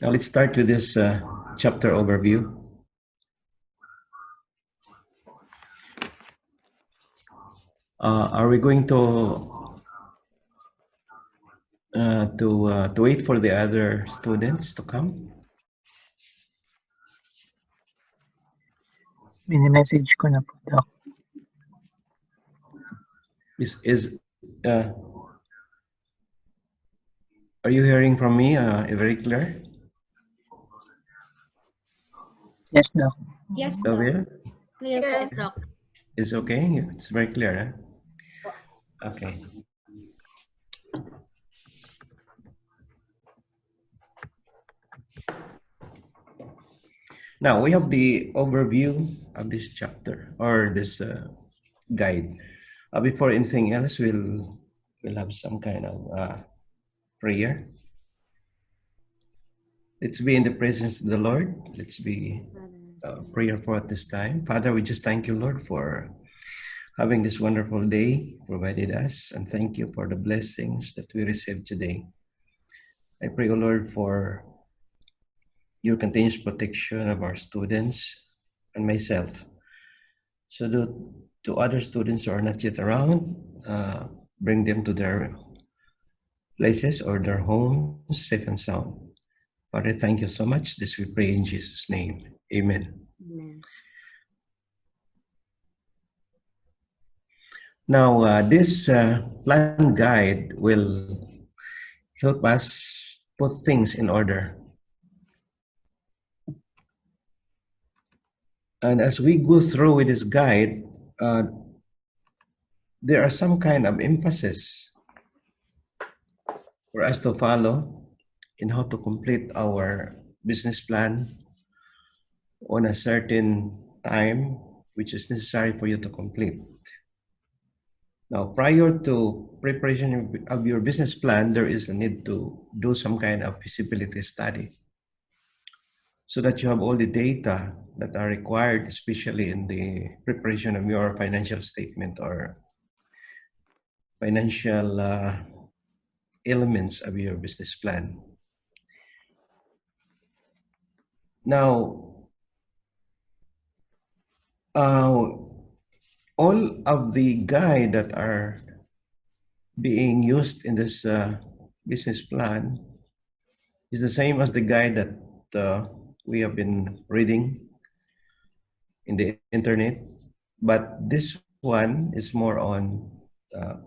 Now let's start with this chapter overview. Are we going to wait for the other students to come? Mini-message ko na po, Doc. Are you hearing from me very clear? Yes, Doc. Yes, Doc. Sylvia? Yes, Doc. It's okay? It's very clear, huh? Okay. Now, we have the overview of this chapter or this guide. Before anything else, we'll have some kind of prayer. Let's be in the presence of the Lord. Let's be prayerful at this time. Father, we just thank you, Lord, for having this wonderful day provided us, and thank you for the blessings that we received today. I pray, O Lord, for your continuous protection of our students and myself, so that to other students who are not yet around, bring them to their places or their homes safe and sound. Father, thank you so much. This we pray in Jesus' name. Amen. Amen. Now, this plan guide will help us put things in order. And as we go through with this guide, there are some kind of emphasis for us to follow in how to complete our business plan on a certain time, which is necessary for you to complete. Now, prior to preparation of your business plan, there is a need to do some kind of feasibility study so that you have all the data that are required, especially in the preparation of your financial statement or financial elements of your business plan. Now, all of the guide that are being used in this business plan is the same as the guide that we have been reading in the internet, but this one is more on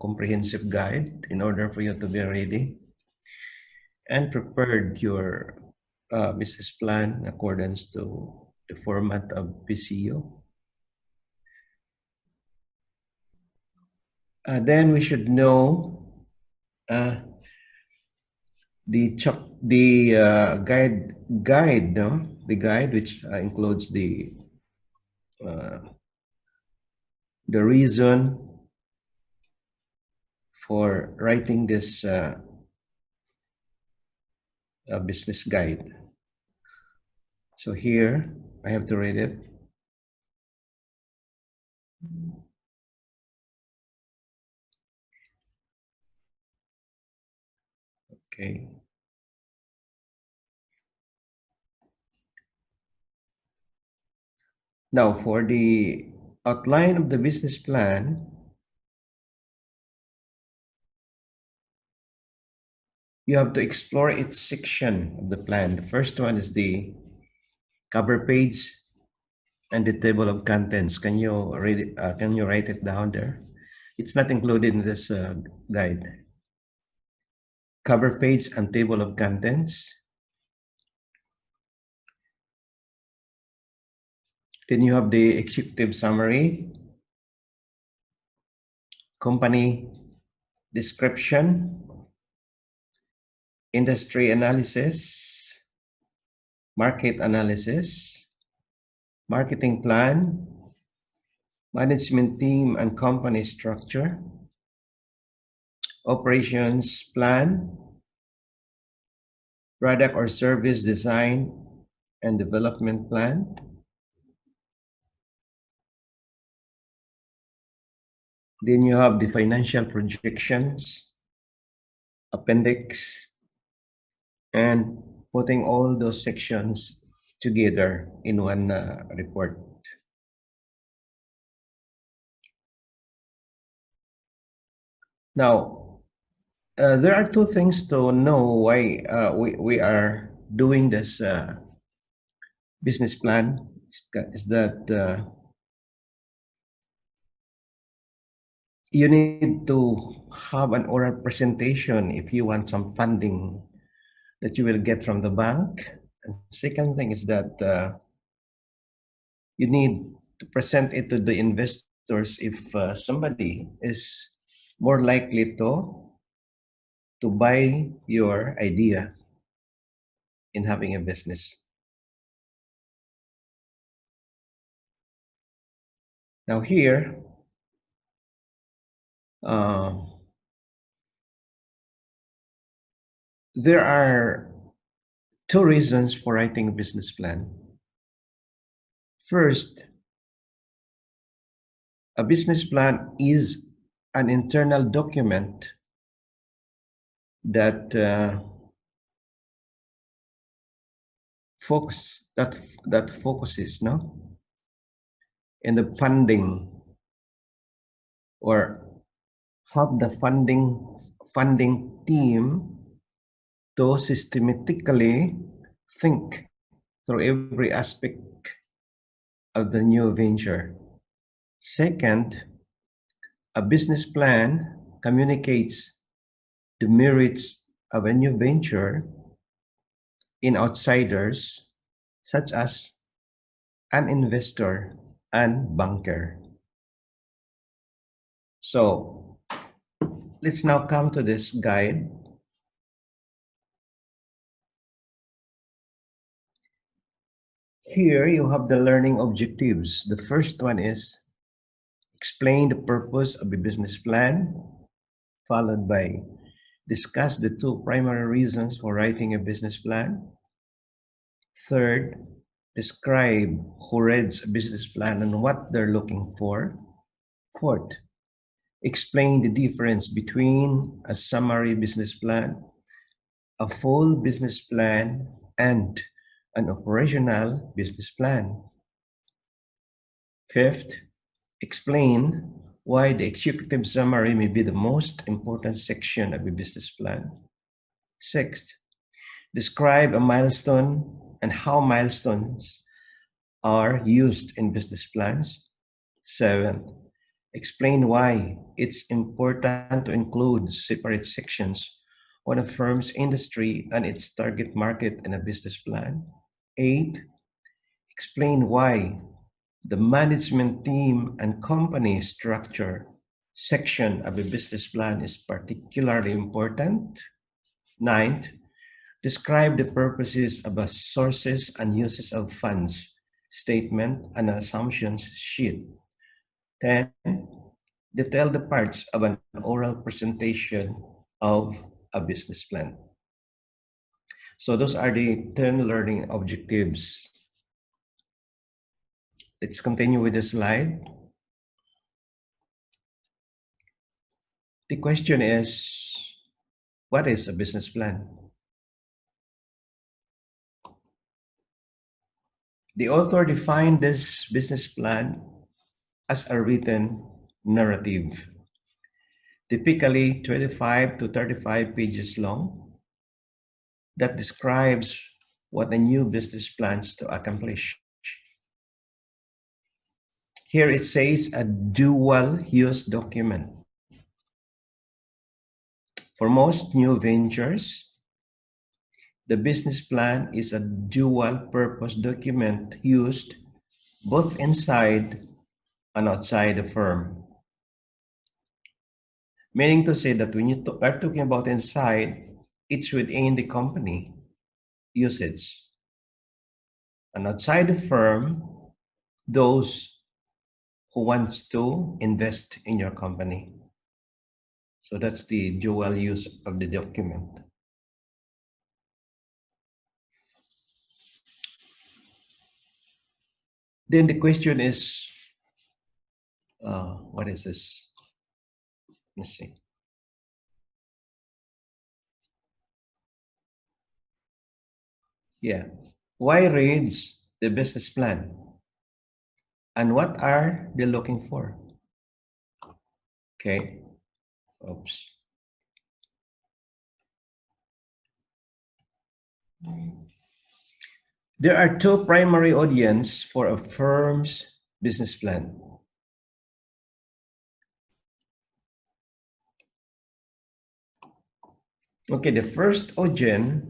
comprehensive guide in order for you to be ready and prepared your business plan in accordance to the format of PCU. Then we should know the guide, no? The guide which includes the reason for writing this business guide. So here I have to read it. Okay. Now, for the outline of the business plan, you have to explore each section of the plan. The first one is the cover page and the table of contents. Can you read it? Can you write it down there? It's not included in this guide. Cover page and table of contents. Then you have the executive summary, company description, industry analysis, market analysis, marketing plan, management team and company structure, operations plan, product or service design and development plan, then you have the financial projections, appendix, and putting all those sections together in one report. Now, there are two things to know why we are doing this business plan. Is that you need to have an oral presentation if you want some funding that you will get from the bank. And second thing is that you need to present it to the investors if somebody is more likely to buy your idea in having a business. Now here, there are two reasons for writing a business plan. First, a business plan is an internal document that focuses in the funding, or have the funding team to systematically think through every aspect of the new venture. Second, a business plan communicates the merits of a new venture in outsiders such as an investor and banker. So let's now come to this guide. Here you have the learning objectives. The first one is explain the purpose of a business plan, followed by discuss the two primary reasons for writing a business plan. Third, describe who reads a business plan and what they're looking for. Fourth, explain the difference between a summary business plan, a full business plan, and an operational business plan. Fifth, explain why the executive summary may be the most important section of a business plan. Sixth, describe a milestone and how milestones are used in business plans. Seventh, explain why it's important to include separate sections on a firm's industry and its target market in a business plan. Eight, explain why the management team and company structure section of a business plan is particularly important. Ninth, describe the purposes of a sources and uses of funds statement and assumptions sheet. 10, detail the parts of an oral presentation of a business plan. So those are the 10 learning objectives. Let's continue with the slide. The question is, what is a business plan? The author defined this business plan as a written narrative, typically 25 to 35 pages long, that describes what a new business plans to accomplish. Here it says a dual-use document. For most new ventures, the business plan is a dual-purpose document used both inside and outside the firm. Meaning to say that when you are talking about inside, it's within the company usage. And outside the firm, those who wants to invest in your company. So that's the dual use of the document. Then the question is, what is this? Let's see. Yeah. Why reads the business plan? And what are they looking for? Okay. Oops. There are two primary audience for a firm's business plan. Okay, the first audience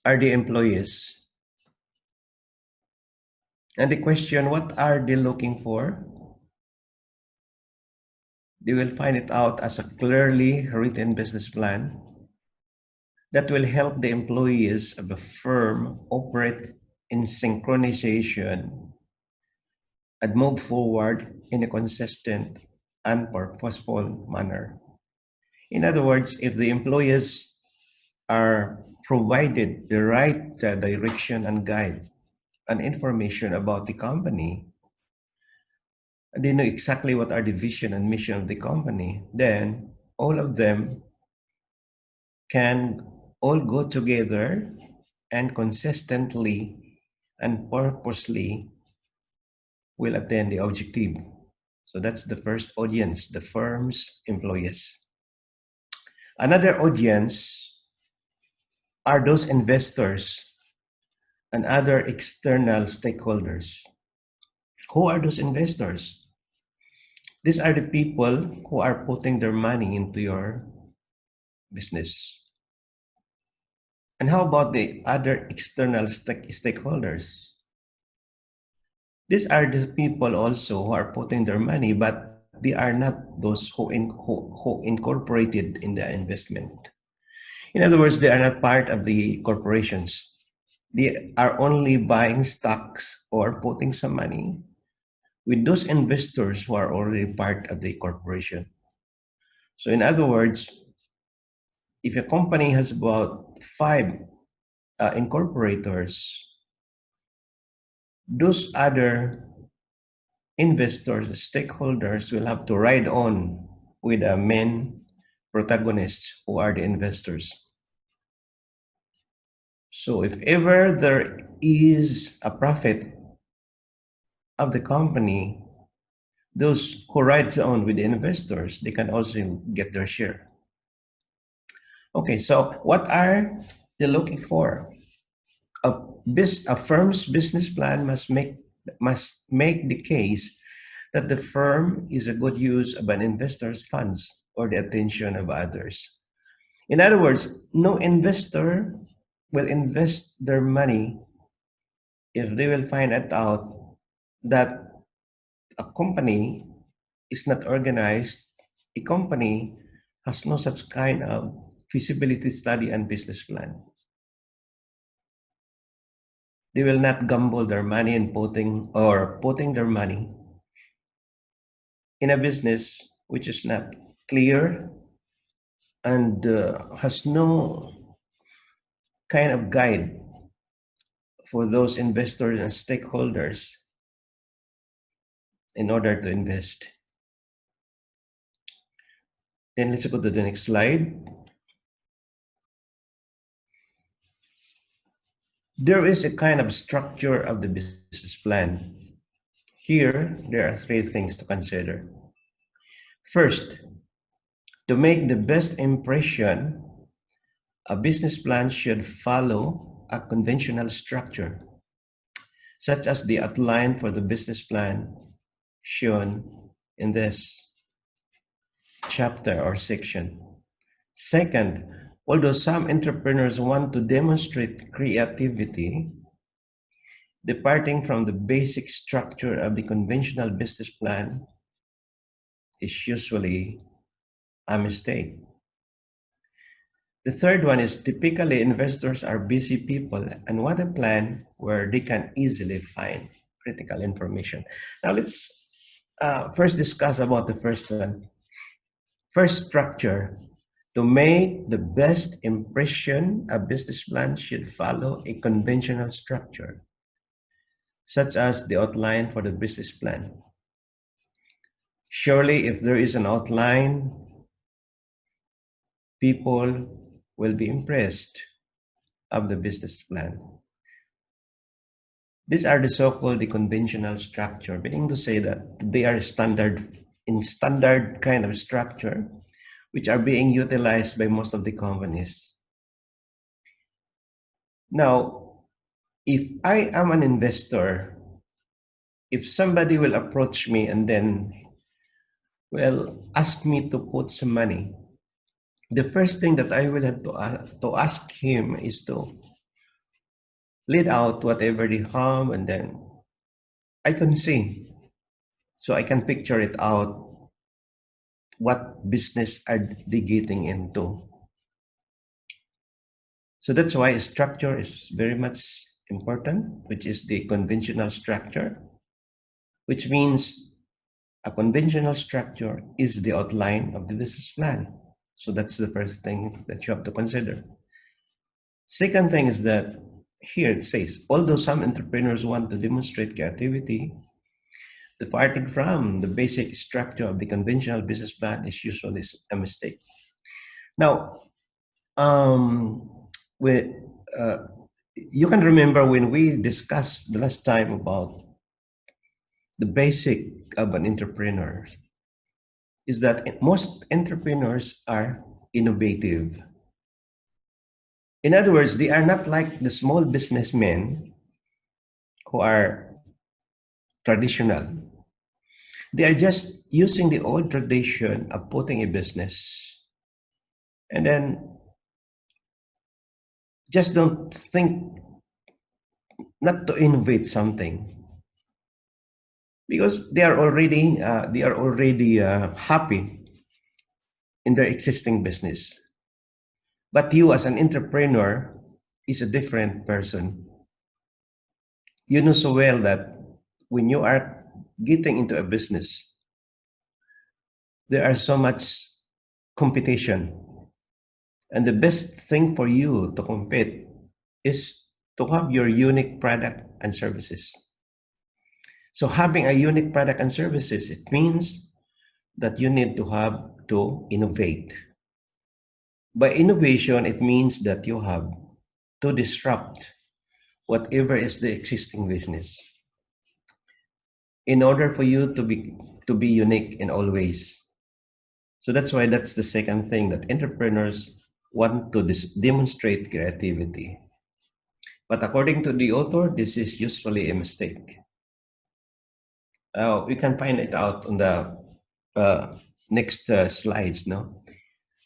are the employees. And the question, what are they looking for? They will find it out as a clearly written business plan that will help the employees of the firm operate in synchronization and move forward in a consistent and purposeful manner. In other words, if the employees are provided the right direction and guide and information about the company, and they know exactly what are the vision and mission of the company, then all of them can all go together and consistently and purposely will attain the objective. So that's the first audience, the firm's employees. Another audience are those investors and other external stakeholders. Who are those investors? These are the people who are putting their money into your business. And how about the other external stakeholders? These are the people also who are putting their money, but they are not those who incorporated in the investment. In other words, they are not part of the corporations. They are only buying stocks or putting some money with those investors who are already part of the corporation. So in other words, if a company has about five incorporators, those other investors, stakeholders will have to ride on with the main protagonists who are the investors. So if ever there is a profit of the company, those who rides on with the investors, they can also get their share. Okay, so what are they looking for? A firm's business plan must make the case that the firm is a good use of an investor's funds or the attention of others. In other words, no investor will invest their money if they will find it out that a company is not organized, a company has no such kind of feasibility study and business plan. They will not gamble their money in putting their money in a business which is not clear and has no kind of guide for those investors and stakeholders in order to invest. Then let's go to the next slide. There is a kind of structure of the business plan. Here, there are three things to consider. First, to make the best impression, a business plan should follow a conventional structure, such as the outline for the business plan shown in this chapter or section. Second, although some entrepreneurs want to demonstrate creativity, departing from the basic structure of the conventional business plan is usually a mistake. The third one is typically investors are busy people and want a plan where they can easily find critical information. Now let's first discuss about the first one. First, structure. To make the best impression, a business plan should follow a conventional structure, such as the outline for the business plan. Surely, if there is an outline, people will be impressed of the business plan. These are the so-called the conventional structure, meaning to say that they are standard kind of structure, which are being utilized by most of the companies. Now, if I am an investor, if somebody will approach me and then, well, ask me to put some money, the first thing that I will have to ask him is to lead out whatever they have, and then I can see, so I can picture it out, what business are they getting into. So that's why structure is very much important, which is the conventional structure, which means a conventional structure is the outline of the business plan. So that's the first thing that you have to consider. Second thing is that here it says, although some entrepreneurs want to demonstrate creativity, departing from the basic structure of the conventional business plan is usually a mistake. Now, we, uh, you can remember when we discussed the last time about the basic of an entrepreneur is that most entrepreneurs are innovative. In other words, they are not like the small businessmen who are traditional. They are just using the old tradition of putting a business and then just don't think not to innovate something because they are already happy in their existing business. But you as an entrepreneur is a different person. You know so well that when you are getting into a business, there are so much competition. And the best thing for you to compete is to have your unique product and services. So having a unique product and services, it means that you need to have to innovate. By innovation, it means that you have to disrupt whatever is the existing business in order for you to be unique in all ways. So that's why that's the second thing that entrepreneurs want to demonstrate creativity. But according to the author, this is usually a mistake. We can find it out on the next slides. No,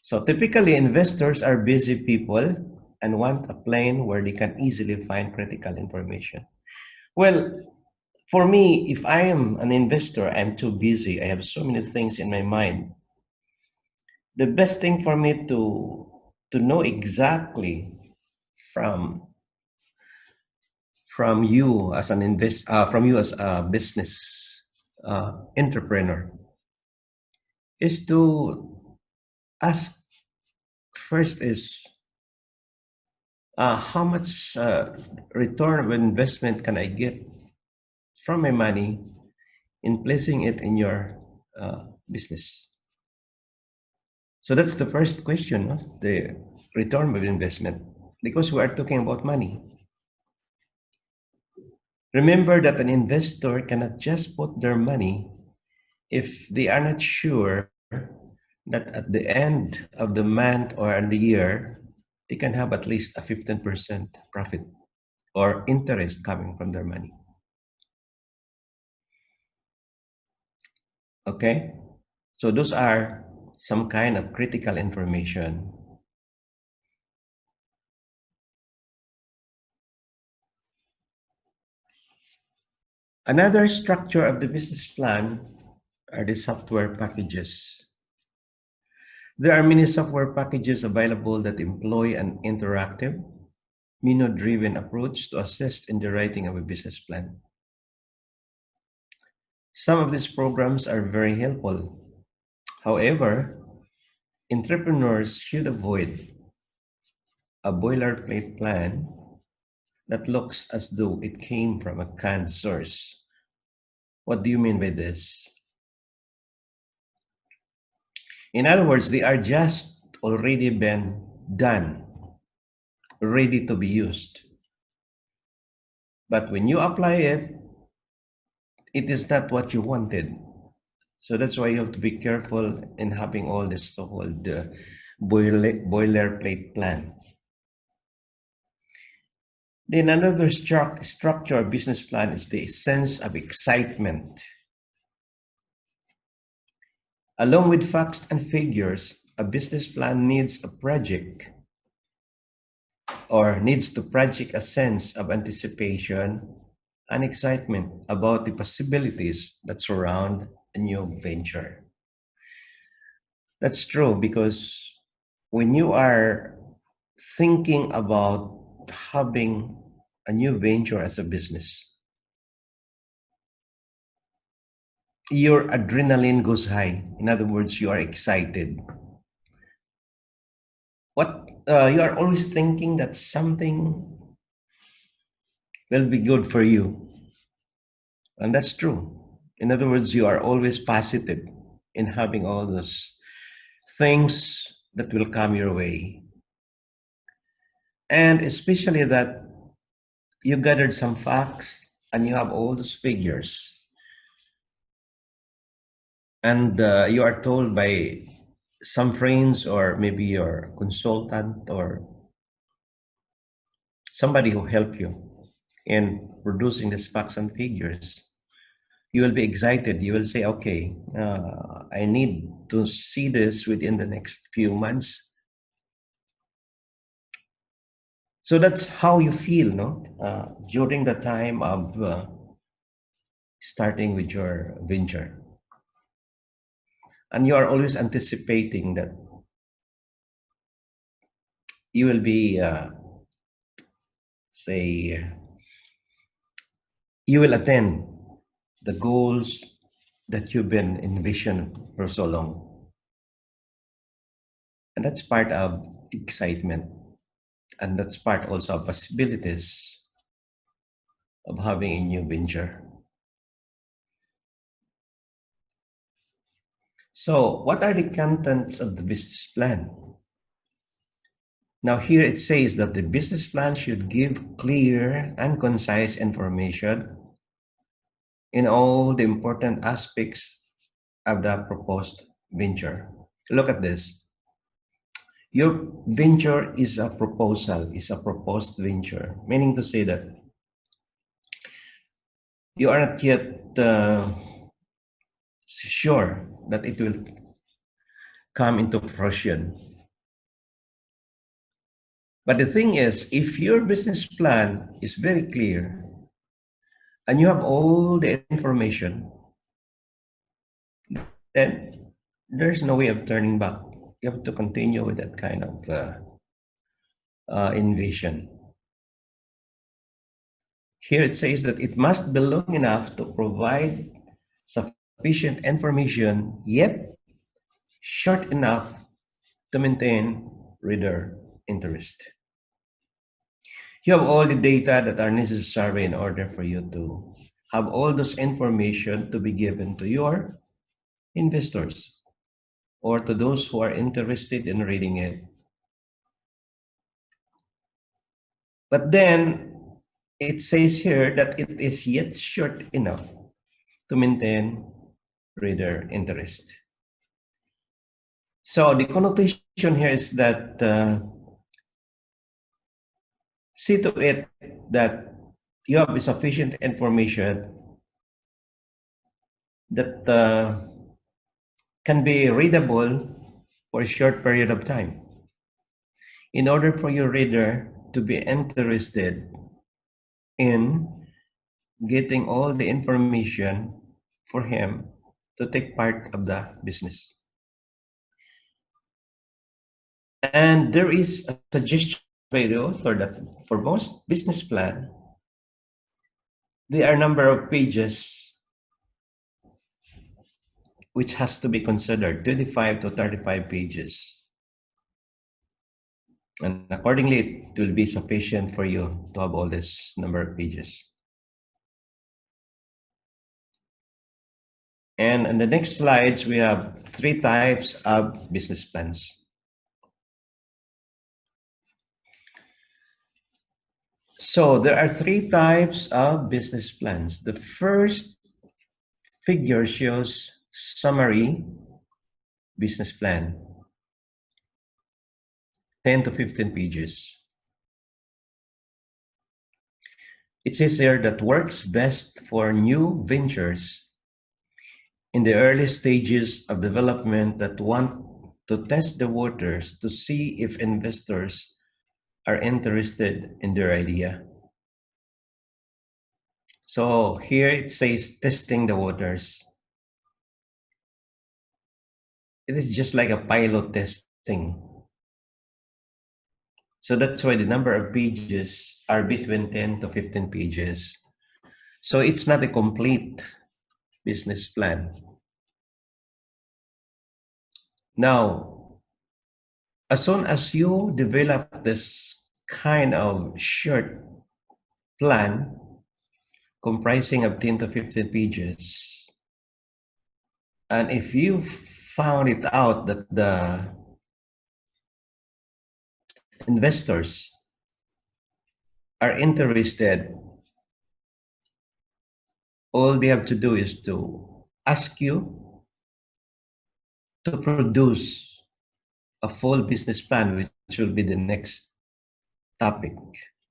so typically investors are busy people and want a plane where they can easily find critical information. Well, for me, if I am an investor, I'm too busy. I have so many things in my mind. The best thing for me to know exactly from you as from you as a business entrepreneur is to ask first is how much return of investment can I get from my money in placing it in your business. So that's the first question, no? The return of investment, because we are talking about money. Remember that an investor cannot just put their money if they are not sure that at the end of the month or in the year, they can have at least a 15% profit or interest coming from their money. Okay? So those are some kind of critical information. Another structure of the business plan are the software packages. There are many software packages available that employ an interactive, menu-driven approach to assist in the writing of a business plan. Some of these programs are very helpful. However, entrepreneurs should avoid a boilerplate plan that looks as though it came from a canned source. What do you mean by this? In other words, they are just already been done. ready to be used. But when you apply it, it is not what you wanted. So that's why you have to be careful in having all this so-called boilerplate plan. Then another structure of business plan is the sense of excitement. Along with facts and figures, a business plan needs to project a sense of anticipation and excitement about the possibilities that surround a new venture. That's true because when you are thinking about having a new venture as a business, your adrenaline goes high. In other words, you are excited. You are always thinking that something will be good for you. And that's true. In other words, you are always positive in having all those things that will come your way. And especially that you gathered some facts and you have all those figures. And you are told by some friends or maybe your consultant or somebody who helped you in producing these facts and figures, you will be excited. You will say, okay, I need to see this within the next few months. So that's how you feel, no? During the time of starting with your venture. And you are always anticipating that you will be, you will attain the goals that you've been envisioned for so long. And that's part of excitement. And that's part also of possibilities of having a new venture. So what are the contents of the business plan? Now here it says that the business plan should give clear and concise information in all the important aspects of the proposed venture. Look at this. Your venture is a proposal, is a proposed venture, meaning to say that you are not yet sure that it will come into fruition. But the thing is, if your business plan is very clear and you have all the information, then there's no way of turning back. You have to continue with that kind of envision. Here it says that it must be long enough to provide sufficient information, yet short enough to maintain reader interest. You have all the data that are necessary in order for you to have all those information to be given to your investors or to those who are interested in reading it. But then it says here that it is yet short enough to maintain reader interest. So the connotation here is that see to it that you have sufficient information that can be readable for a short period of time in order for your reader to be interested in getting all the information for him to take part of the business. And there is a suggestion by the author that for most business plan, there are a number of pages which has to be considered, 25 to 35 pages. And accordingly, it will be sufficient for you to have all this number of pages. And in the next slides, we have 3 types of business plans. So there are three types of business plans. The first figure shows summary business plan, 10 to 15 pages. It says here that works best for new ventures in the early stages of development that want to test the waters to see if investors are interested in their idea. So here it says testing the waters. It is just like a pilot testing. So that's why the number of pages are between 10 to 15 pages. So it's not a complete business plan. Now, as soon as you develop this kind of short plan comprising of 10 to 15 pages, and if you found it out that the investors are interested, all they have to do is to ask you to produce a full business plan, which will be the next topic,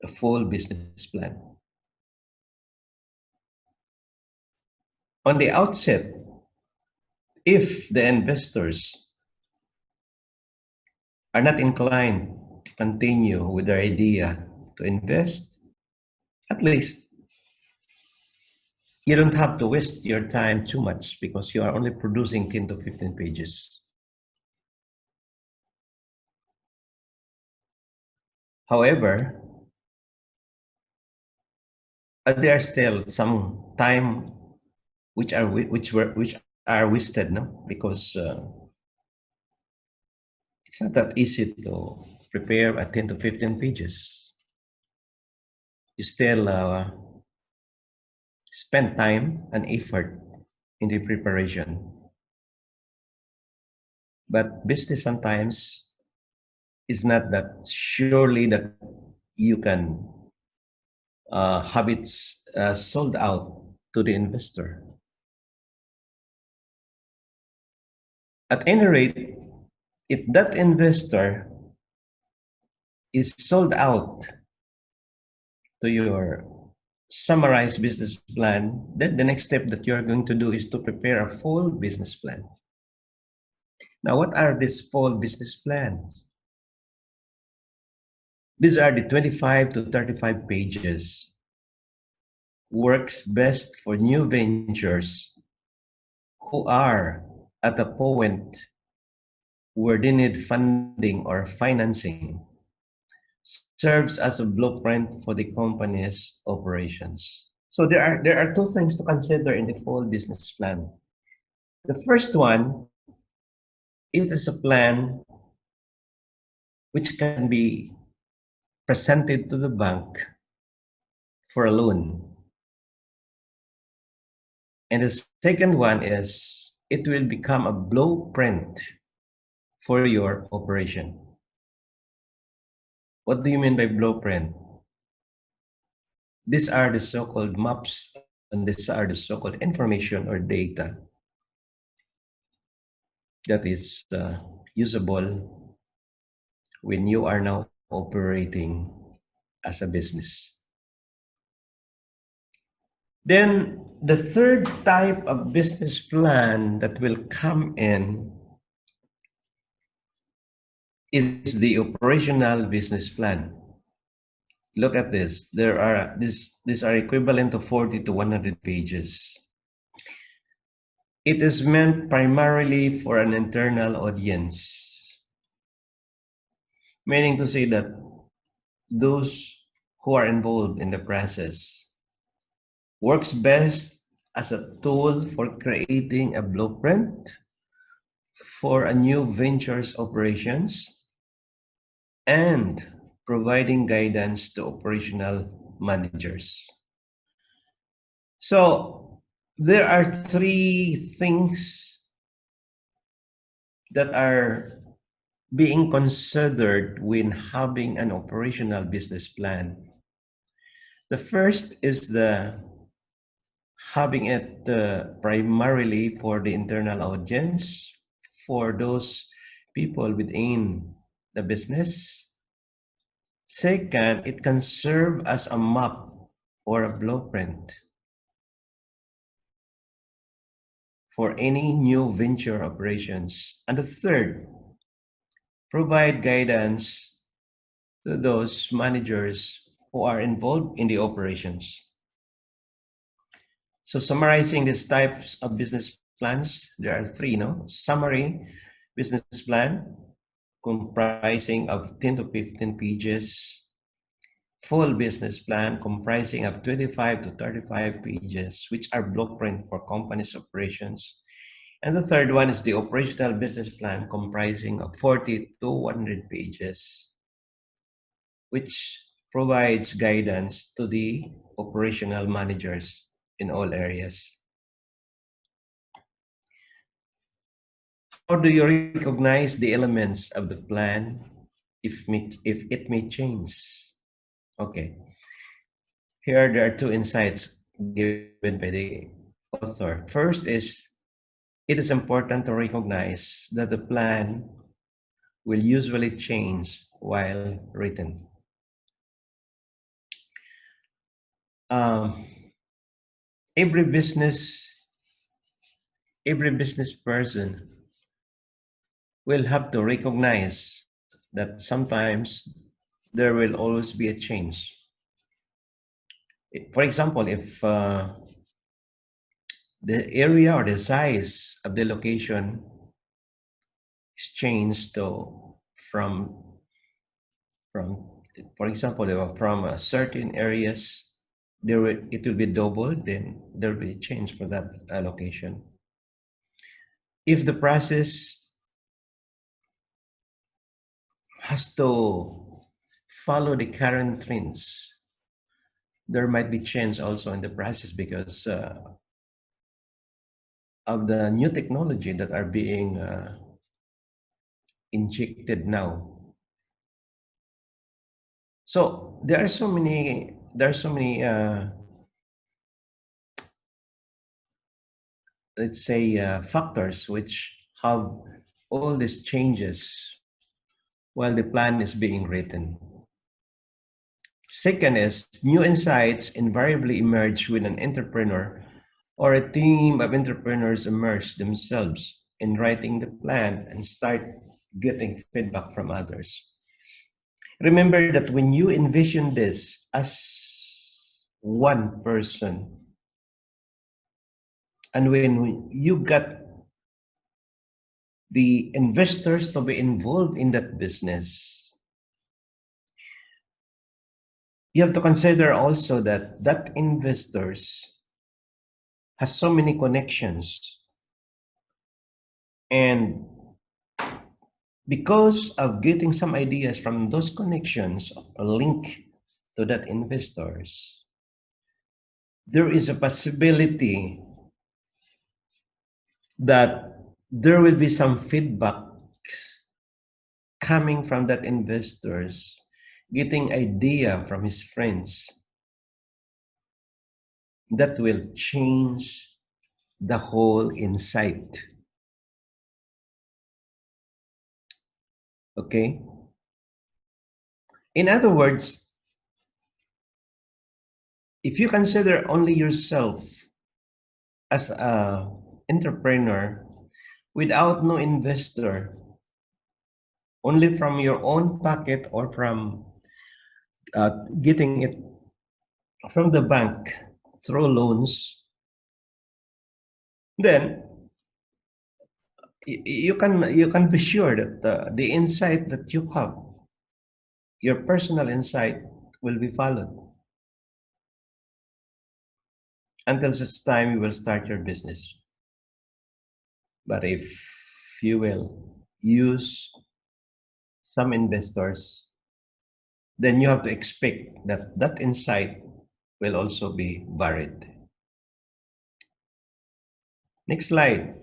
a full business plan. On the outset, if the investors are not inclined to continue with their idea to invest, at least you don't have to waste your time too much because you are only producing 10 to 15 pages. However, there are still some time which are wasted, no? Because it's not that easy to prepare a 10 to 15 pages. You still spend time and effort in the preparation. But business sometimes is not that surely that you can have it sold out to the investor. At any rate, if that investor is sold out to your summarized business plan, then the next step that you're going to do is to prepare a full business plan. Now, what are these full business plans? These are the 25 to 35 pages. Works best for new ventures who are at a point where they need funding or financing. Serves as a blueprint for the company's operations. So there are two things to consider in the full business plan. The first one, it is a plan which can be presented to the bank for a loan. And the second one is it will become a blueprint for your operation. What do you mean by blueprint? These are the so-called maps and these are the so-called information or data that is usable when you are now operating as a business. Then the third type of business plan that will come in is the operational business plan. Look at this. These are equivalent to 40 to 100 pages. It is meant primarily for an internal audience, meaning to say that those who are involved in the process works best as a tool for creating a blueprint for a new venture's operations and providing guidance to operational managers. So there are three things that are being considered when having an operational business plan. The first is the having it primarily for the internal audience, for those people within the business. Second, it can serve as a map or a blueprint for any new venture operations. And the third, provide guidance to those managers who are involved in the operations. So summarizing these types of business plans, there are three, no? Summary business plan comprising of 10 to 15 pages. Full business plan comprising of 25 to 35 pages, which are blueprint for company's operations. And the third one is the operational business plan comprising of 40 to 100 pages, which provides guidance to the operational managers in all areas. How do you recognize the elements of the plan if it may change? Okay. Here there are two insights given by the author. First is, it is important to recognize that the plan will usually change while written. Um, every business person will have to recognize that sometimes there will always be a change. For example, if the area or the size of the location is changed to from for example, from certain areas, it will be doubled, then there will be a change for that location. If the process has to follow the current trends, there might be change also in the process because of the new technology that are being injected now. So there are so many let's say factors which have all these changes while the plan is being written. Second is, new insights invariably emerge when an entrepreneur or a team of entrepreneurs immerse themselves in writing the plan and start getting feedback from others. Remember that when you envision this as one person, and when you got the investors to be involved in that business, you have to consider also that that investors has so many connections, and because of getting some ideas from those connections, a link to that investors, there is a possibility that there will be some feedbacks coming from that investors, getting idea from his friends that will change the whole insight. Okay? In other words, if you consider only yourself as an entrepreneur without no investor, only from your own pocket or from getting it from the bank through loans, then you can be sure that the insight that you have, your personal insight, will be followed until such time you will start your business. But if you will use some investors, then you have to expect that that insight will also be buried. Next slide.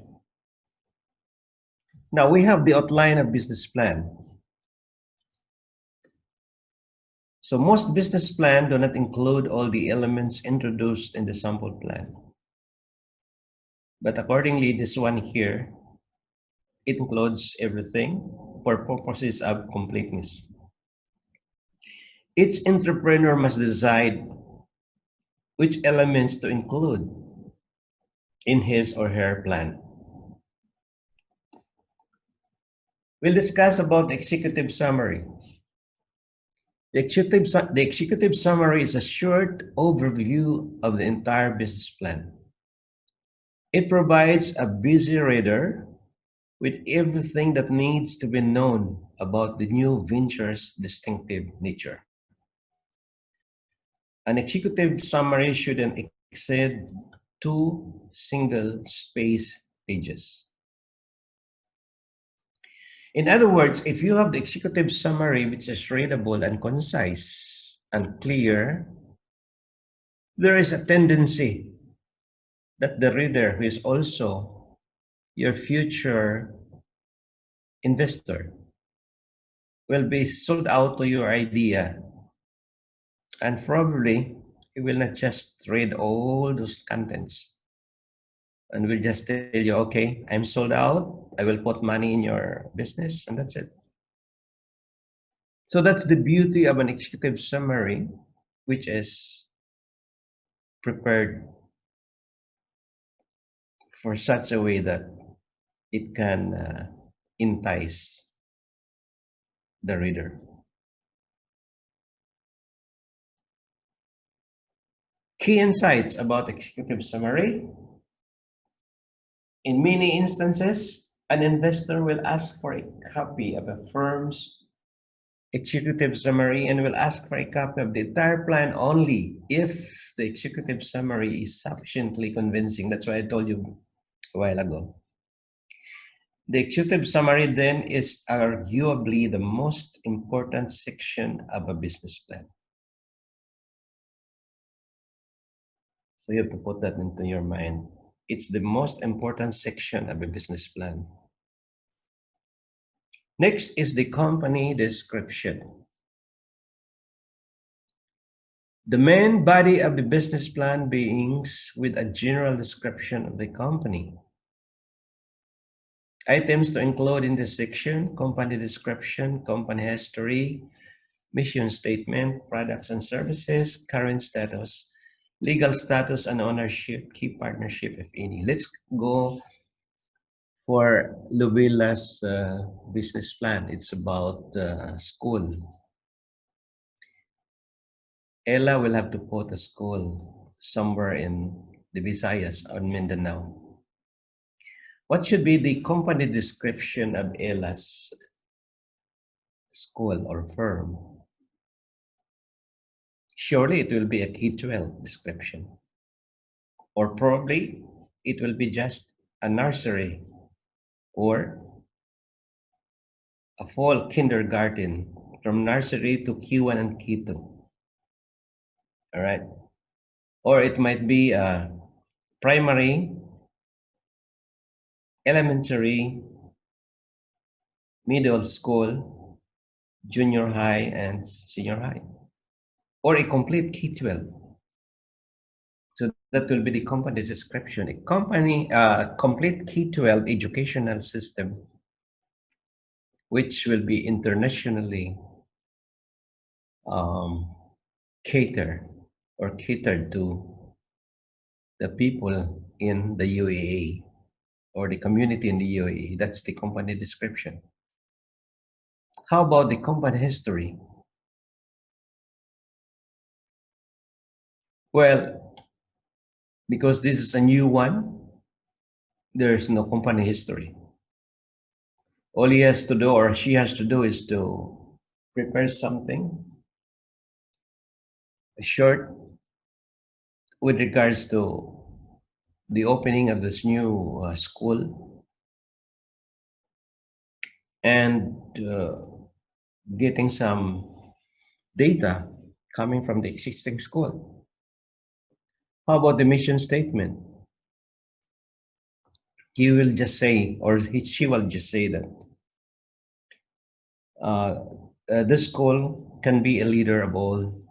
Now we have the outline of business plan. So most business plan do not include all the elements introduced in the sample plan. But accordingly, this one here, it includes everything for purposes of completeness. Each entrepreneur must decide which elements to include in his or her plan. We'll discuss about the executive summary. The executive summary is a short overview of the entire business plan. It provides a busy reader with everything that needs to be known about the new venture's distinctive nature. An executive summary shouldn't exceed 2 single-space pages. In other words, if you have the executive summary which is readable and concise and clear, there is a tendency that the reader, who is also your future investor, will be sold out to your idea, and probably he will not just read all those contents and will just tell you, okay, I'm sold out, I will put money in your business, and that's it. So that's the beauty of an executive summary, which is prepared for such a way that it can entice the reader. Key insights about executive summary. In many instances, an investor will ask for a copy of a firm's executive summary and will ask for a copy of the entire plan only if the executive summary is sufficiently convincing. That's why I told you a while ago. The executive summary then is arguably the most important section of a business plan. So you have to put that into your mind. It's the most important section of a business plan. Next is the company description. The main body of the business plan begins with a general description of the company. Items to include in this section: company description, company history, mission statement, products and services, current status, legal status and ownership, key partnership, if any. Let's go for Lubila's business plan. It's about school. Ella will have to put a school somewhere in the Visayas or Mindanao. What should be the company description of Ella's school or firm? Surely it will be a K-12 description. Or probably it will be just a nursery or a fall kindergarten from nursery to Q1 and Q2. All right. Or it might be a primary, elementary, middle school, junior high, and senior high. Or a complete K-12. So that will be the company description. A company, complete K-12 educational system, which will be internationally catered to the people in the UAE or the community in the UAE. That's the company description. How about the company history? Well, because this is a new one, there's no company history. All he has to do or she has to do is to prepare something short with regards to the opening of this new school and getting some data coming from the existing school. How about the mission statement? He will just say, or she will just say that this school can be a leader of all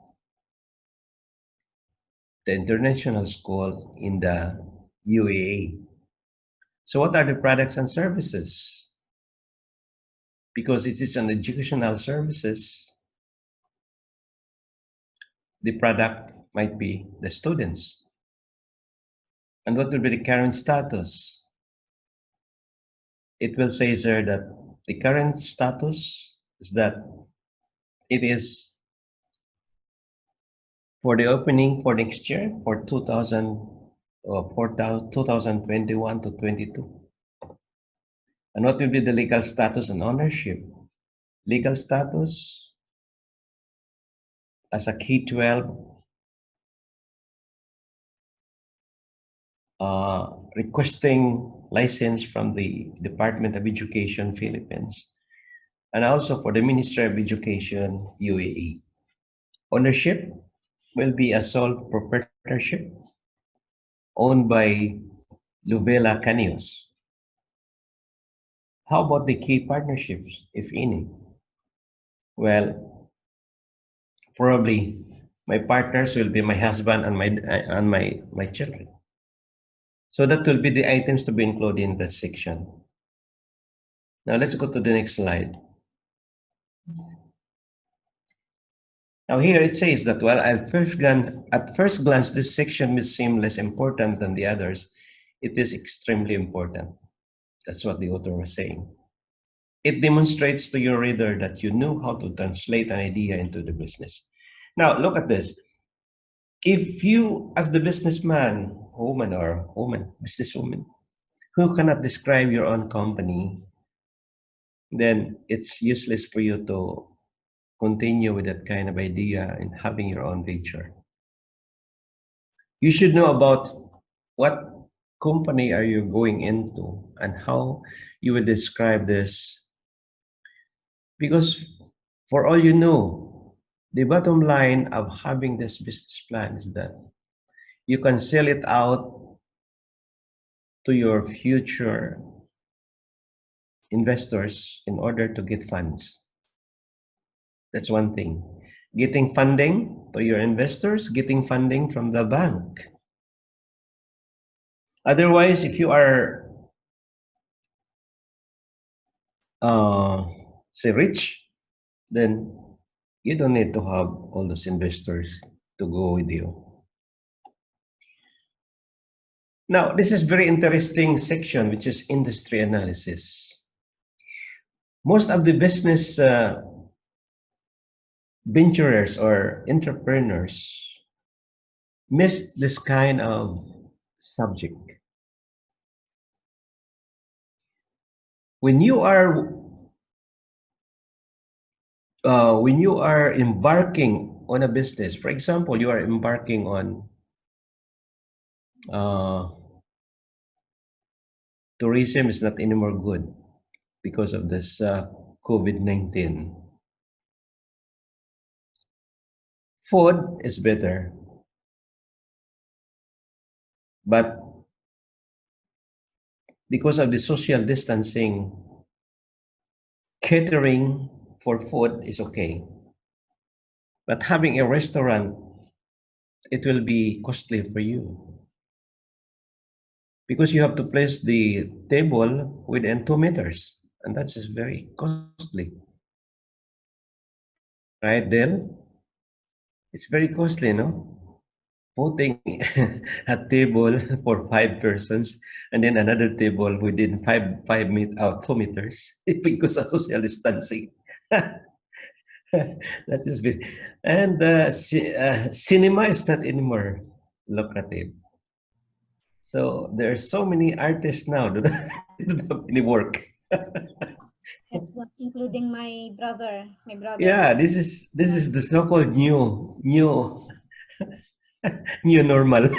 the international school in the UAE. So what are the products and services? Because it is an educational services, the product might be the students. And what will be the current status? It will say, sir, that the current status is that it is for the opening for next year for 2021 to 22. And what will be the legal status and ownership? Legal status as a K-12 requesting license from the Department of Education Philippines and also for the Ministry of Education UAE. Ownership will be a sole proprietorship owned by Luvela Canios. How about the key partnerships, if any? Well, probably my partners will be my husband and my children. So that will be the items to be included in that section. Now let's go to the next slide. Now here it says that while at first glance this section may seem less important than the others, it is extremely important. That's what the author was saying. It demonstrates to your reader that you know how to translate an idea into the business. Now look at this. If you, as the businessman, businesswoman, who cannot describe your own company, then it's useless for you to continue with that kind of idea and having your own venture. You should know about what company are you going into and how you will describe this. Because for all you know, the bottom line of having this business plan is that you can sell it out to your future investors in order to get funds. That's one thing. Getting funding to your investors, getting funding from the bank. Otherwise, if you are, say, rich, then you don't need to have all those investors to go with you. Now, this is very interesting section, which is industry analysis. Most of the business venturers or entrepreneurs miss this kind of subject. When you are embarking on a business, for example, you are embarking on tourism is not anymore good because of this COVID-19. Food is better, but because of the social distancing, catering for food is okay. But having a restaurant, it will be costly for you. Because you have to place the table within 2 meters, and that's just very costly. Right, Del? It's very costly, no? Putting a table for 5 persons and then another table within 2 meters because of social distancing. That is good. And cinema is not anymore lucrative. So there are so many artists now that don't have any work. Yes, including my brother. Yeah, this is the so-called new new normal.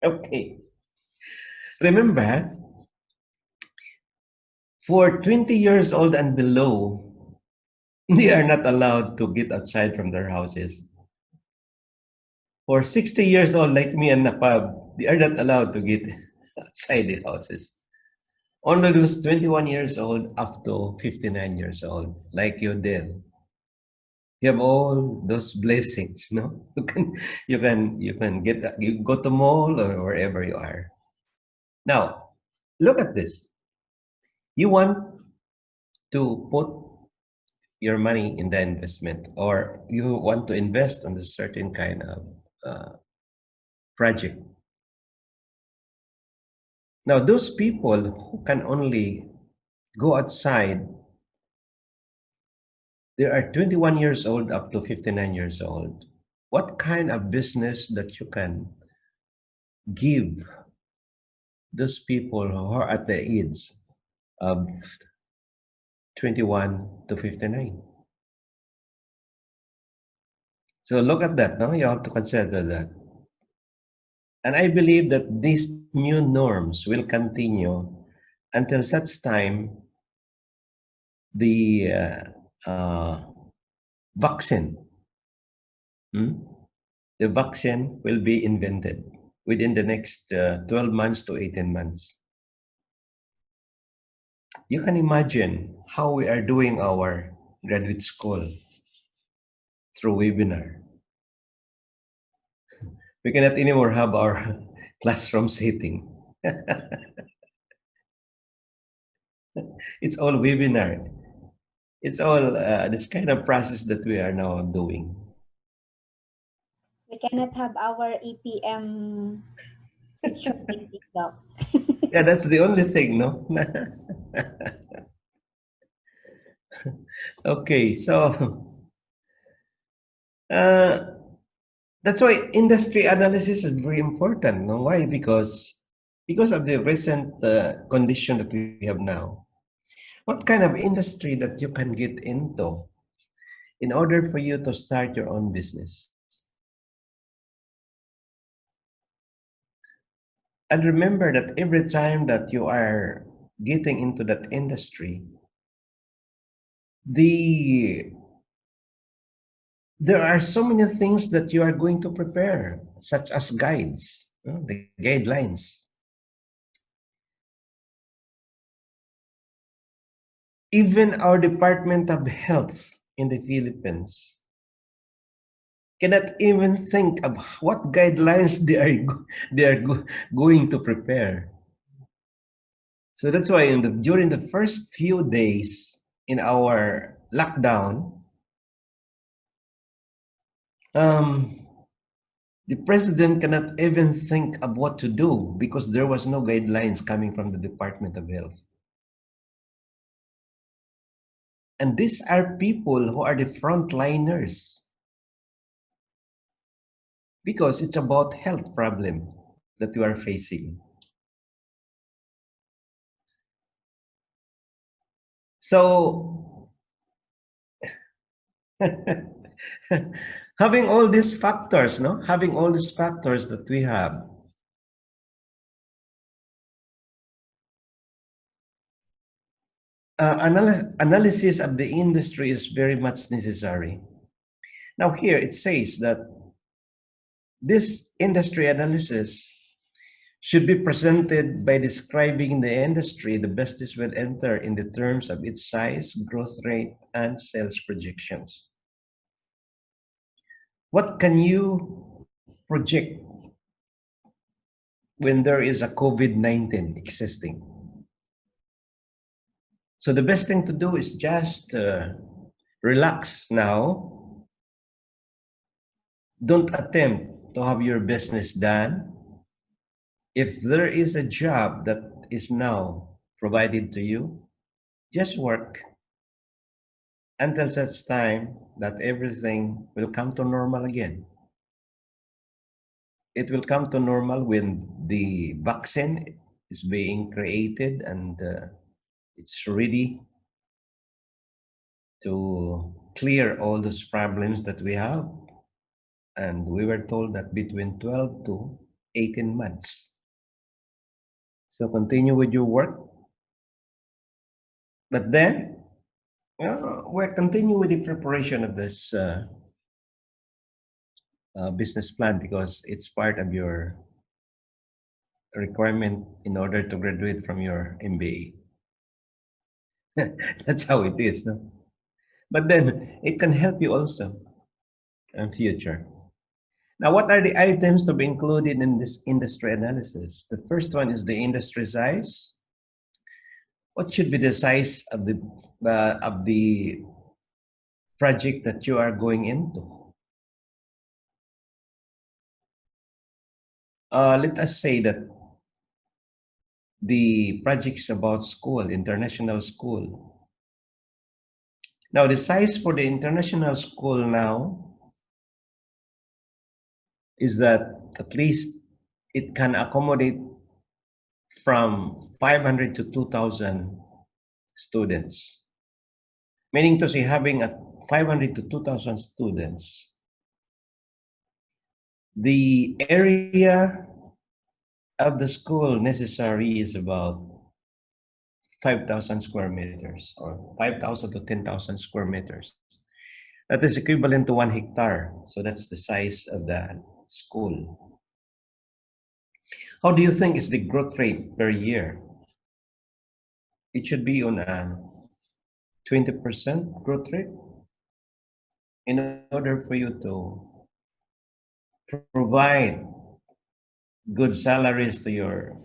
Okay. Remember, for 20 years old and below, they are not allowed to get outside from their houses. For 60 years old like me and Napab, they are not allowed to get outside the houses. Only those 21 years old up to 59 years old, like you did. You have all those blessings, no? You can get you go to mall or wherever you are. Now, look at this. You want to put your money in the investment, or you want to invest on a certain kind of uh, project. Now, those people who can only go outside, they are 21 years old up to 59 years old. What kind of business that you can give those people who are at the age of 21 to 59? So look at that, no? You have to consider that. And I believe that these new norms will continue until such time the vaccine, hmm? The vaccine will be invented within the next 12 months to 18 months. You can imagine how we are doing our graduate school through webinar. We cannot anymore have our classroom setting. It's all webinar. It's all this kind of process that we are now doing. We cannot have our EPM picture in TikTok. Yeah, that's the only thing, no? Okay, so uh, that's why industry analysis is very important. No? Why? Because of the recent condition that we have now. What kind of industry that you can get into in order for you to start your own business? And remember that every time that you are getting into that industry, the there are so many things that you are going to prepare, such as guides, the guidelines. Even our Department of Health in the Philippines cannot even think of what guidelines going to prepare. So that's why during the first few days in our lockdown, um, the president cannot even think of what to do because there was no guidelines coming from the Department of Health. And these are people who are the frontliners because it's about health problem that we are facing. So having all these factors, no? Having all these factors that we have, analysis of the industry is very much necessary. Now here it says that this industry analysis should be presented by describing the industry the business will enter in the terms of its size, growth rate, and sales projections. What can you project when there is a COVID-19 existing? So the best thing to do is just relax now. Don't attempt to have your business done. If there is a job that is now provided to you, just work until such time that everything will come to normal again. It will come to normal when the vaccine is being created and it's ready to clear all those problems that we have. And we were told that between 12 to 18 months. So continue with your work. But then we'll continue with the preparation of this business plan because it's part of your requirement in order to graduate from your MBA. That's how it is, no? But then it can help you also in future. Now, what are the items to be included in this industry analysis? The first one is the industry size. What should be the size of the project that you are going into? Let us say that the project's about school, international school. Now, the size for the international school now is that at least it can accommodate from 500 to 2,000 students. Meaning to say, having a 500 to 2,000 students, the area of the school necessary is about 5,000 square meters or 5,000 to 10,000 square meters. That is equivalent to 1 hectare. So that's the size of the school. How do you think is the growth rate per year? It should be on a 20% growth rate in order for you to provide good salaries to your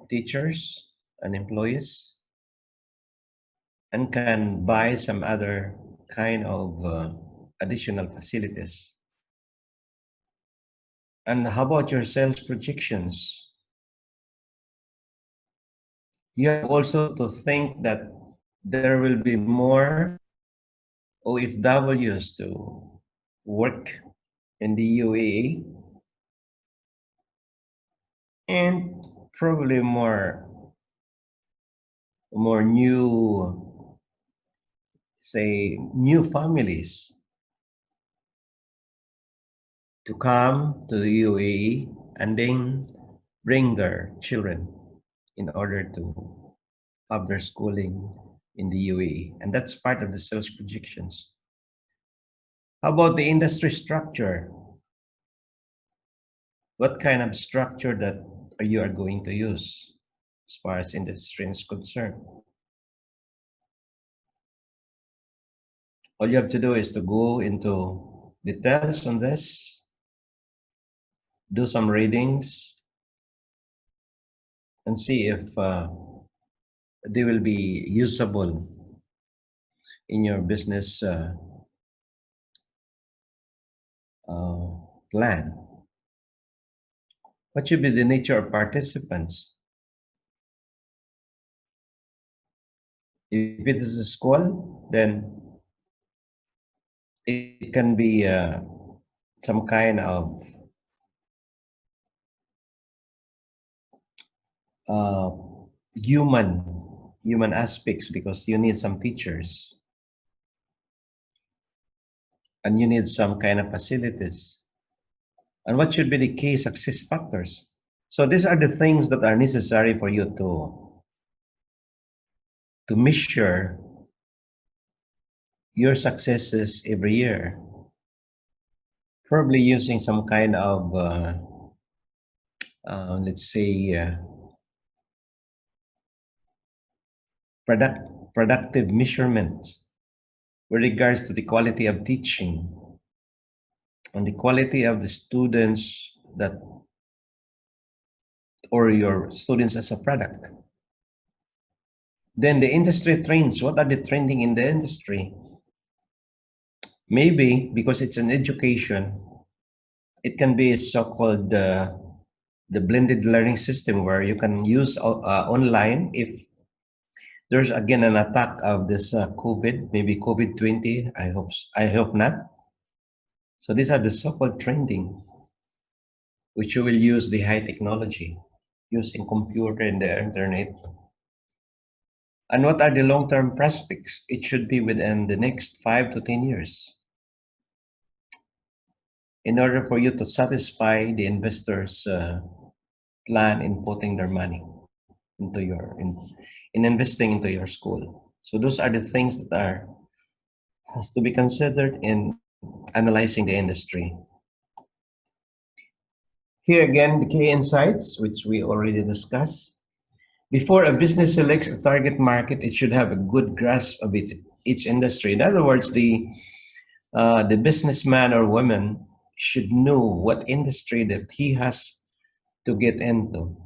teachers and employees and can buy some other kind of additional facilities. And how about your sales projections? You have also to think that there will be more OFWs to work in the UAE and probably more new, say, new families to come to the UAE and then bring their children in order to have their schooling in the UAE. And that's part of the sales projections. How about the industry structure? What kind of structure that you are going to use as far as industry is concerned? All you have to do is to go into details on this, do some readings, and see if they will be usable in your business plan. What should be the nature of participants? If it is a school, then it can be some kind of uh, human aspects because you need some teachers and you need some kind of facilities. And what should be the key success factors? So these are the things that are necessary for you to measure your successes every year. Probably using some kind of let's say productive measurement with regards to the quality of teaching and the quality of the students that or your students as a product. Then the industry trends, what are the trending in the industry? Maybe because it's an education, it can be a so-called the blended learning system where you can use online if there's again an attack of this COVID, maybe COVID-20. I hope not. So these are the so-called trending, which you will use the high technology, using computer and the internet. And what are the long-term prospects? It should be within the next 5 to 10 years. In order for you to satisfy the investors' plan in putting their money into your in investing into your school. So those are the things that has to be considered in analyzing the industry. Here again, the key insights, which we already discussed. Before a business selects a target market, it should have a good grasp of each industry. In other words, the businessman or woman should know what industry that he has to get into,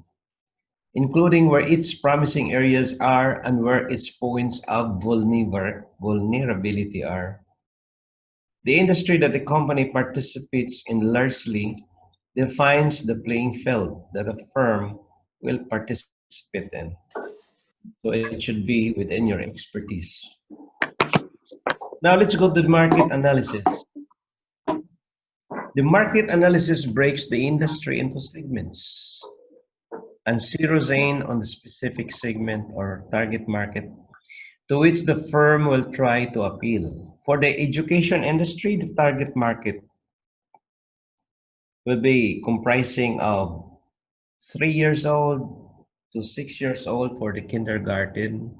including where its promising areas are and where its points of vulnerability are. The industry that the company participates in largely defines the playing field that a firm will participate in. So it should be within your expertise. Now let's go to the market analysis. The market analysis breaks the industry into segments and zeroes in on the specific segment or target market to which the firm will try to appeal. For the education industry, the target market will be comprising of 3 years old to 6 years old for the kindergarten,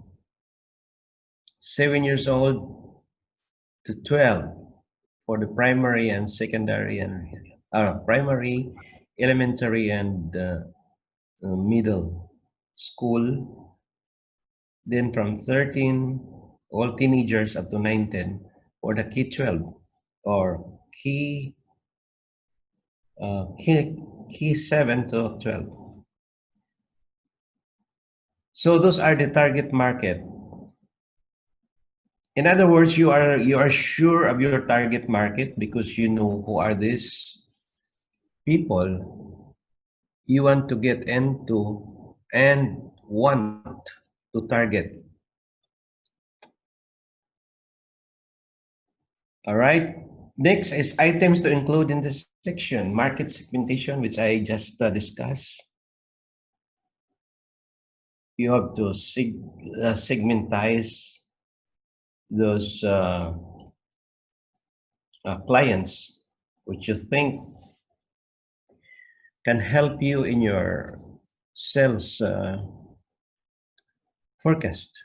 7 years old to 12 for the primary and secondary and primary, elementary, and middle school. Then from 13, all teenagers up to 19 for the K-12 or key, key 7 to 12. So those are the target market. In other words, you are sure of your target market because you know who are these people you want to get into and want to target. All right. Next is items to include in this section. Market segmentation, which I just discussed. You have to segmentize those clients which you think can help you in your sales forecast.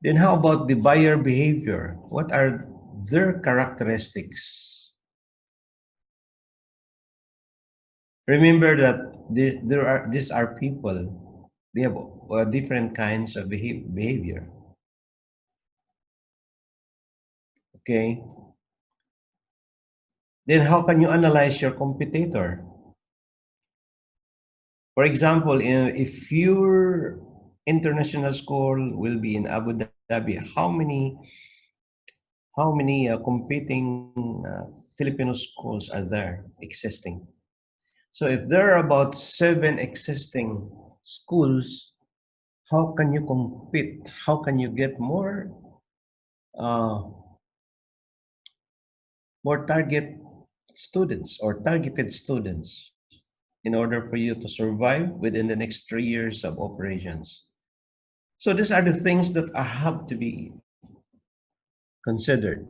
Then how about the buyer behavior? What are their characteristics? Remember that these are people. They have different kinds of behavior. Okay. Then how can you analyze your competitor? For example, if your international school will be in Abu Dhabi, how many competing Filipino schools are there existing? So if there are about 7 existing schools, how can you compete? How can you get more target students or targeted students in order for you to survive within the next 3 years of operations? So these are the things that have to be considered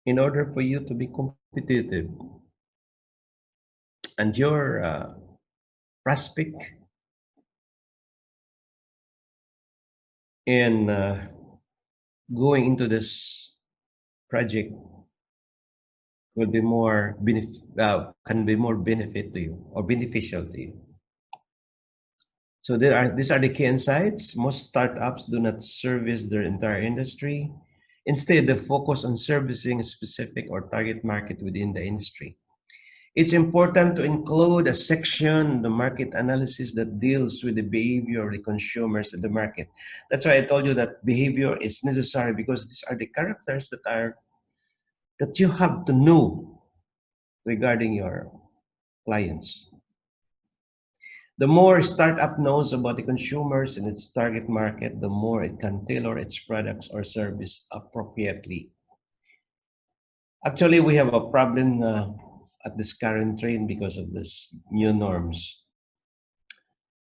in order for you to be competitive and your prospect in going into this project will be can be more benefit to you or beneficial to you. So these are the key insights. Most startups do not service their entire industry. Instead, they focus on servicing a specific or target market within the industry. It's important to include a section, the market analysis, that deals with the behavior of the consumers in the market. That's why I told you that behavior is necessary because these are the characters that you have to know regarding your clients. The more startup knows about the consumers in its target market, the more it can tailor its products or service appropriately. Actually, we have a problem at this current train because of this new norms.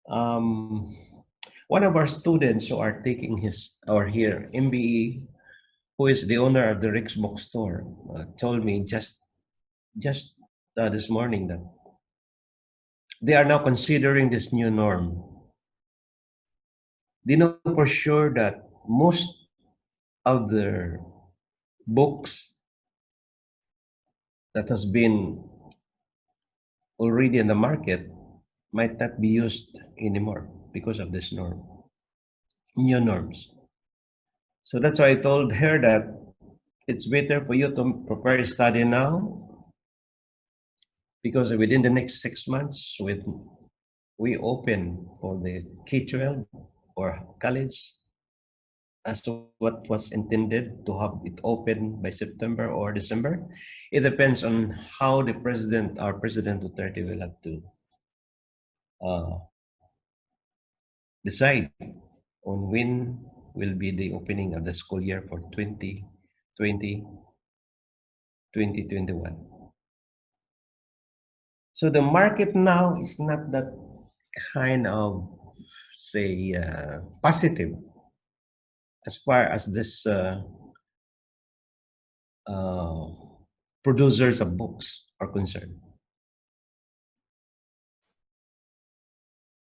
One of our students who are taking here MBA, who is the owner of the Rick's bookstore, told me just this morning that they are now considering this new norm. They know for sure that most of their books that has been already in the market might not be used anymore because of this new norms. So that's why I told her that it's better for you to prepare a study now, because within the next 6 months, when we open for the K-12 or college, as to what was intended to have it open by September or December, it depends on how the president, our President Duterte, will have to uh, decide on when will be the opening of the school year for 2020, 2021. So the market now is not that kind of, say, positive as far as this uh, producers of books are concerned.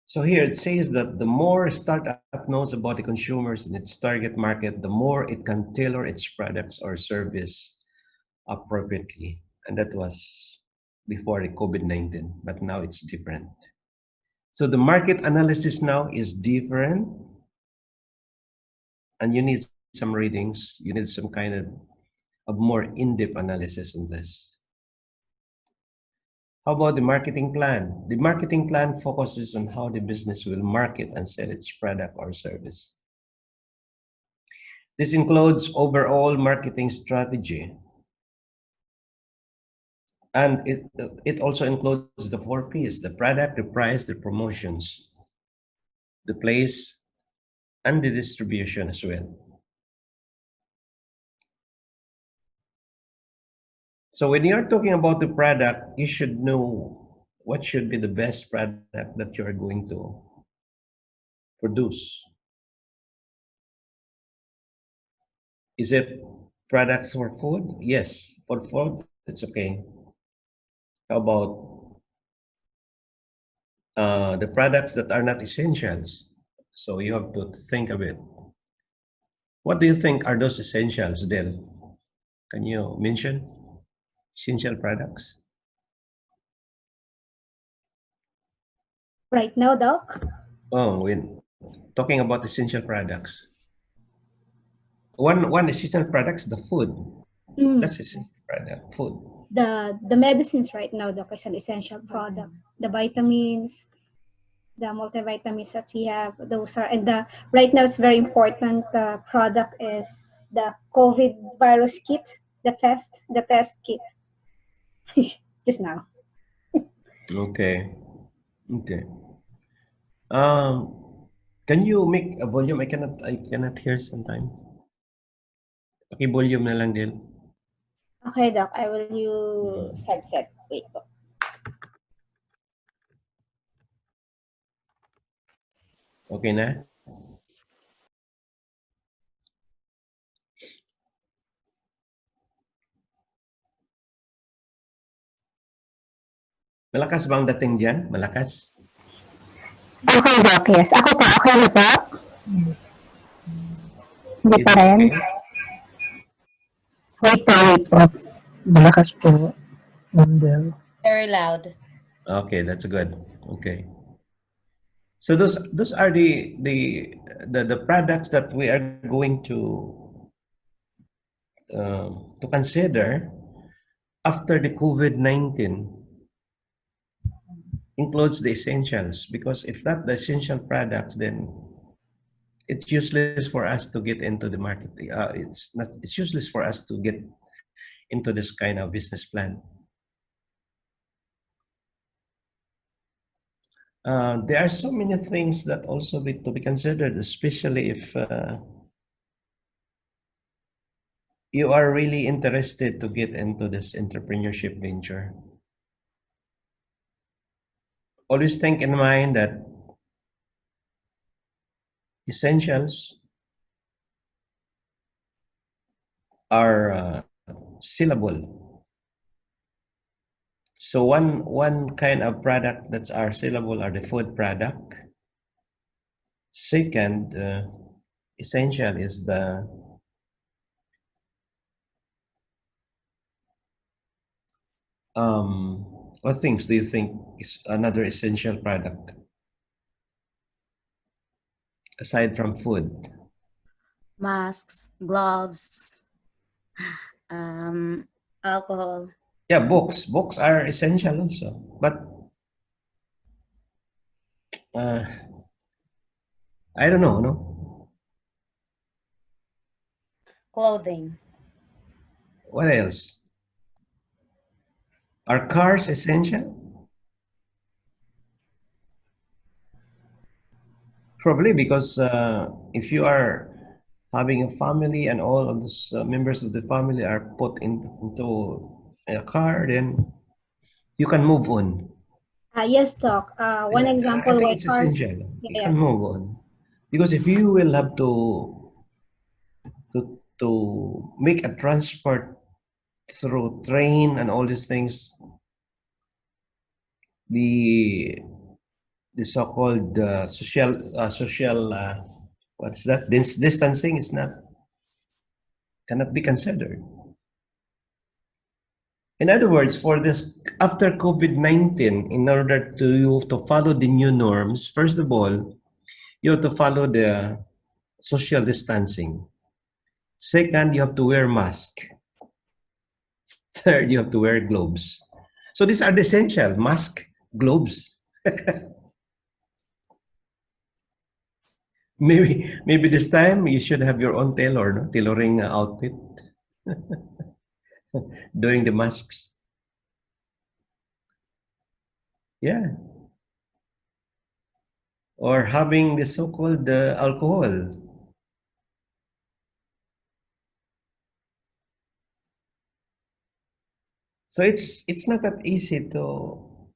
So here it says that the more startup knows about the consumers in its target market, the more it can tailor its products or service appropriately. And that was before the COVID-19, but now it's different. So the market analysis now is different, and you need some readings, you need some kind of more in-depth analysis on this. How about the marketing plan? The marketing plan focuses on how the business will market and sell its product or service. This includes overall marketing strategy, and it also includes the 4 Ps: the product, the price, the promotions, the place, and the distribution as well. So when you're talking about the product, you should know what should be the best product that you're going to produce. Is it products for food? Yes, for food, it's okay. How about the products that are not essentials? So you have to think of it. What do you think are those essentials, Del? Can you mention essential products? Right now, Doc? Oh, when talking about essential products, one essential products, the food. That's essential product, food. The medicines right now, Doc, is an essential product. The vitamins, the multivitamins that we have, those are, and the right now it's very important product is the COVID virus kit, the test kit. Just now. Okay. Okay. Um, can you make a volume? I cannot hear sometime. Paki-volume na lang din. Okay, Doc, I will use headset. Wait po. Okay na? Malakas ba ang dating dyan? Malakas? Okay, Doc, yes. Ako po, okay na po? Hindi Is pa it rin? okay? Wait po. Malakas po. Mandel. Very loud. Okay, that's good. Okay. So those are the products that we are going to consider after the COVID-19 includes the essentials, because if not the essential products, then it's useless for us to get into the market. It's useless for us to get into this kind of business plan. There are so many things that also to be considered, especially if you are really interested to get into this entrepreneurship venture. Always think in mind that essentials are sellable. So one kind of product that's are sellable are the food product. Second, essential is the what things do you think is another essential product aside from food? Masks, gloves, alcohol. Yeah, books. Books are essential also. But uh, I don't know, no? Clothing. What else? Are cars essential? Probably because if you are having a family and all of the members of the family are put into a car, then you can move on. Yes, Doc. One Yeah, I example think why it's cars. essential. You can Yes. move on because if you will have to make a transport through train and all these things, the the so-called social what's that distancing is not cannot be considered. In other words, for this after COVID-19, in order to you to follow the new norms, first of all, you have to follow the social distancing. Second, you have to wear mask. Third, you have to wear gloves. So these are the essential: mask, gloves. Maybe this time you should have your own tailor, no? Tailoring outfit doing the masks. Yeah, or having the so-called alcohol. So it's not that easy to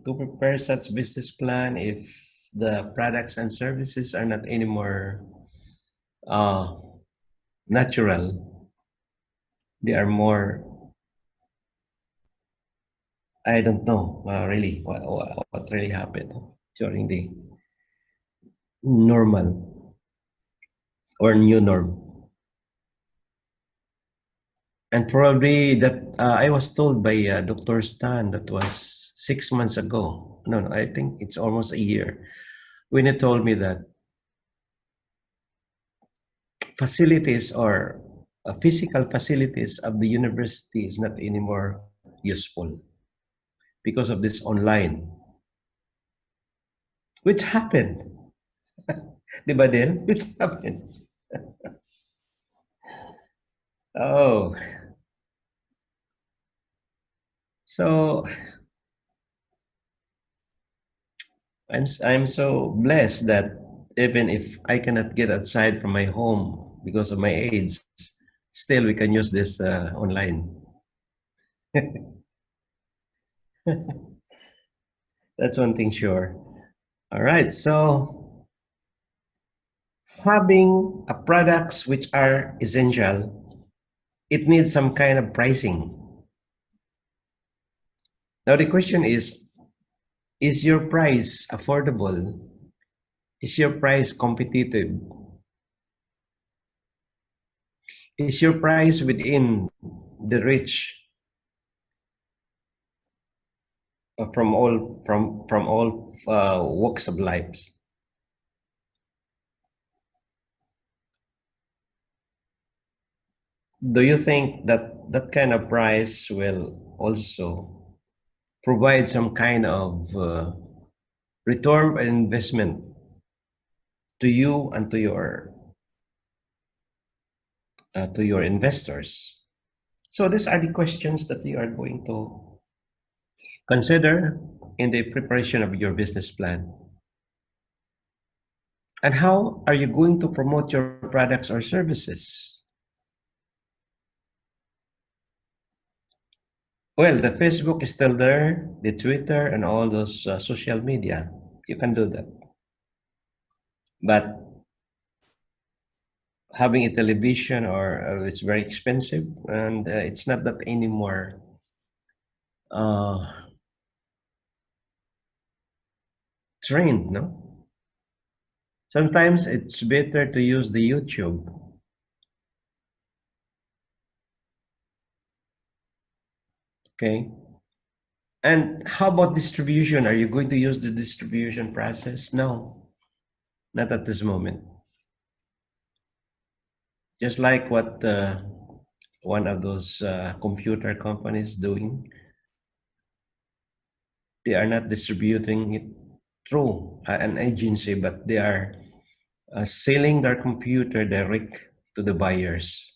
prepare such business plan if the products and services are not anymore uh, natural. They are more, I don't know really what really happened during the normal or new norm. And probably that I was told by Dr. Stan that was 6 months ago. No, I think it's almost a year when he told me that facilities or physical facilities of the university is not anymore useful because of this online, which happened. Di ba din? Which happened. Oh, so I'm so blessed that even if I cannot get outside from my home because of my age, still we can use this online. That's one thing sure. All right, so having a products which are essential, it needs some kind of pricing. Now the question is your price affordable? Is your price competitive? Is your price within the reach from all walks of lives? Do you think that that kind of price will also provide some kind of return on investment to you and to your investors? So these are the questions that you are going to consider in the preparation of your business plan. And how are you going to promote your products or services? Well, the Facebook is still there, the Twitter, and all those social media. You can do that. But having a television or it's very expensive, and it's not that anymore uh, trained, no? Sometimes it's better to use the YouTube. Okay. And how about distribution? Are you going to use the distribution process? No, not at this moment. Just like what one of those computer companies doing, they are not distributing it through an agency, but they are selling their computer direct to the buyers.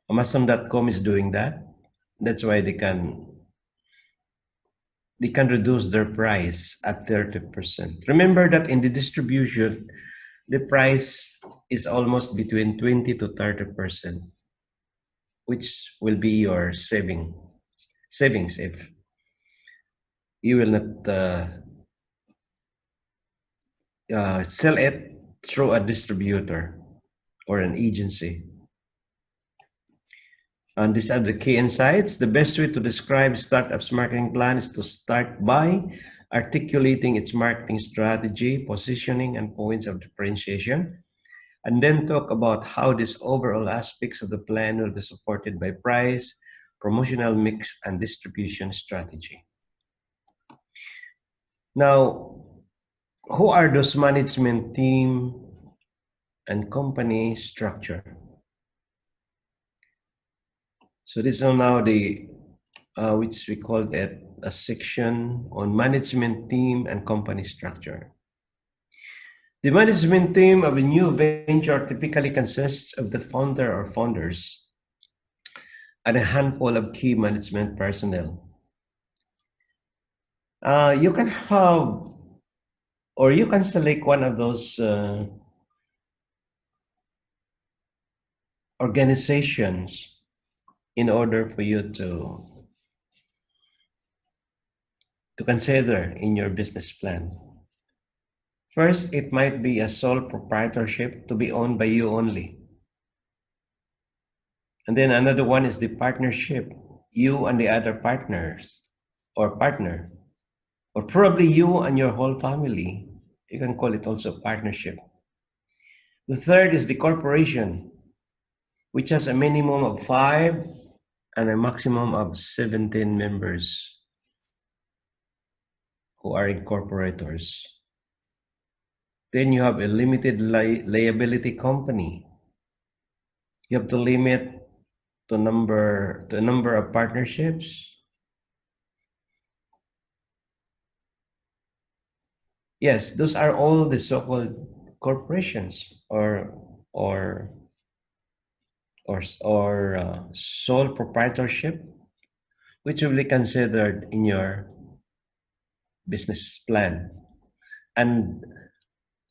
Amazon.com is doing that. That's why they can reduce their price at 30%. Remember that in the distribution, the price is almost between 20 to 30%, which will be your savings if you will not sell it through a distributor or an agency. And these are the key insights. The best way to describe startup's marketing plan is to start by articulating its marketing strategy, positioning, and points of differentiation, and then talk about how these overall aspects of the plan will be supported by price, promotional mix, and distribution strategy. Now, who are those management team and company structure? So this is now the which we call it a section on management team and company structure. The management team of a new venture typically consists of the founder or founders and a handful of key management personnel. You can have, or you can select one of those organizations in order for you to consider in your business plan. First, it might be a sole proprietorship to be owned by you only. And then another one is the partnership, you and the other partners or partner, or probably you and your whole family. You can call it also partnership. The third is the corporation, which has a minimum of 5 and a maximum of 17 members who are incorporators. Then you have a limited liability company. You have to limit the number of partnerships. Yes, those are all the so-called corporations or sole proprietorship, which will be considered in your business plan. And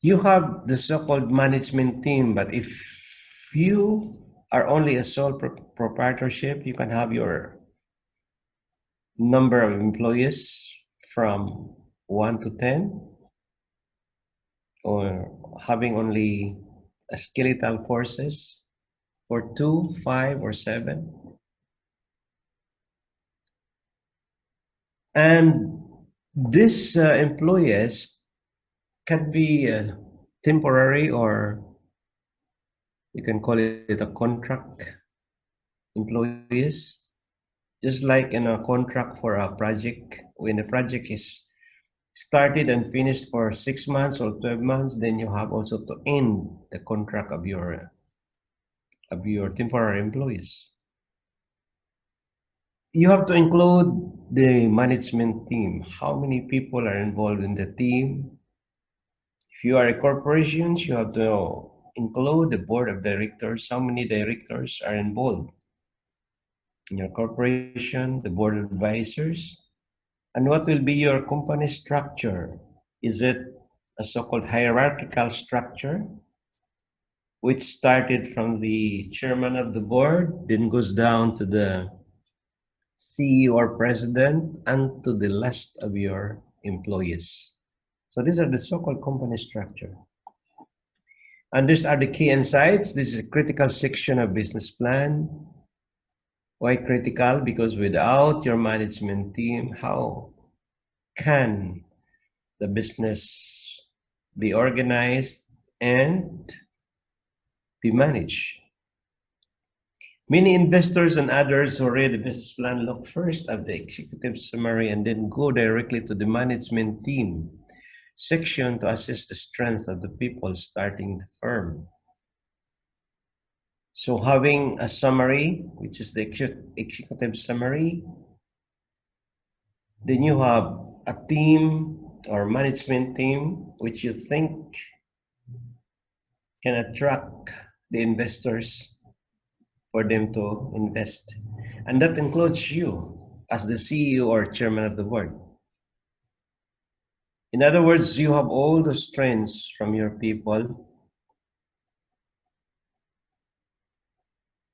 you have the so-called management team, but if you are only a sole proprietorship, you can have your number of employees from 1 to 10, or having only a skeletal forces for 2, 5, or 7. And these employees can be temporary, or you can call it a contract employees, just like in a contract for a project. When the project is started and finished for 6 months or 12 months, then you have also to end the contract of your temporary employees. You have to include the management team. How many people are involved in the team? If you are a corporation, you have to include the board of directors. How many directors are involved in your corporation, the board of advisors? And what will be your company structure? Is it a so-called hierarchical structure, which started from the chairman of the board, then goes down to the CEO or president, and to the last of your employees? So these are the so-called company structure. And these are the key insights. This is a critical section of business plan. Why critical? Because without your management team, how can the business be organized and be managed? Many investors and others who read the business plan look first at the executive summary and then go directly to the management team section to assess the strength of the people starting the firm. So having a summary, which is the executive summary, then you have a team or management team which you think can attract the investors for them to invest. And that includes you as the CEO or chairman of the board. In other words, you have all the strengths from your people.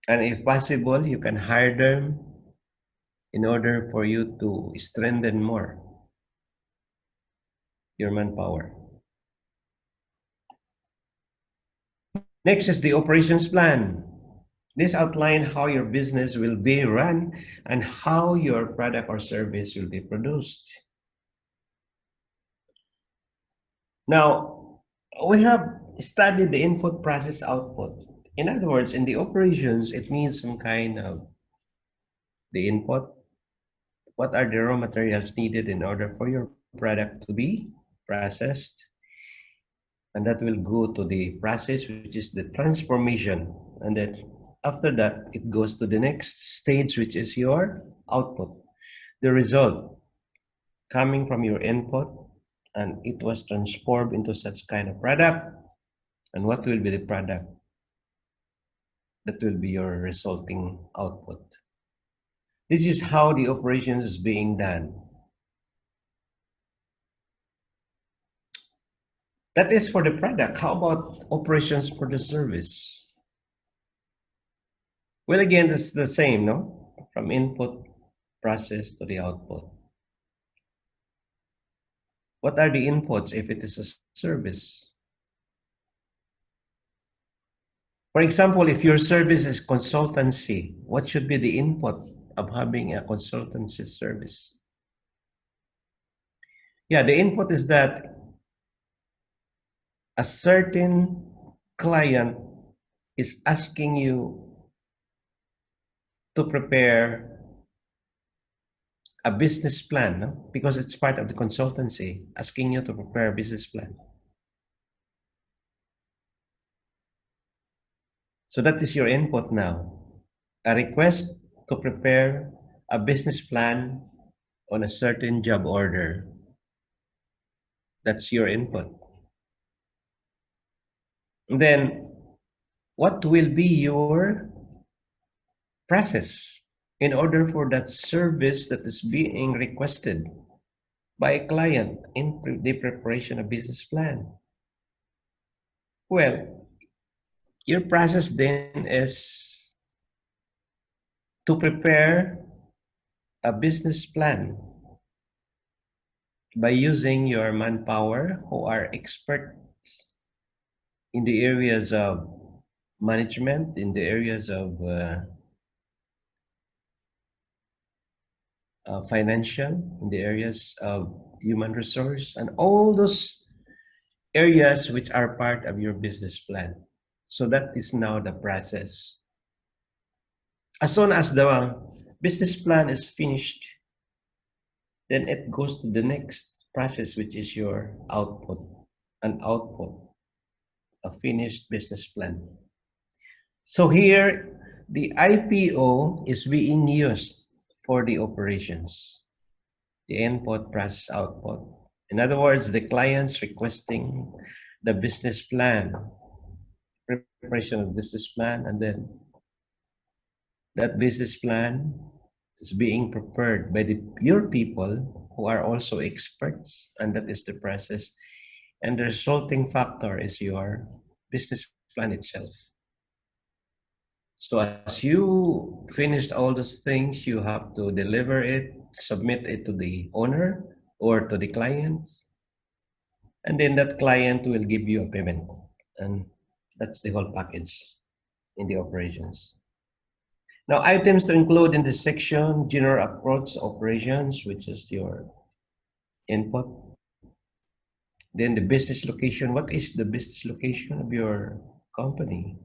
And if possible, you can hire them in order for you to strengthen more your manpower. Next is the operations plan. This outlines how your business will be run and how your product or service will be produced. Now, we have studied the input, process, output. In other words, in the operations, it means some kind of the input. What are the raw materials needed in order for your product to be processed? And that will go to the process, which is the transformation. And then after that, it goes to the next stage, which is your output. The result coming from your input, and it was transformed into such kind of product. And what will be the product? That will be your resulting output. This is how the operations is being done. That is for the product. How about operations for the service? Well, again, it's the same, no? From input process to the output. What are the inputs if it is a service? For example, if your service is consultancy, what should be the input of having a consultancy service? Yeah, the input is that a certain client is asking you to prepare a business plan, no? Because it's part of the consultancy, asking you to prepare a business plan. So that is your input now. A request to prepare a business plan on a certain job order. That's your input. And then what will be your process in order for that service that is being requested by a client in the preparation of business plan? Well, your process then is to prepare a business plan by using your manpower who are experts in the areas of management, in the areas of financial, in the areas of human resource, and all those areas which are part of your business plan. So that is now the process. As soon as the business plan is finished, then it goes to the next process, which is your output, an output, a finished business plan. So here, the IPO is being used for the operations, the input, process, output. In other words, the clients requesting the business plan, preparation of business plan, and then that business plan is being prepared by your people who are also experts, and that is the process. And the resulting factor is your business plan itself. So as you finished all those things, you have to deliver it, submit it to the owner or to the clients, and then that client will give you a payment. And that's the whole package in the operations. Now, items to include in this section: general approach operations, which is your input. Then the business location. What is the business location of your company?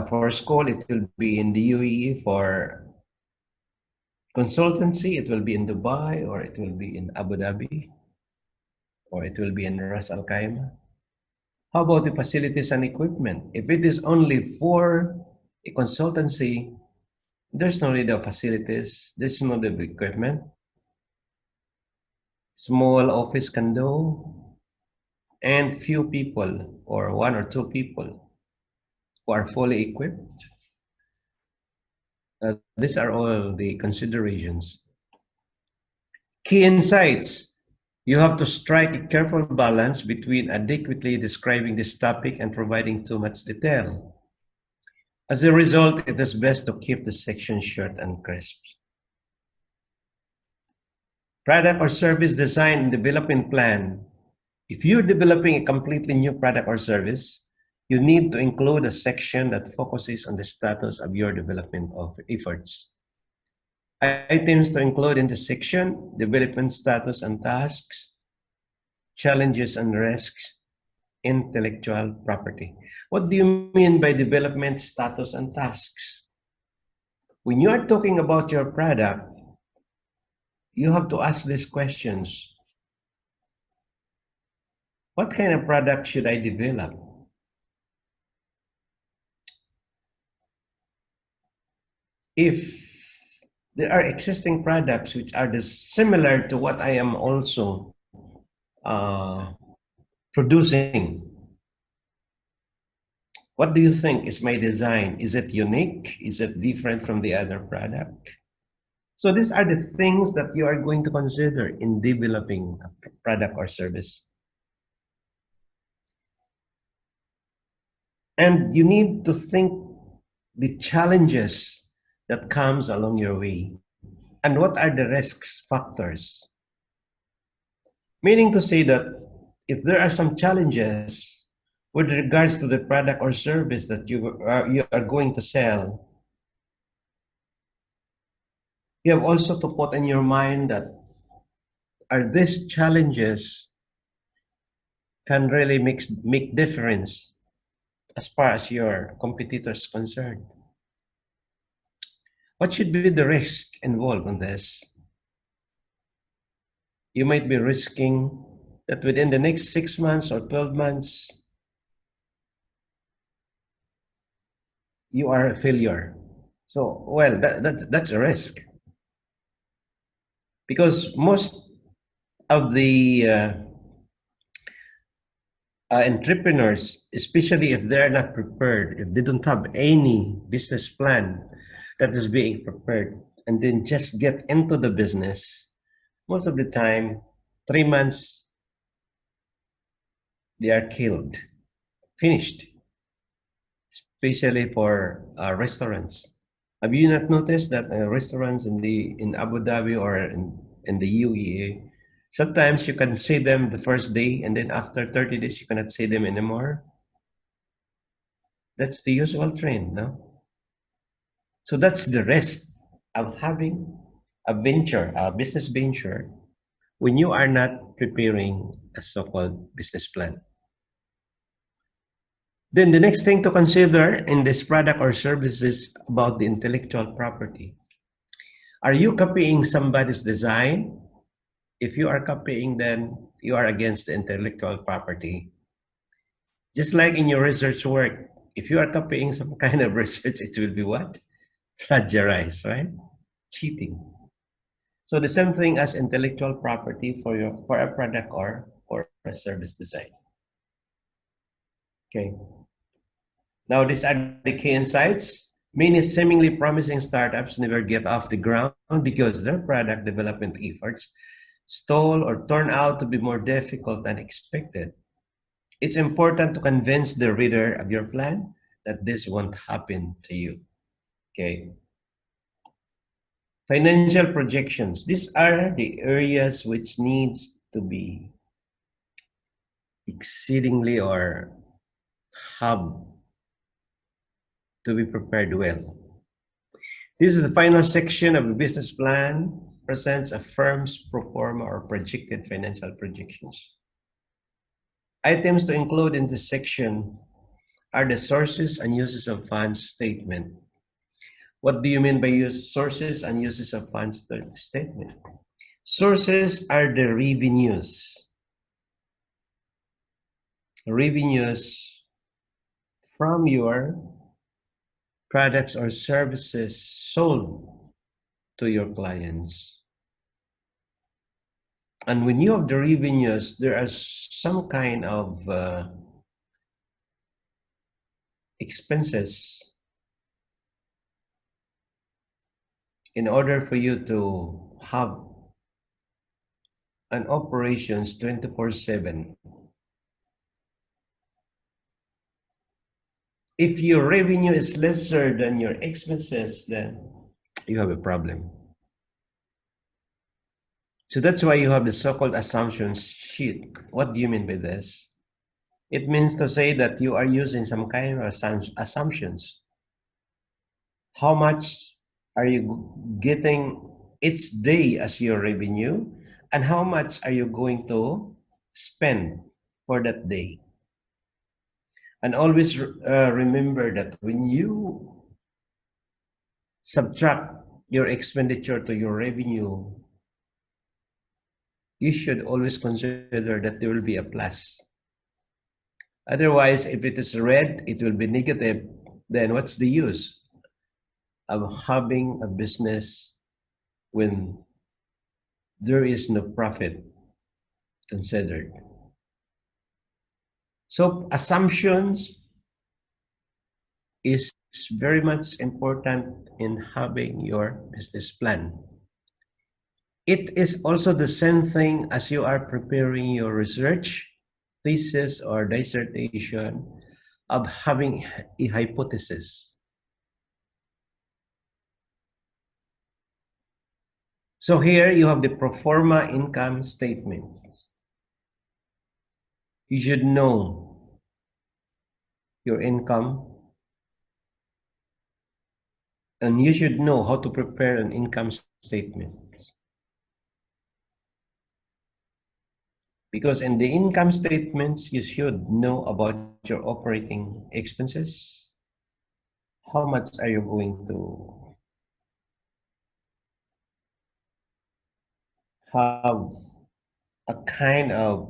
For school, it will be in the UAE. For consultancy, it will be in Dubai, or it will be in Abu Dhabi, or it will be in Ras Al Khaimah. How about the facilities and equipment? If it is only for a consultancy, there's no need of facilities, there's no need of equipment. Small office condo, and few people, or one or two people who are fully equipped. These are all the considerations. Key insights. You have to strike a careful balance between adequately describing this topic and providing too much detail. As a result, it is best to keep the section short and crisp. Product or service design and development plan. If you're developing a completely new product or service, you need to include a section that focuses on the status of your development of efforts. Items to include in this section: development status and tasks, challenges and risks, intellectual property. What do you mean by development status and tasks? When you are talking about your product, you have to ask these questions. What kind of product should I develop? If there are existing products which are similar to what I am also producing, what do you think is my design? Is it unique? Is it different from the other product? So these are the things that you are going to consider in developing a product or service. And you need to think the challenges that comes along your way and what are the risks factors. Meaning to say that if there are some challenges with regards to the product or service that you are going to sell, you have also to put in your mind that are these challenges can really make difference as far as your competitors concerned. What should be the risk involved in this? You might be risking that within the next 6 months or 12 months, you are a failure. So, well, that's a risk. Because most of the entrepreneurs, especially if they're not prepared, if they don't have any business plan that is being prepared, and then just get into the business, most of the time, 3 months, they are killed, finished, especially for restaurants. Have you not noticed that restaurants in Abu Dhabi or in the UAE, sometimes you can see them the first day, and then after 30 days, you cannot see them anymore? That's the usual trend, no? So that's the risk of having a venture, a business venture, when you are not preparing a so-called business plan. Then the next thing to consider in this product or service is about the intellectual property. Are you copying somebody's design? If you are copying, then you are against the intellectual property. Just like in your research work, if you are copying some kind of research, it will be what? Plagiarized, right? Cheating. So the same thing as intellectual property for a product or for a service design. Okay. Now these are the key insights. Many seemingly promising startups never get off the ground because their product development efforts stall or turn out to be more difficult than expected. It's important to convince the reader of your plan that this won't happen to you. Okay. Financial projections. These are the areas which needs to be exceedingly or have to be prepared well. This is the final section of the business plan, presents a firm's pro forma or projected financial projections. Items to include in this section are the sources and uses of funds statement. What do you mean by sources and uses of funds statement? Sources are the revenues. Revenues from your products or services sold to your clients. And when you have the revenues, there are some kind of expenses in order for you to have an operations 24/7. If your revenue is lesser than your expenses, then you have a problem. So that's why you have the so-called assumptions sheet. What do you mean by this? It means to say that you are using some kind of assumptions. How much are you getting each day as your revenue, and how much are you going to spend for that day? And always remember that when you subtract your expenditure to your revenue, you should always consider that there will be a plus. Otherwise, if it is red, it will be negative. Then what's the use of having a business when there is no profit considered? So assumptions is very much important in having your business plan. It is also the same thing as you are preparing your research, thesis, or dissertation of having a hypothesis. So here you have the pro forma income statements. You should know your income, and you should know how to prepare an income statement. Because in the income statements, you should know about your operating expenses. How much are you going to have a kind of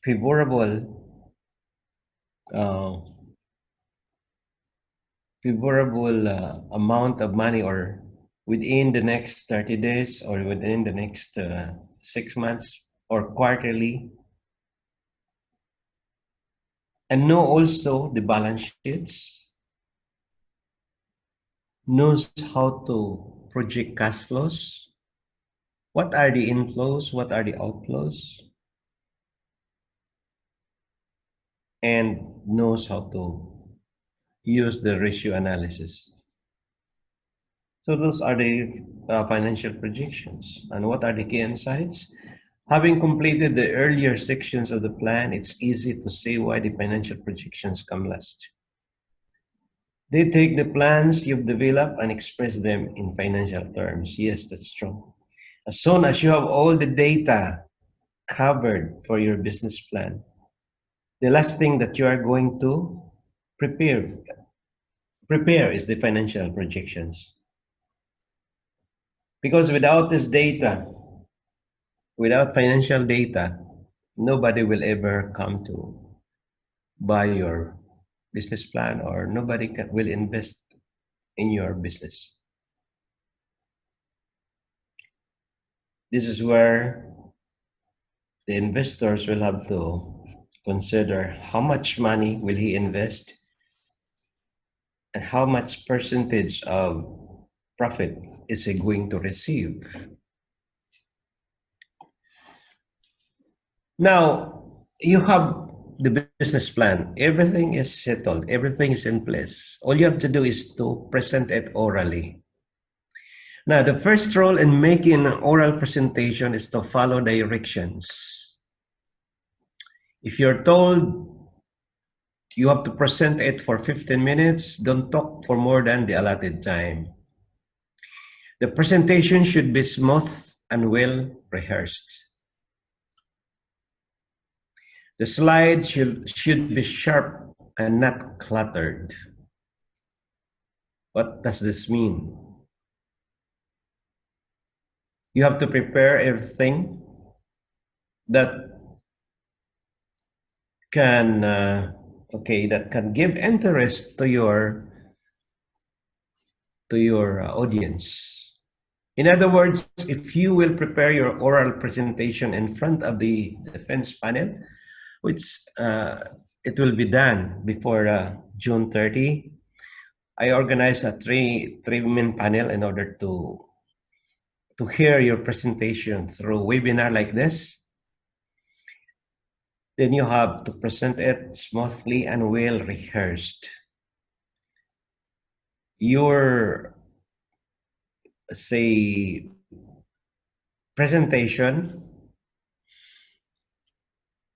favorable amount of money, or within the next 30 days, or within the next 6 months, or quarterly. And know also the balance sheets, knows how to project cash flows. What are the inflows? What are the outflows? And knows how to use the ratio analysis. So those are the financial projections. And what are the key insights? Having completed the earlier sections of the plan, it's easy to see why the financial projections come last. They take the plans you've developed and express them in financial terms. Yes, that's true. As soon as you have all the data covered for your business plan, the last thing that you are going to prepare is the financial projections. Because without this data, without financial data, nobody will ever come to buy your business plan, or nobody will invest in your business. This is where the investors will have to consider how much money will he invest and how much percentage of profit is he going to receive. Now, you have the business plan. Everything is settled. Everything is in place. All you have to do is to present it orally. Now, the first role in making an oral presentation is to follow directions. If you're told you have to present it for 15 minutes, don't talk for more than the allotted time. The presentation should be smooth and well rehearsed. The slides should be sharp and not cluttered. What does this mean? You have to prepare everything that can that can give interest to your audience. In other words, if you will prepare your oral presentation in front of the defense panel, which it will be done before June 30, I organize a three-man panel in order to hear your presentation through webinar like this. Then you have to present it smoothly and well rehearsed. Your, say, presentation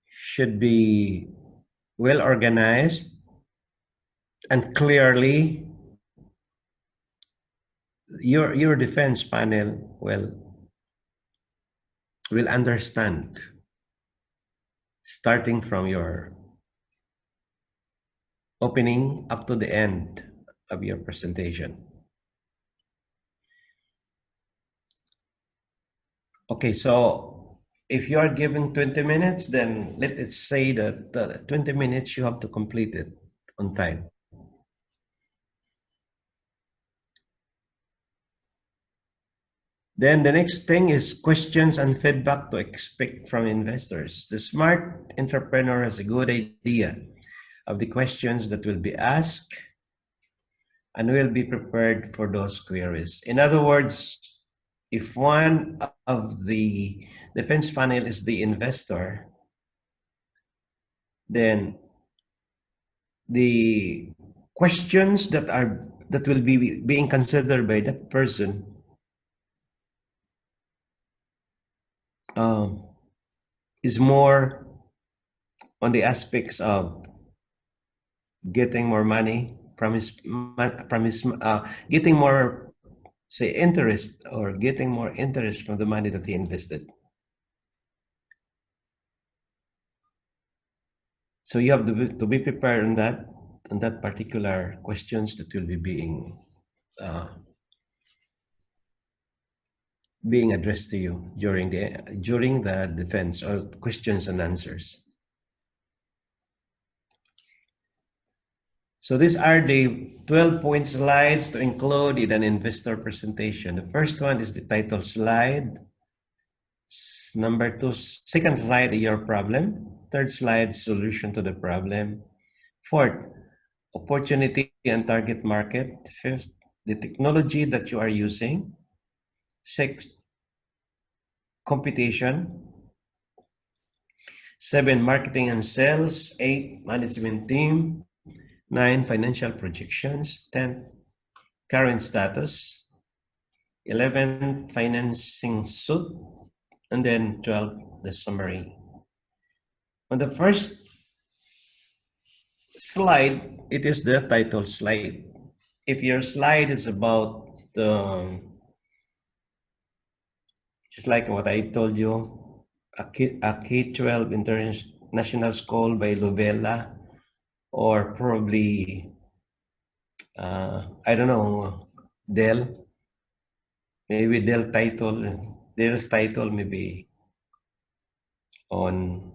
should be well organized and clearly your defense panel will understand, starting from your opening up to the end of your presentation. Okay, so if you are given 20 minutes, then let it say that 20 minutes you have to complete it on time. Then the next thing is questions and feedback to expect from investors. The smart entrepreneur has a good idea of the questions that will be asked and will be prepared for those queries. In other words, if one of the defense panel is the investor, then the questions that will be being considered by that person is more on the aspects of getting more money from his getting more, say, interest, or getting more interest from the money that he invested. So you have to be prepared on that particular questions that will be being addressed to you during the defense or questions and answers. So these are the 12-point slides to include in an investor presentation. The first one is the title slide. Number two, second slide, your problem. Third slide, solution to the problem. Fourth, opportunity and target market. Fifth, the technology that you are using. Sixth, competition. 7, marketing and sales. 8, management team. 9, financial projections. 10, current status. 11, financing suit. And then 12, the summary. On the first slide, it is the title slide. If your slide is about just like what I told you, a K-12 international school by Lovella, or probably I don't know, maybe Dell's title maybe on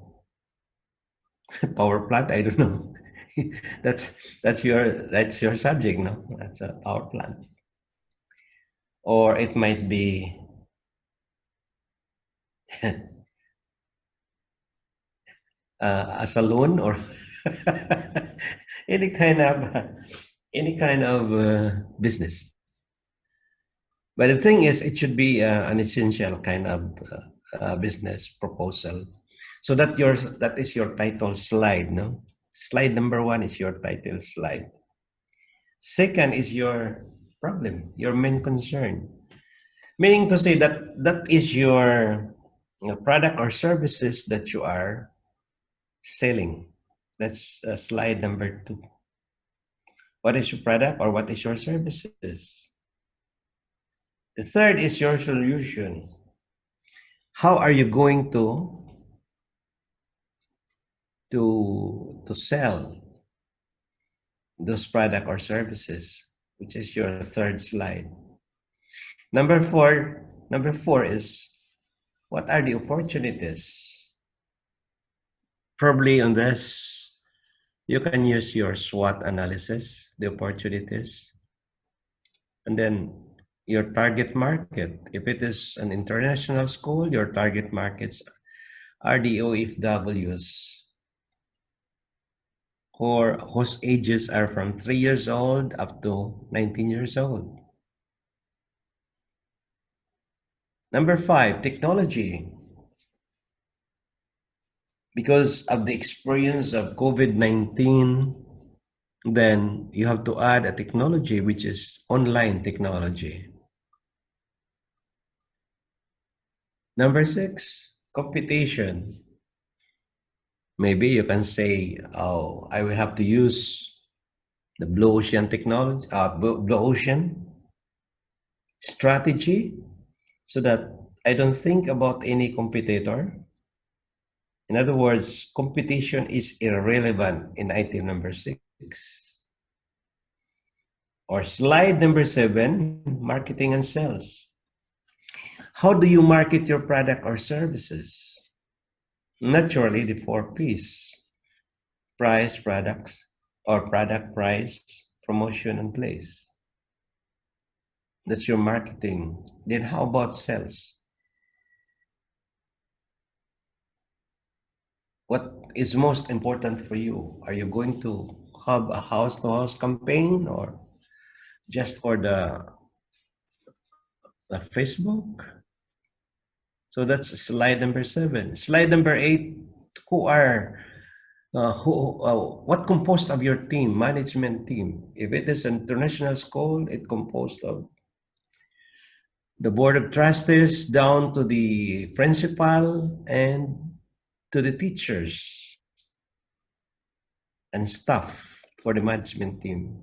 power plant. I don't know. that's your subject, no? That's a power plant. Or it might be a saloon, or any kind of business. But the thing is, it should be an essential kind of business proposal. So that is your title slide, no? Slide number 1 is your title slide. Second is your problem, your main concern. Meaning to say that is your product or services that you are selling. That's slide number 2. What is your product or what is your services? The third is your solution. How are you going to sell those product or services, which is your third slide. Number four is, what are the opportunities? Probably on this, you can use your SWOT analysis, the opportunities, and then your target market. If it is an international school, your target markets are the OFWs whose ages are from 3 years old up to 19 years old. Number 5, technology. Because of the experience of COVID-19, then you have to add a technology, which is online technology. Number 6, competition. Maybe you can say, oh, I will have to use the blue ocean technology, blue ocean strategy, so that I don't think about any competitor. In other words, competition is irrelevant in item number 6. Or slide number 7, marketing and sales. How do you market your product or services? Naturally, the 4 P's: price, products, or product, price, promotion, and place. That's your marketing. Then how about sales? What is most important for you? Are you going to have a house-to-house campaign, or just for the Facebook? So that's slide number 7. Slide number 8, what composed of your team, management team? If it is an international school, it composed of the board of trustees down to the principal and to the teachers and staff for the management team.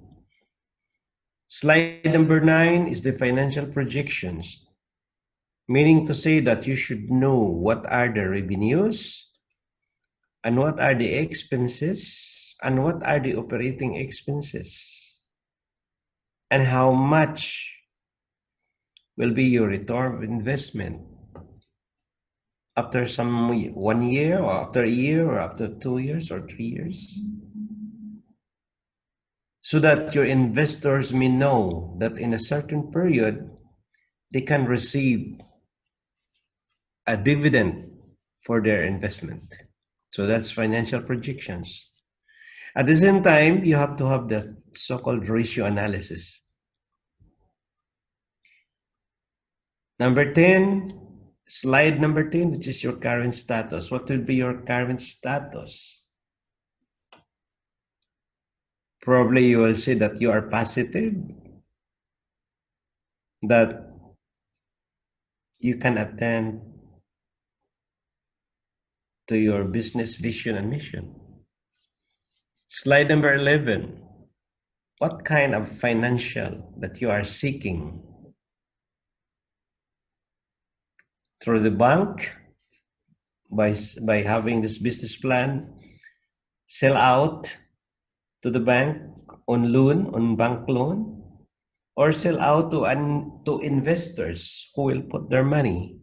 Slide number 9 is the financial projections, meaning to say that you should know what are the revenues and what are the expenses and what are the operating expenses and how much will be your return of investment after 1 year, or after a year, or after 2 years or 3 years, so that your investors may know that in a certain period they can receive a dividend for their investment. So that's financial projections. At the same time, you have to have the so-called ratio analysis. Number 10, slide number 10, which is your current status. What will be your current status? Probably you will say that you are positive, that you can attend to your business vision and mission. Slide number 11, what kind of financial that you are seeking? Through the bank, by having this business plan, sell out to the bank on bank loan, or sell out to investors who will put their money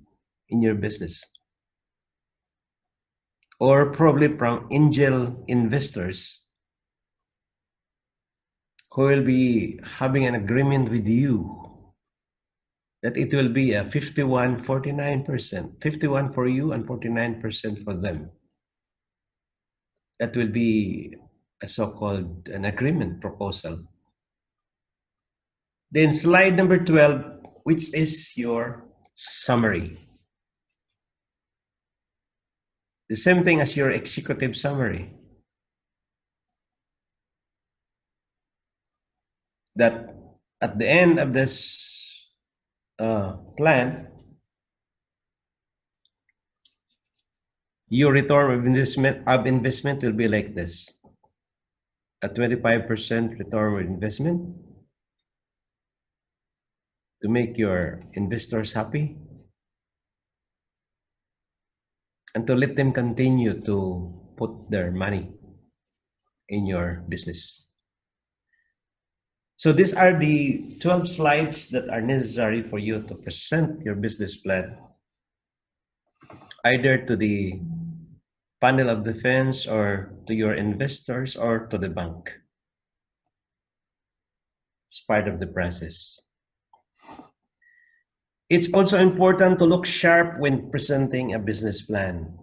in your business, or probably from angel investors who will be having an agreement with you that it will be a 51-49%, 51 for you and 49% for them. That will be a so-called an agreement proposal. Then slide number 12, which is your summary. The same thing as your executive summary. That at the end of this plan, your return of investment will be like this: a 25% return of investment to make your investors happy and to let them continue to put their money in your business. So these are the 12 slides that are necessary for you to present your business plan, either to the panel of defense or to your investors or to the bank. It's part of the process. It's also important to look sharp when presenting a business plan.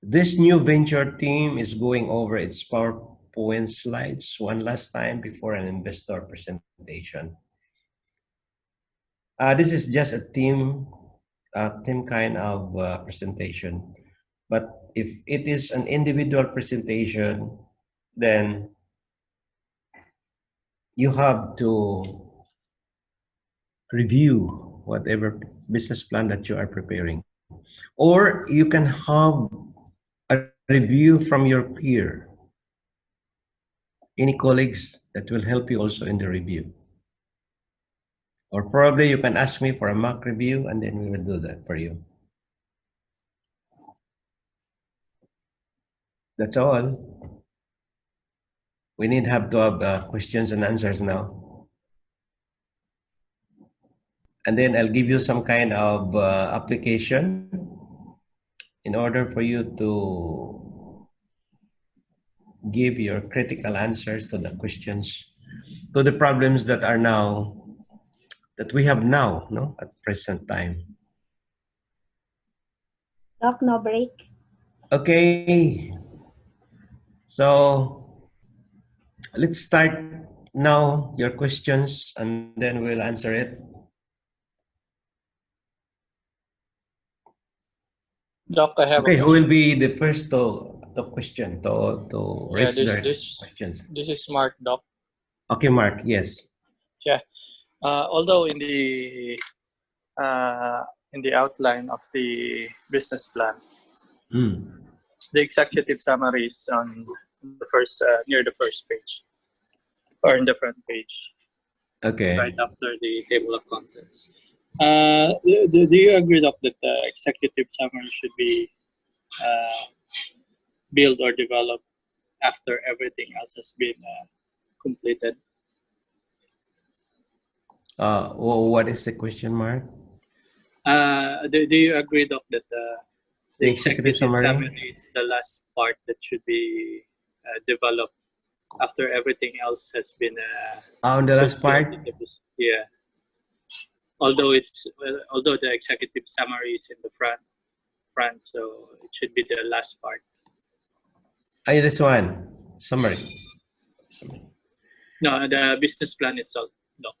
This new venture team is going over its PowerPoint slides one last time before an investor presentation. This is just a team kind of presentation. But if it is an individual presentation, then you have to review whatever business plan that you are preparing. Or you can have a review from your peer, any colleagues that will help you also in the review. Or probably you can ask me for a mock review and then we will do that for you. That's all. We need to have questions and answers now. And then I'll give you some kind of application in order for you to give your critical answers to the questions, to the problems that are now, that we have now, no, at present time. Doc, no break. Okay. So let's start now your questions and then we'll answer it. Doc, I have Okay, a who will question. be the first to question, to Yeah, raise their questions? this is Mark, Doc. Okay, Mark, yes. Yeah. Although in the outline of the business plan, the executive summary is on the first near the first page or in the front page, Okay. right after the table of contents. Do you agree, Doc, that the executive summary should be built or developed after everything else has been completed? Well, what is the question, Mark? Do you agree, Doc, that the executive summary is the last part that should be developed after everything else has been on the last part? Yeah. Although the executive summary is in the front, so it should be the last part. This one, summary. No, the business plan itself. No.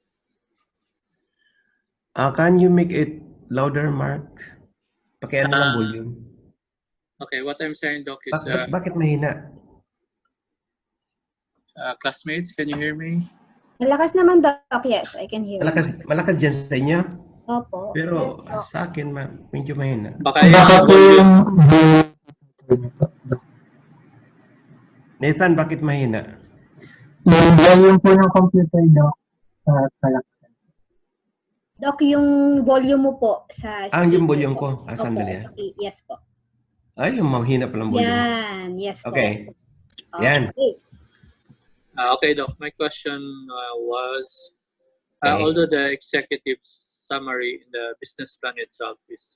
Can you make it louder, Mark? Pakiano lang volume. Okay, what I'm saying, Doc, is bakit mahina? classmates, can you hear me? Malakas naman, Doc. Yes, I can hear you. Malakas dyan sa inyo? Opo. Pero Yes, sa akin, medyo mahina. Baka yung po yung Nathan, bakit mahina? yung volume po ng computer, Doc. Kalaksan. Doc, yung volume mo po sa Yung speaker volume po. ko. Sandali. Okay, yes po. Ay, yung mahina palang volume. Yan, yes po. Okay. Yan. Okay. Okay, Doc. My question was, Okay. although the executive summary in the business plan itself is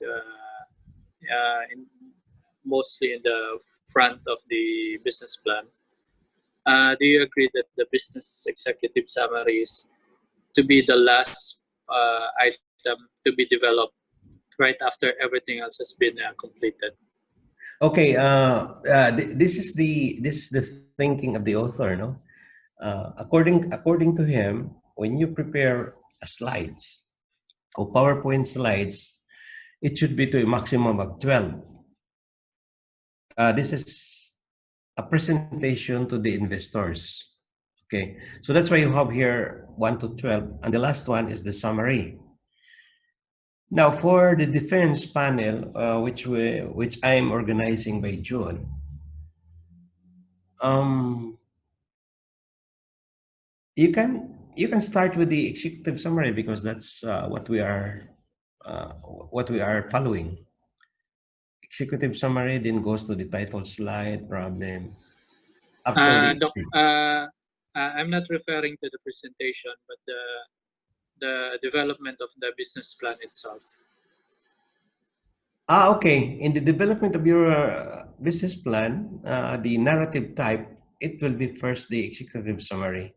mostly in the front of the business plan, do you agree that the business executive summary is to be the last item to be developed right after everything else has been completed? Okay. This is the thinking of the author, no? According to him, when you prepare slides or PowerPoint slides, it should be to a maximum of 12. This is a presentation to the investors. Okay, so that's why you have here 1 to 12, and the last one is the summary. Now, for the defense panel, which I'm organizing by June, you can start with the executive summary because that's what we are following. Executive summary then goes to the title slide problem. Doc, I'm not referring to the presentation, but the development of the business plan itself. Okay. In the development of your business plan, the narrative type, it will be first the executive summary.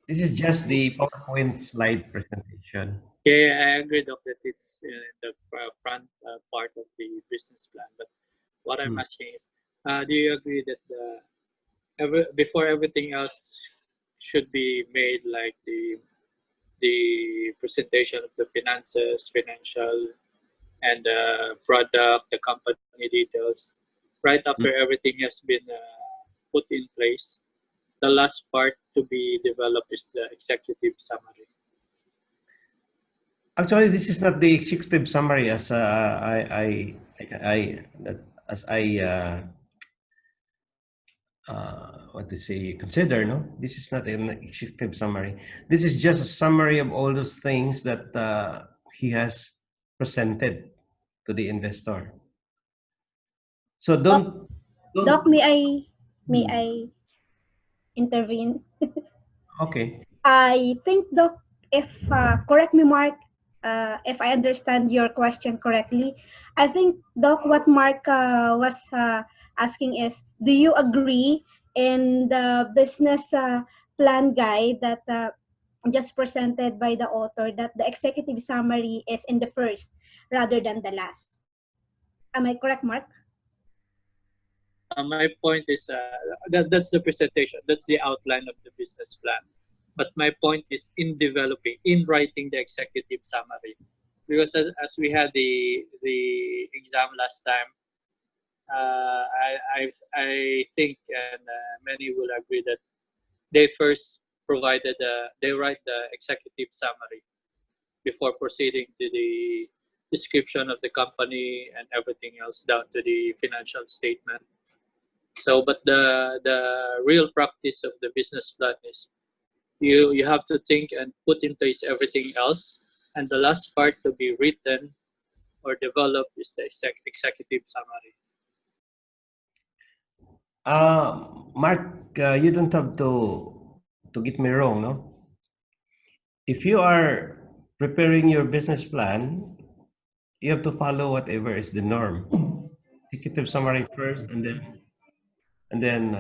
This is just the PowerPoint slide presentation. Yeah, I agree, Doc, that it's the front part of the business plan. But what I'm asking is, do you agree that before everything else should be made, like the presentation of the finances, financial, and the product, the company details, right after everything has been put in place, the last part to be developed is the executive summary. Actually, this is not the executive summary as what to say, consider, no? This is not an executive summary. This is just a summary of all those things that he has presented to the investor. So don't Doc, may I intervene? Okay. I think, Doc, if correct me, Mark, if I understand your question correctly, I think, Doc, what Mark was asking is, do you agree in the business plan guide that just presented by the author that the executive summary is in the first rather than the last? Am I correct, Mark? My point is that's the presentation, that's the outline of the business plan. But my point is in developing, in writing the executive summary, because as we had the exam last time, I think, and many will agree that they first provided they write the executive summary before proceeding to the description of the company and everything else down to the financial statement. So, but the real practice of the business plan is you have to think and put in place everything else, and the last part to be written or developed is the executive summary. Mark, you don't have to get me wrong, no? If you are preparing your business plan, you have to follow whatever is the norm. Executive summary first, and then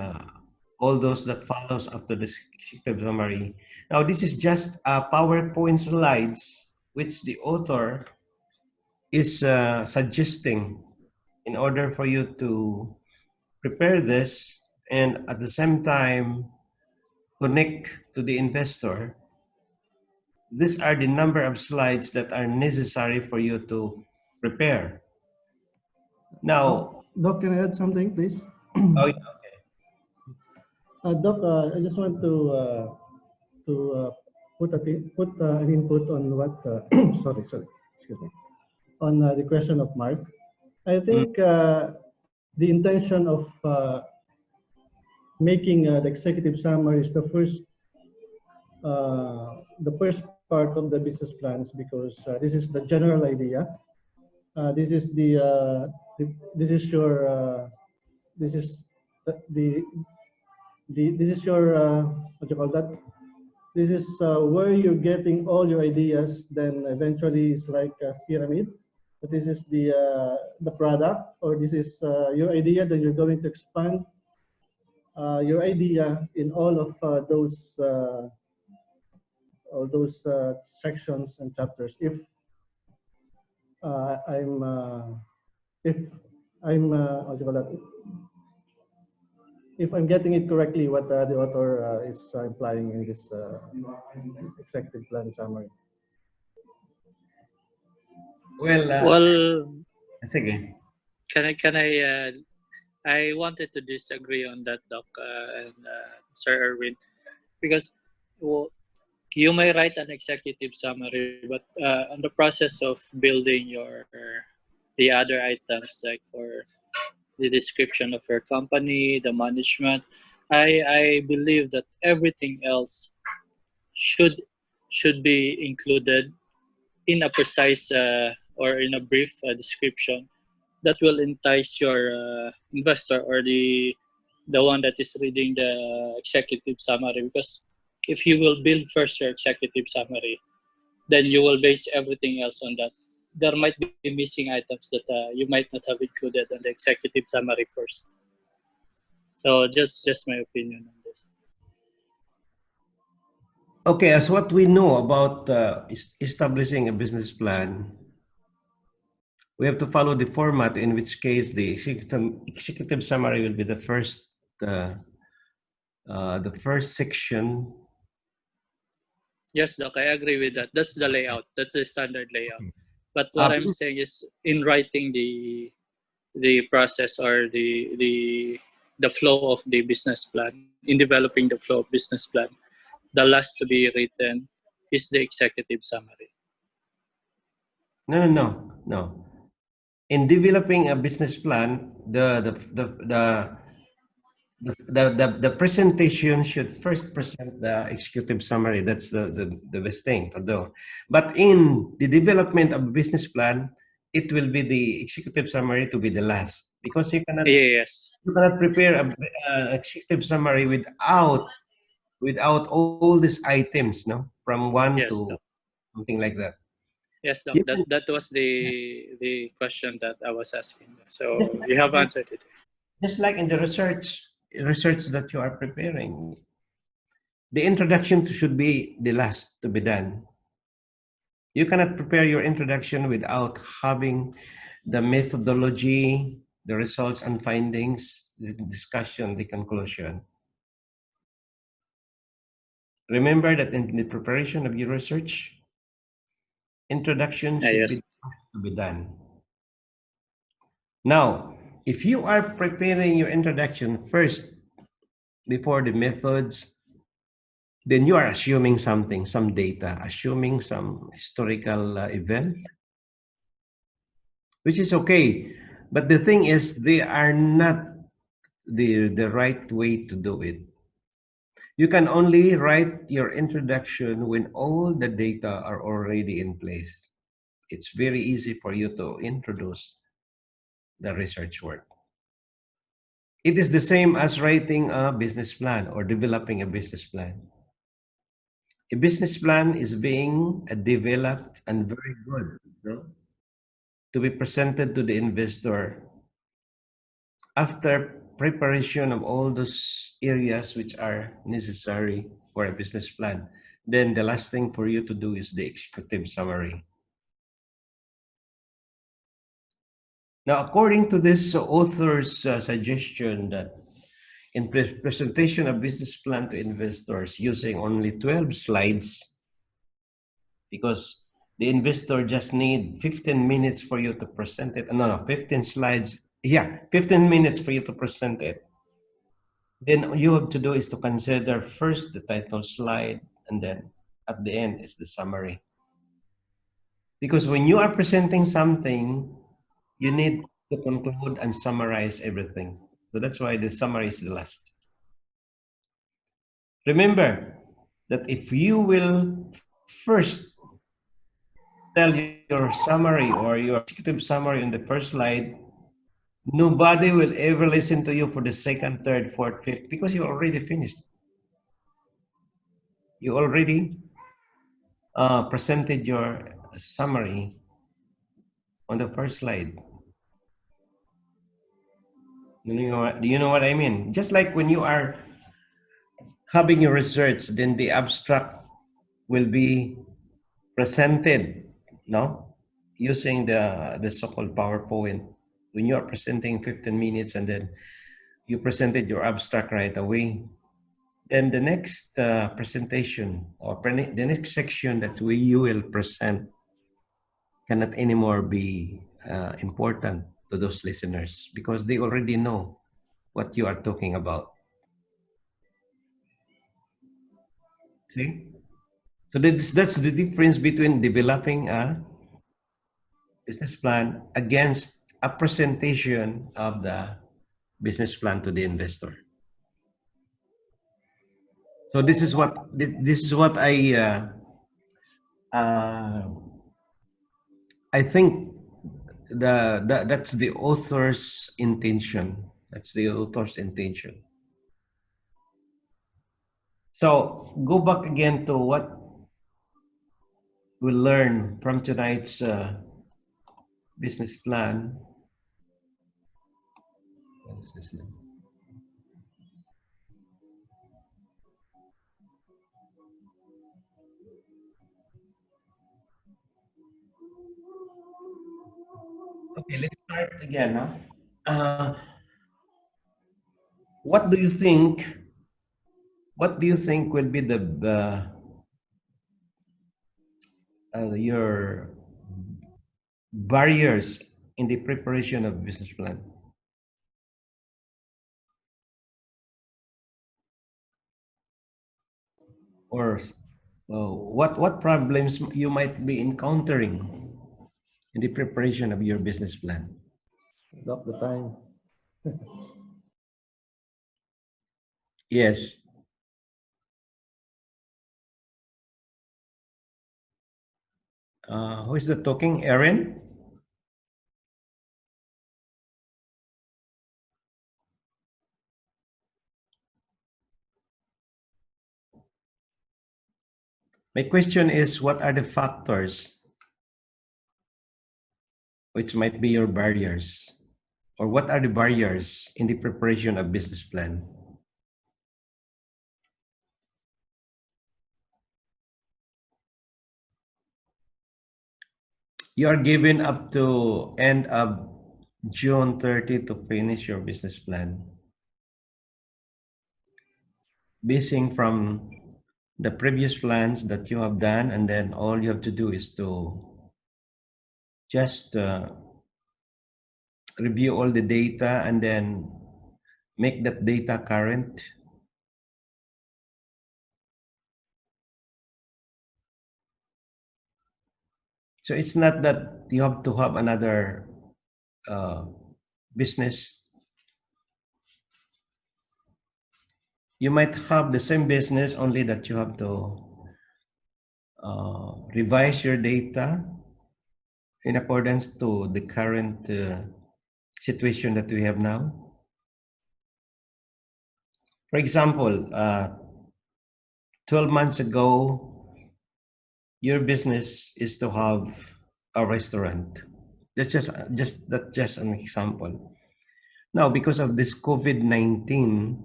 all those that follows after the executive summary. Now, this is just PowerPoint slides which the author is suggesting in order for you to prepare this and at the same time connect to the investor. These are the number of slides that are necessary for you to prepare. Now, Doc, can I add something, please? oh, yeah, Doc, I just want to put an input on what. Sorry, excuse me. On the question of Mark, I think the intention of making the executive summary is the first part of the business plans, because this is the general idea. This is this is your this is this is your what do you call that? This is where you're getting all your ideas. Then eventually it's like a pyramid. But this is the product, or this is your idea. Then you're going to expand your idea in all of those sections and chapters. If I'm what do you call that? If I'm getting it correctly, what the author is implying in this executive plan summary. Well, sige. I wanted to disagree on that, Doc, and Sir Erwin, because you may write an executive summary, but on the process of building the other items, like for the description of your company, the management, I believe that everything else should be included in a precise or in a brief description that will entice your investor or the the one that is reading the executive summary, because if you will build first your executive summary, then you will base everything else on that. There might be missing items that you might not have included on the executive summary first. So just my opinion on this. Okay, as what we know about establishing a business plan, we have to follow the format, in which case the executive summary will be the first section. Yes, Doc, I agree with that. That's the layout. That's the standard layout. But what I'm saying is, in writing the process or the flow of the business plan, in developing the flow of business plan, the last to be written is the executive summary. No. In developing a business plan, the presentation should first present the executive summary. That's the best thing to do. But in the development of a business plan, it will be the executive summary to be the last, because you cannot prepare a executive summary without all these items, no, from one to something like that. Yes, Doc. That was the question that I was asking. So you have answered it. Just like in the research that you are preparing, the introduction should be the last to be done. You cannot prepare your introduction without having the methodology, the results and findings, the discussion, the conclusion. Remember that in the preparation of your research, introduction should be the last to be done. Now, if you are preparing your introduction first before the methods, then you are assuming something, some data, assuming some historical event, which is okay. But the thing is, they are not the right way to do it. You can only write your introduction when all the data are already in place. It's very easy for you to introduce the research work. It is the same as writing a business plan or developing a business plan. A business plan is being developed and very good, no? To be presented to the investor after preparation of all those areas which are necessary for a business plan. Then the last thing for you to do is the executive summary. Now, according to this author's suggestion that in presentation of business plan to investors using only 12 slides, because the investor just need 15 minutes for you to present it. No, 15 slides. Yeah, 15 minutes for you to present it. Then all you have to do is to consider first the title slide, and then at the end is the summary. Because when you are presenting something, you need to conclude and summarize everything. So that's why the summary is the last. Remember that if you will first tell your summary or your executive summary on the first slide, nobody will ever listen to you for the second, third, fourth, fifth, because you already finished. You already presented your summary on the first slide. Do you know what I mean? Just like when you are having your research, then the abstract will be presented, no? Using the so-called PowerPoint. When you are presenting 15 minutes and then you presented your abstract right away, then the next presentation or the next section that you will present cannot anymore be important to those listeners because they already know what you are talking about. See? So that's the difference between developing a business plan against a presentation of the business plan to the investor. So this is what I think that's the author's intention. That's the author's intention. So go back again to what we learned from tonight's business plan. What is this now? Okay, let's start again. What do you think? What do you think will be the your barriers in the preparation of business plan? Or what problems you might be encountering in the preparation of your business plan? Block the time. Yes. Who is the talking? Erin? My question is, what are the factors which might be your barriers? Or what are the barriers in the preparation of business plan? You are given up to end of June 30 to finish your business plan. Basing from the previous plans that you have done, and then all you have to do is to just review all the data and then make that data current. So it's not that you have to have another business. You might have the same business, only that you have to revise your data in accordance to the current situation that we have now. For example, 12 months ago, your business is to have a restaurant. That's just an example. Now, because of this COVID-19,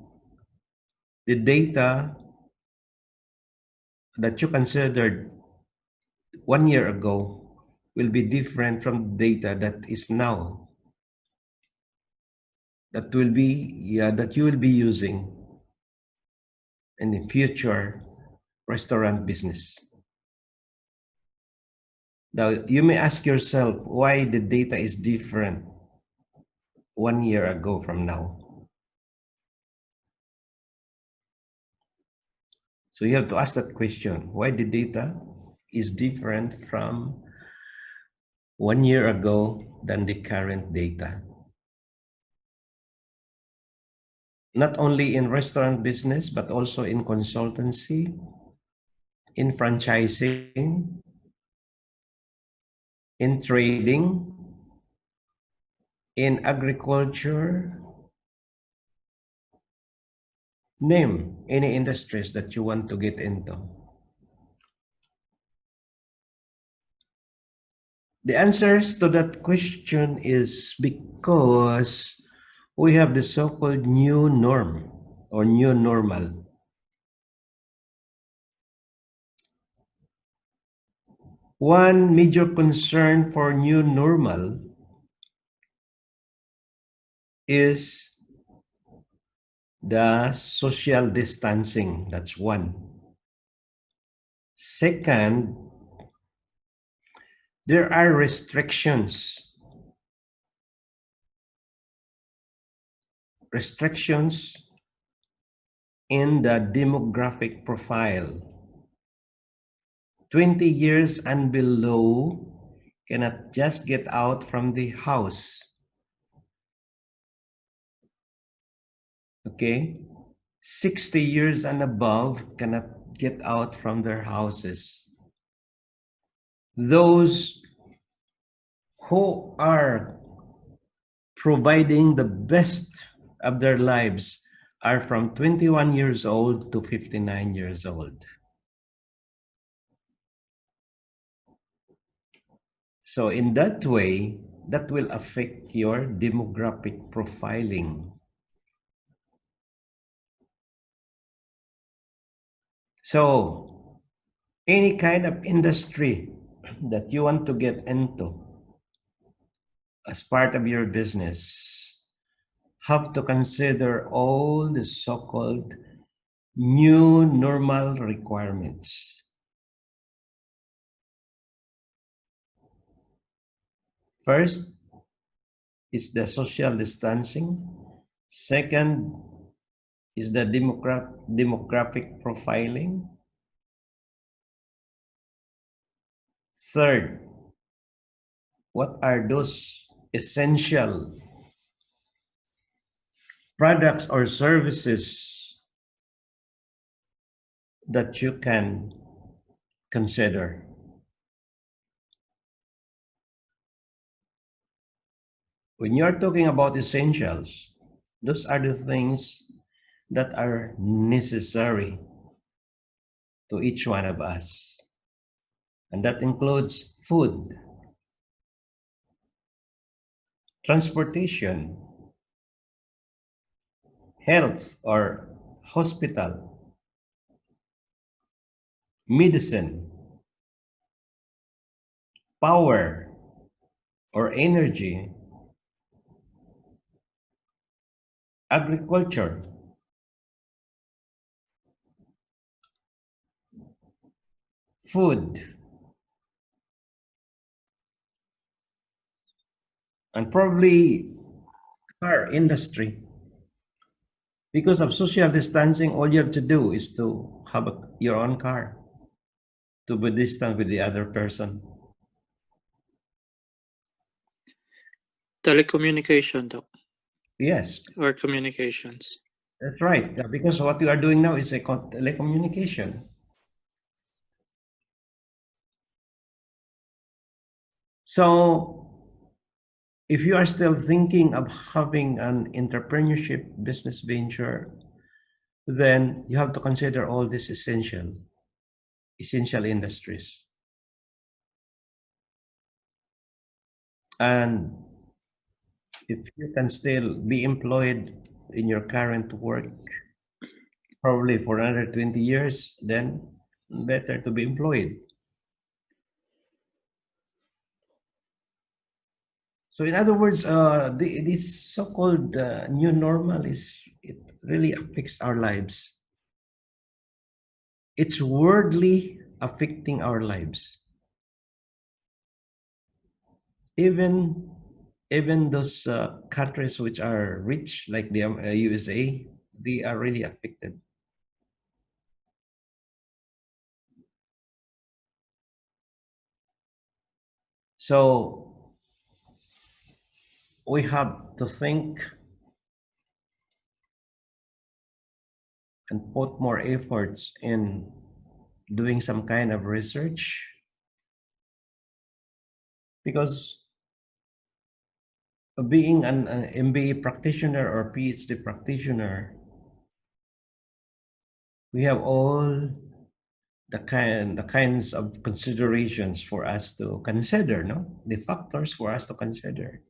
the data that you considered 1 year ago will be different from the data that is now. That will be that you will be using in the future restaurant business. Now, you may ask yourself why the data is different 1 year ago from now. So you have to ask that question, why the data is different from 1 year ago than the current data. Not only in restaurant business, but also in consultancy, in franchising, in trading, in agriculture. Name any industries that you want to get into. The answers to that question is because we have the so-called new norm or new normal. One major concern for new normal is the social distancing. That's one. Second, there are restrictions. Restrictions in the demographic profile. 20 years and below cannot just get out from the house. Okay? 60 years and above cannot get out from their houses. Those who are providing the best of their lives are from 21 years old to 59 years old. So in that way, that will affect your demographic profiling. So any kind of industry that you want to get into as part of your business have to consider all the so-called new normal requirements. First is the social distancing. Second is the demographic profiling. Third, what are those essential products or services that you can consider? When you're talking about essentials, those are the things that are necessary to each one of us. And that includes food, transportation, health or hospital, medicine, power or energy, agriculture, food, and probably car industry. Because of social distancing, all you have to do is to have your own car to be distant with the other person. Telecommunication, Doc, Yes, or communications. that's right. Because what you are doing now is a telecommunication. So if you are still thinking of having an entrepreneurship business venture, then you have to consider all these essential industries. And if you can still be employed in your current work, probably for another 20 years, then better to be employed. So in other words, this so-called new normal it really affects our lives. It's worldly affecting our lives. Even those countries which are rich, like the USA, they are really affected. So we have to think and put more efforts in doing some kind of research, because being an MBA practitioner or PhD practitioner, we have all the kinds of considerations for us to consider, no? The factors for us to consider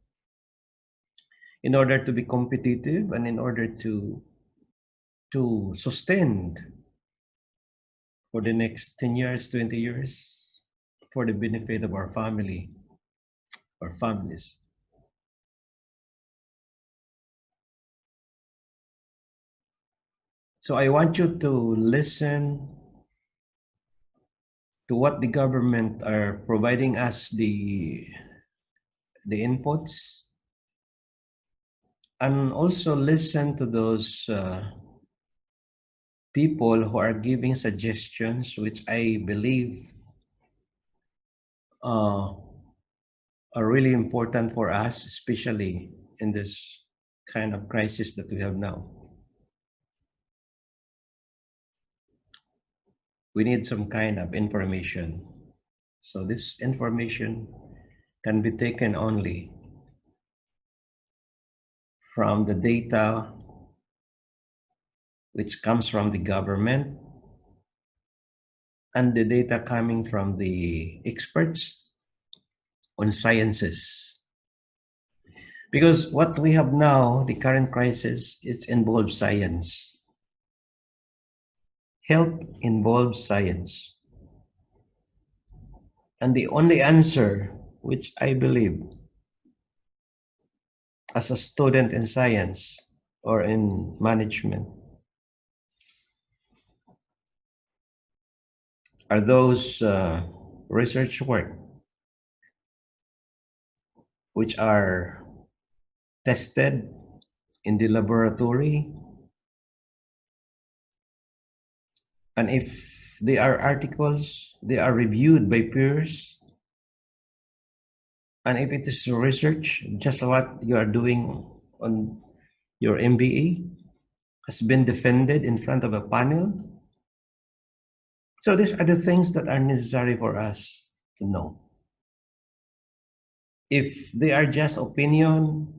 in order to be competitive and in order to sustain for the next 10 years, 20 years, for the benefit of our family or families. So I want you to listen to what the government are providing us the inputs, and also listen to those people who are giving suggestions, which I believe are really important for us, especially in this kind of crisis that we have now. We need some kind of information. So this information can be taken only from the data which comes from the government, and the data coming from the experts on sciences. Because what we have now, the current crisis, it involves science. Health involves science. And the only answer, which I believe, as a student in science or in management, are those research work which are tested in the laboratory, and if they are articles, they are reviewed by peers, and if it is research, just what you are doing on your MBA has been defended in front of a panel. So these are the things that are necessary for us to know. If they are just opinion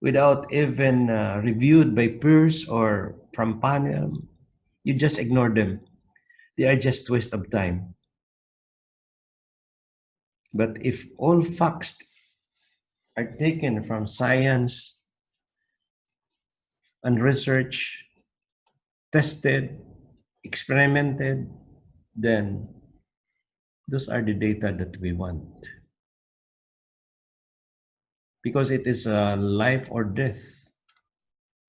without even reviewed by peers or from panel, you just ignore them. They are just waste of time. But if all facts are taken from science and research, tested, experimented, then those are the data that we want. Because it is a life or death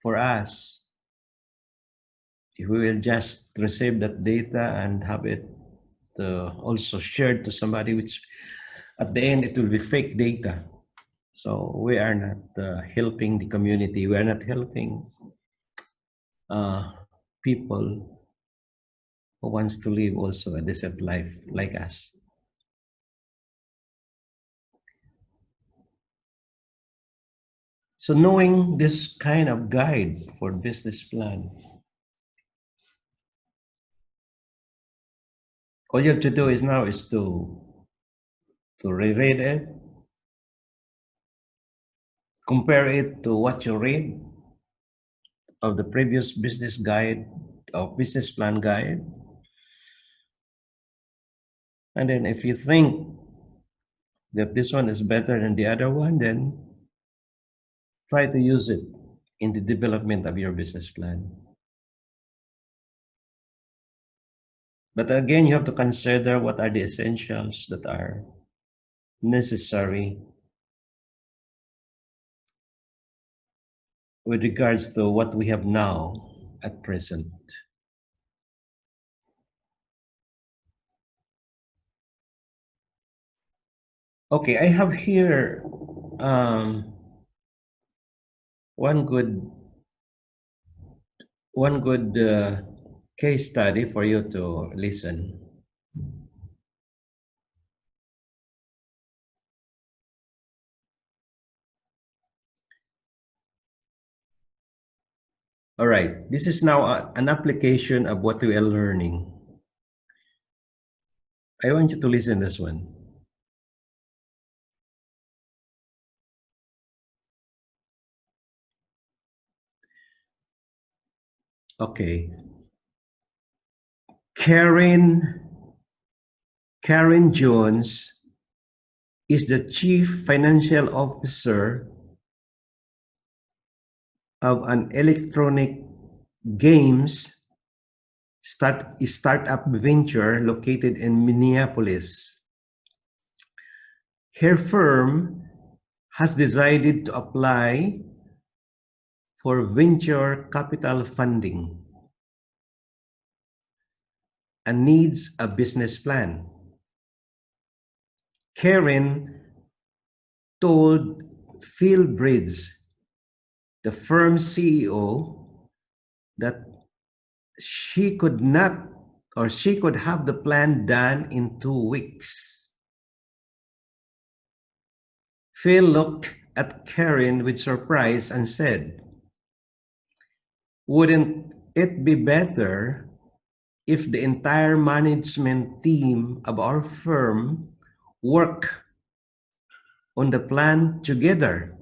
for us. If we will just receive that data and have it also shared to somebody, which at the end it will be fake data. So we are not helping the community. We are not helping people who wants to live also a decent life like us. So knowing this kind of guide for business plan, all you have to do is now is to reread it, compare it to what you read of the previous business guide or business plan guide. And then if you think that this one is better than the other one, then try to use it in the development of your business plan. But again, you have to consider what are the essentials that are necessary with regards to what we have now at present. Okay, I have here one good case study for you to listen. All right, this is now an application of what we are learning. I want you to listen to this one. Okay. Karen Jones is the Chief Financial Officer of an electronic games startup venture located in Minneapolis. Her firm has decided to apply for venture capital funding and needs a business plan. Karen told Phil Bridge, the firm's CEO, that she could have the plan done in 2 weeks. Phil looked at Karen with surprise and said, "Wouldn't it be better if the entire management team of our firm work on the plan together?"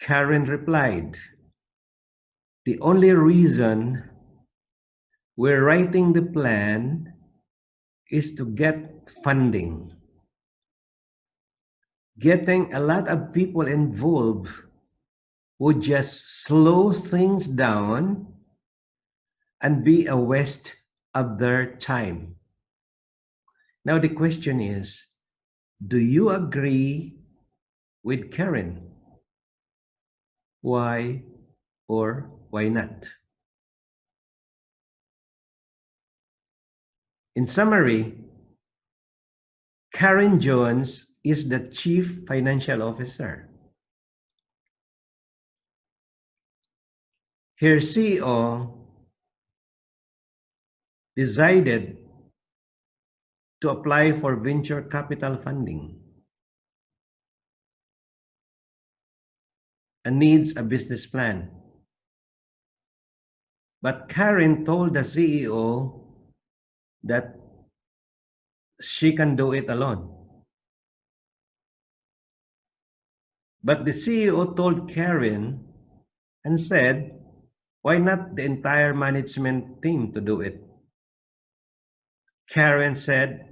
Karen replied, The only reason we're writing the plan is to get funding. Getting a lot of people involved would just slow things down and be a waste of their time. Now the question is, do you agree with Karen? Why or why not? In summary, Karen Jones is the Chief Financial Officer. Her CEO decided to apply for venture capital funding and needs a business plan. But Karen told the CEO that she can do it alone. But the CEO told Karen and said, why not the entire management team to do it? Karen said,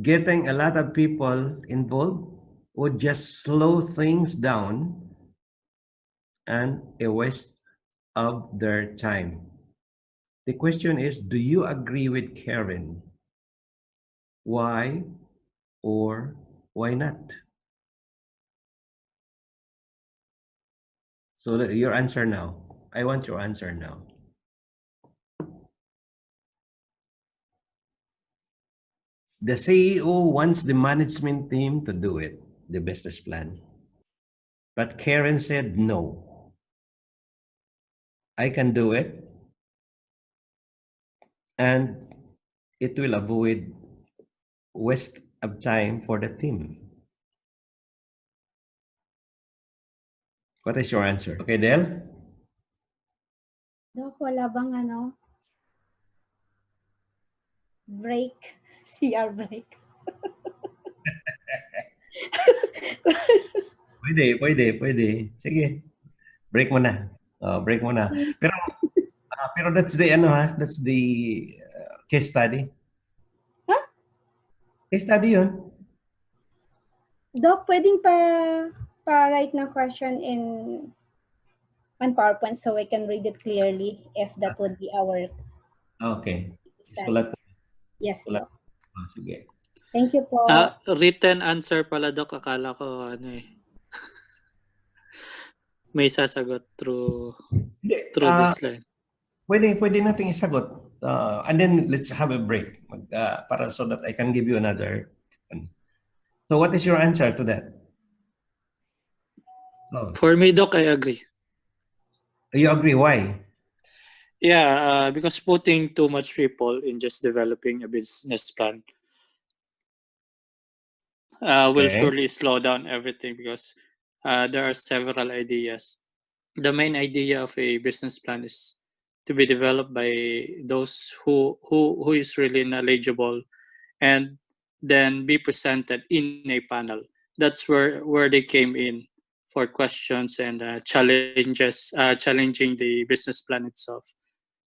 getting a lot of people involved would just slow things down and a waste of their time. The question is, do you agree with Karen? Why or why not? So your answer now. I want your answer now. The CEO wants the management team to do it, the business plan. But Karen said, no, I can do it. And it will avoid waste of time for the team. What is your answer? Okay, Del? Dok, wala bang break? CR break. Pwede. Sige. Break mo na. Break mo na. Pero that's the that's the case study. Huh? Case study yun. Doc, pwedeng pa-write na question on PowerPoint so we can read it clearly if that would be our Okay. study. Isulat. Yes, Doc. Sige. Thank you po. Written answer pala, Doc. Akala ko may sasagot through this line. Pwede nating isagot. And then let's have a break para so that I can give you another. So what is your answer to that? Oh. For me, Doc, I agree. You agree? Why? Yeah, because putting too much people in just developing a business plan will surely slow down everything because there are several ideas. The main idea of a business plan is to be developed by those who is really knowledgeable and then be presented in a panel. That's where they came in for questions and challenges, challenging the business plan itself.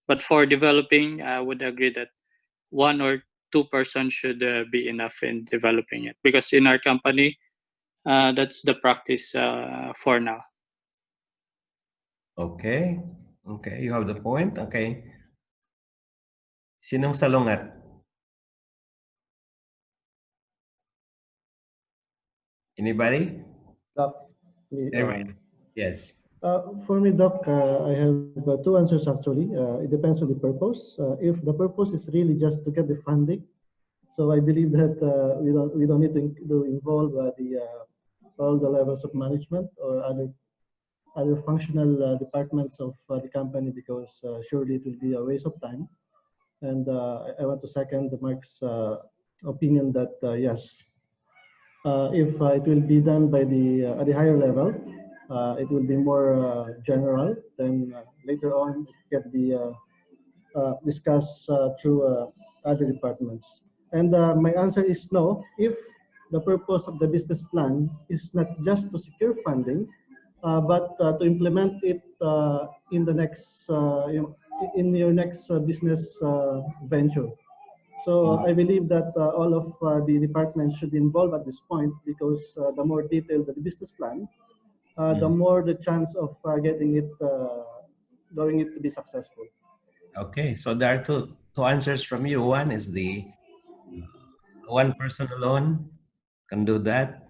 But for developing, I would agree that one or two persons should be enough in developing it because in our company, that's the practice for now. Okay, you have the point. Okay. Sinong salungat? Anybody? Doc, Everybody. Yes. for me, Doc, I have two answers actually. It depends on the purpose. If the purpose is really just to get the funding, so I believe that we don't need to involve all the levels of management or other functional departments of the company because surely it will be a waste of time. And I want to second Mark's opinion that yes, if it will be done by at the higher level, it will be more general. Then later on, it can be discussed through other departments. And my answer is no. If the purpose of the business plan is not just to secure funding, but to implement it in the next, in your next business venture. So I believe that all of the departments should be involved at this point, because the more detailed the business plan, the more the chance of getting it, going it to be successful. Okay, so there are two answers from you. One is the one person alone can do that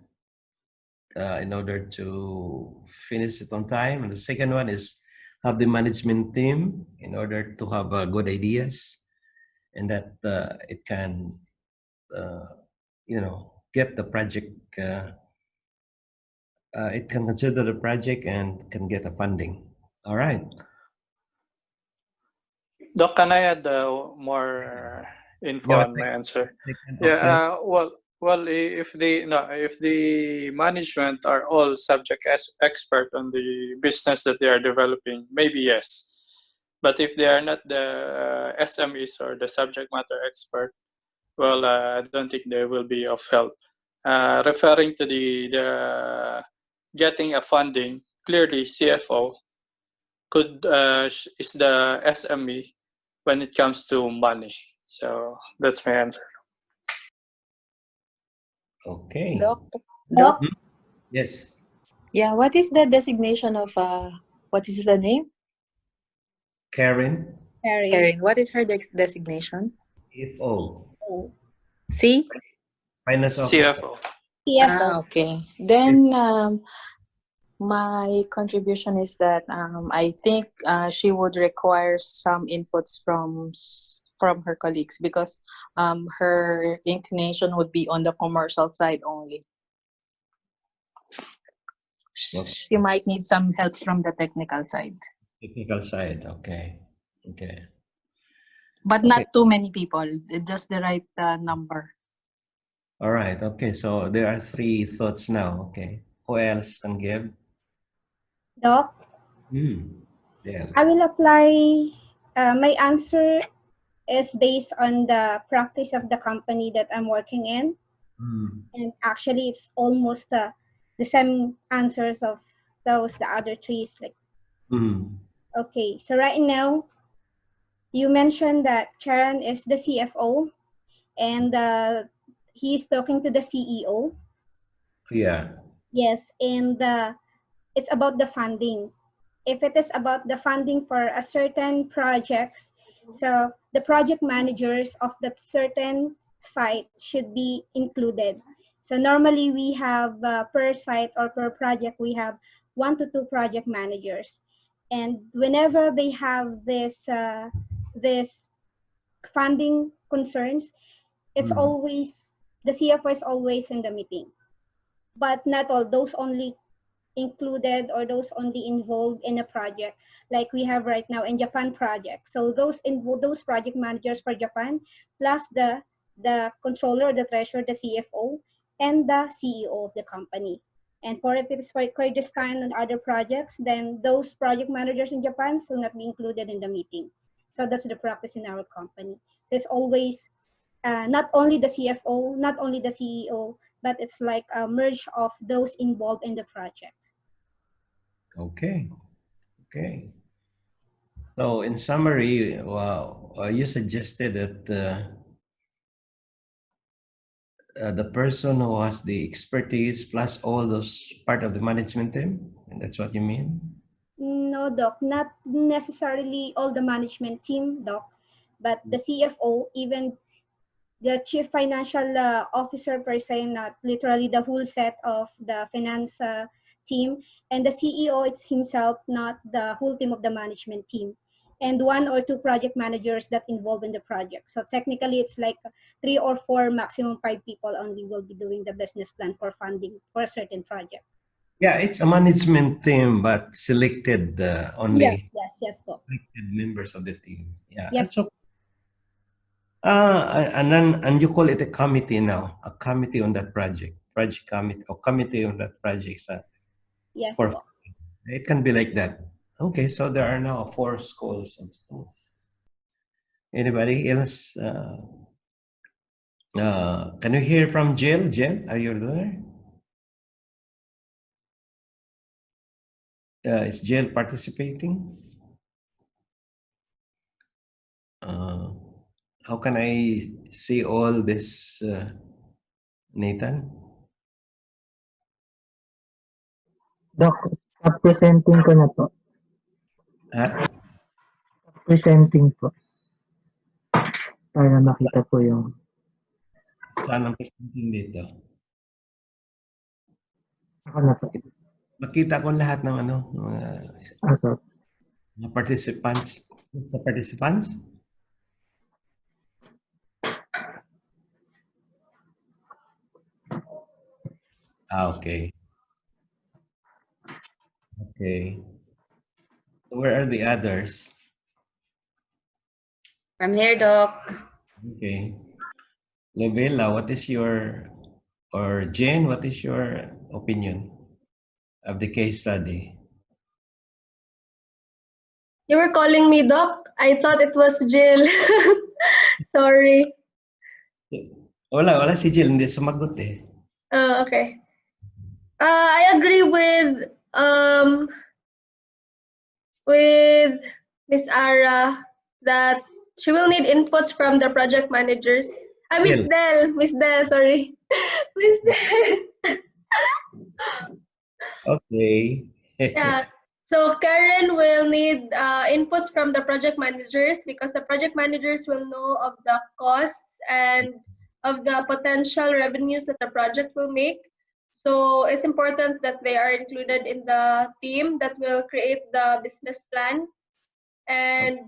in order to finish it on time. And the second one is have the management team in order to have good ideas, and that it can, get the project. It can consider the project and can get a funding. All right. Doc, can I add more info Yeah, on my answer? okay. Yeah. Well, if the management are all subject as expert on the business that they are developing, maybe yes. But if they are not the SMEs or the subject matter expert, well, I don't think they will be of help. Referring to the getting a funding, clearly CFO is the SME when it comes to money. So that's my answer. Okay. Doc, Yes. yeah, what is the designation of, what is the name? Karen, Karen, what is her designation? CFO, C? finance officer. CFO. CFO. Okay. Then my contribution is that I think she would require some inputs from her colleagues, because her inclination would be on the commercial side only. Okay. She might need some help from the technical side, Technical side. Okay. Okay. but not too many people, just the right number. All right. Okay. So there are three thoughts now. Okay. Who else can give? Doc, Yeah. I will apply, my answer is based on the practice of the company that I'm working in. And actually, it's almost the same answers of the other trees. Like, okay, so right now, you mentioned that Karen is the CFO, and he's talking to the CEO. Yeah. Yes, and it's about the funding. If it is about the funding for a certain projects, so the project managers of that certain site should be included. So normally we have per site or per project, we have 1 to 2 project managers. And whenever they have this funding concerns, it's always, the CFO is always in the meeting. But not all, those only included or those only involved in a project like we have right now in Japan project. So those project managers for Japan, plus the controller, the treasurer, the CFO, and the CEO of the company. And for if it is for Kyrgyzstan and other projects, then those project managers in Japan will not be included in the meeting. So that's the practice in our company. So it's always not only the CFO, not only the CEO, but it's like a merge of those involved in the project. Okay. Okay. So in summary, you suggested that the person who has the expertise plus all those part of the management team, and that's what you mean? No, Doc, not necessarily all the management team, Doc, but the CFO, even the chief financial officer per se, not literally the whole set of the finance team, and the CEO it's himself, not the whole team of the management team, and 1 or 2 project managers that involved in the project. So technically it's like 3 or 4, maximum 5 people only will be doing the business plan for funding for a certain project. Yeah, it's a management team, but selected only Yes, po. selected members of the team. Yeah, Yes. that's okay. And you call it a committee now, a committee on that project committee or committee on that project. Yes, For po. it can be like that. Okay, so there are now 4 schools of schools. Anybody else? Can you hear from Jill? Jill, are you there? Is Jill participating? How can I see all this, Nathan? Doc, stop presenting ko na po. Ha? Presenting po. Para makita po yung... Saan ang presenting dito? Ako na po. Makita ko lahat ng ano, Ako. mga participants. The participants? Okay. Okay. Where are the others? I'm here, Doc. Okay. Lovella, what is your, or Jane, what is your opinion of the case study? You were calling me Doc? I thought it was Jill. Sorry. Wala si Jill, hindi sumagot eh. Okay. I agree with Miss Ara that she will need inputs from the project managers. Miss Del, sorry. Miss Del. Okay. Yeah. So Karen will need inputs from the project managers because the project managers will know of the costs and of the potential revenues that the project will make. So it's important that they are included in the team that will create the business plan. And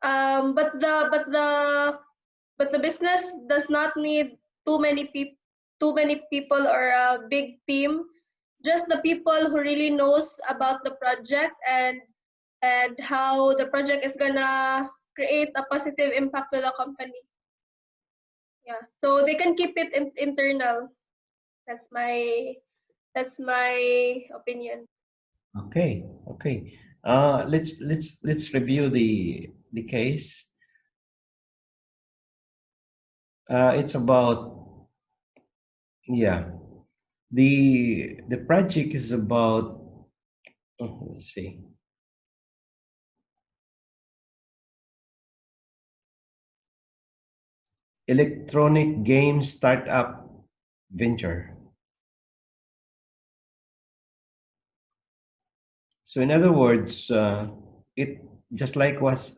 but the business does not need too many people or a big team. Just the people who really knows about the project and how the project is gonna create a positive impact to the company. Yeah, so they can keep it internal. That's my opinion. Okay. Let's review the case. It's about, yeah, the project is about, let's see. Electronic game startup venture. So in other words, it just like what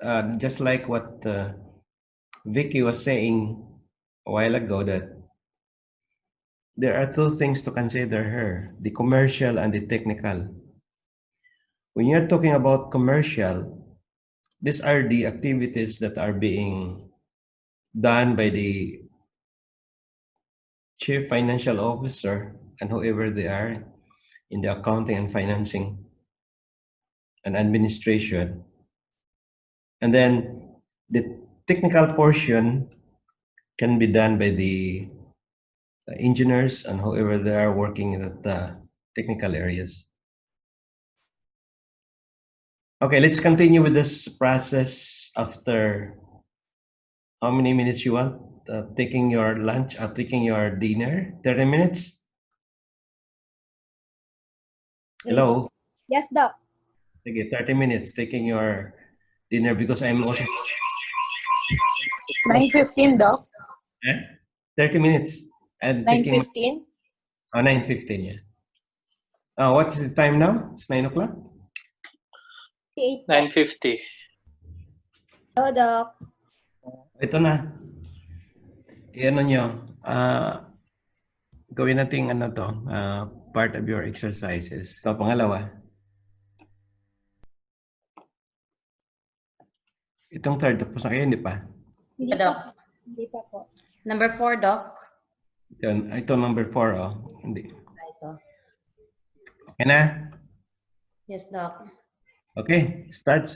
Vicky was saying a while ago, that there are two things to consider here: the commercial and the technical. When you're talking about commercial, these are the activities that are being done by the chief financial officer and whoever they are in the accounting and financing and administration. And then the technical portion can be done by the engineers and whoever they are working in the technical areas. Okay, let's continue with this process after how many minutes you want? Taking your lunch, taking your dinner, 30 minutes? Hello? Yes, Doc. Okay, 30 minutes taking your dinner because I'm also... 9:15, Doc. 30 minutes. And taking... 9:15. Oh, 9:15, yeah. What is the time now? It's 9 o'clock? 9:50. Hello, Doc. Ito na. Iano nyo. Gawin natin ano to, part of your exercises. Ito, pangalawa. Itong third, tapos na kayo, hindi pa? Hindi Doc. pa. Hindi pa po. Number 4, Doc. Ito number 4, oh. Hindi. Ito. Okay na? Yes, Doc. Okay, start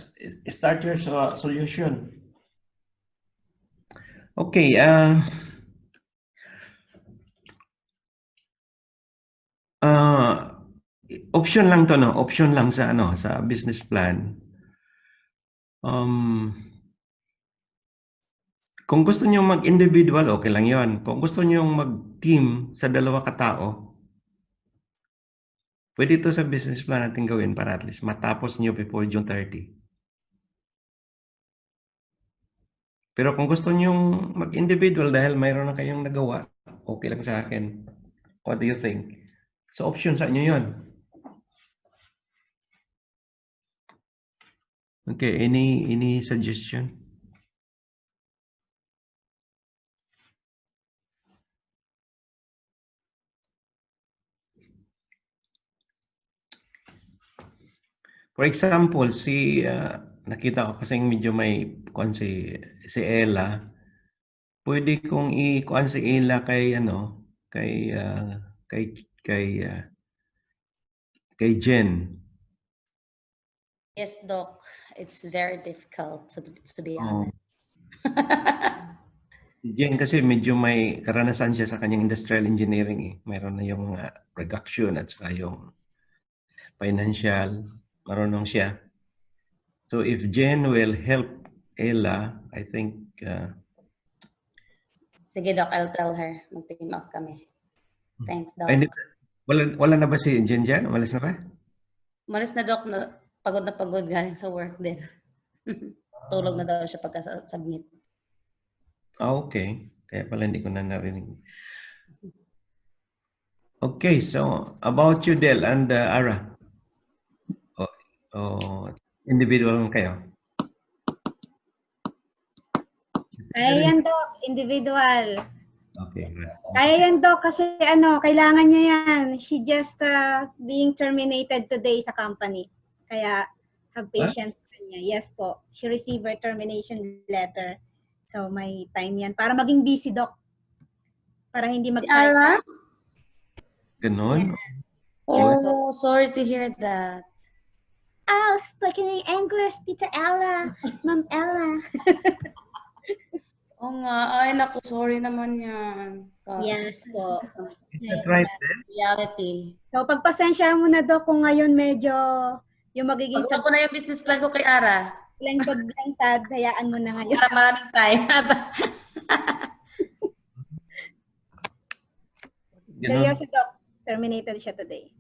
your solution. Okay, option lang to, no? Option lang sa ano, sa business plan. Kung gusto niyo mag-individual, okay lang 'yon. Kung gusto niyo mag-team sa dalawa katao, Pwede ito sa business plan natin gawin para at least matapos nyo before June 30. Pero kung gusto nyong mag-individual dahil mayroon na kayong nagawa, okay lang sa akin. What do you think? So option sa inyo yun. Okay, any suggestion? For example, nakita ko kasing medyo may si Ella. Pwede kong i-kuan si Ella kay Jen. Yes, Doc. It's very difficult to be Oh. honest. Si Jen kasi medyo may karanasan siya sa kanyang industrial engineering eh. Mayroon na yung production at saka yung financial. Marunong siya. So if Jen will help Ella, I think Sige, Doc. I'll tell her. Mag-team up kami. Thanks, Doc. wala na ba si Jen dyan? Umalis na ba? Malis na, Doc. Na pagod galing sa work din. Tulog na daw siya pagka-submit. Okay. Kaya pala hindi ko na narinig. Okay, so about you, Del and Ara. Individual kayo. Kaya yan, Doc. Individual. Okay. Kaya yan, Doc, kasi kailangan niya yan. She just being terminated today sa company. Kaya have patience sa kanya. Yes po. She received her termination letter. So may time yan. Para maging busy, Doc. Para hindi Ara? Ganon? Oh, sorry to hear that. Speaking English, Tita Ella. Ma'am Ella. Oo nga. Ay, naku. Sorry naman yan. God. Yes po. Is that right, Del? Reality. So pagpasensya mo na, Doc, kung ngayon medyo yung magiging Pagawa ko na yung business plan ko kay Ara. lantad, hayaan mo na ngayon. Para maraming time. Seryoso, Doc. Terminated siya today.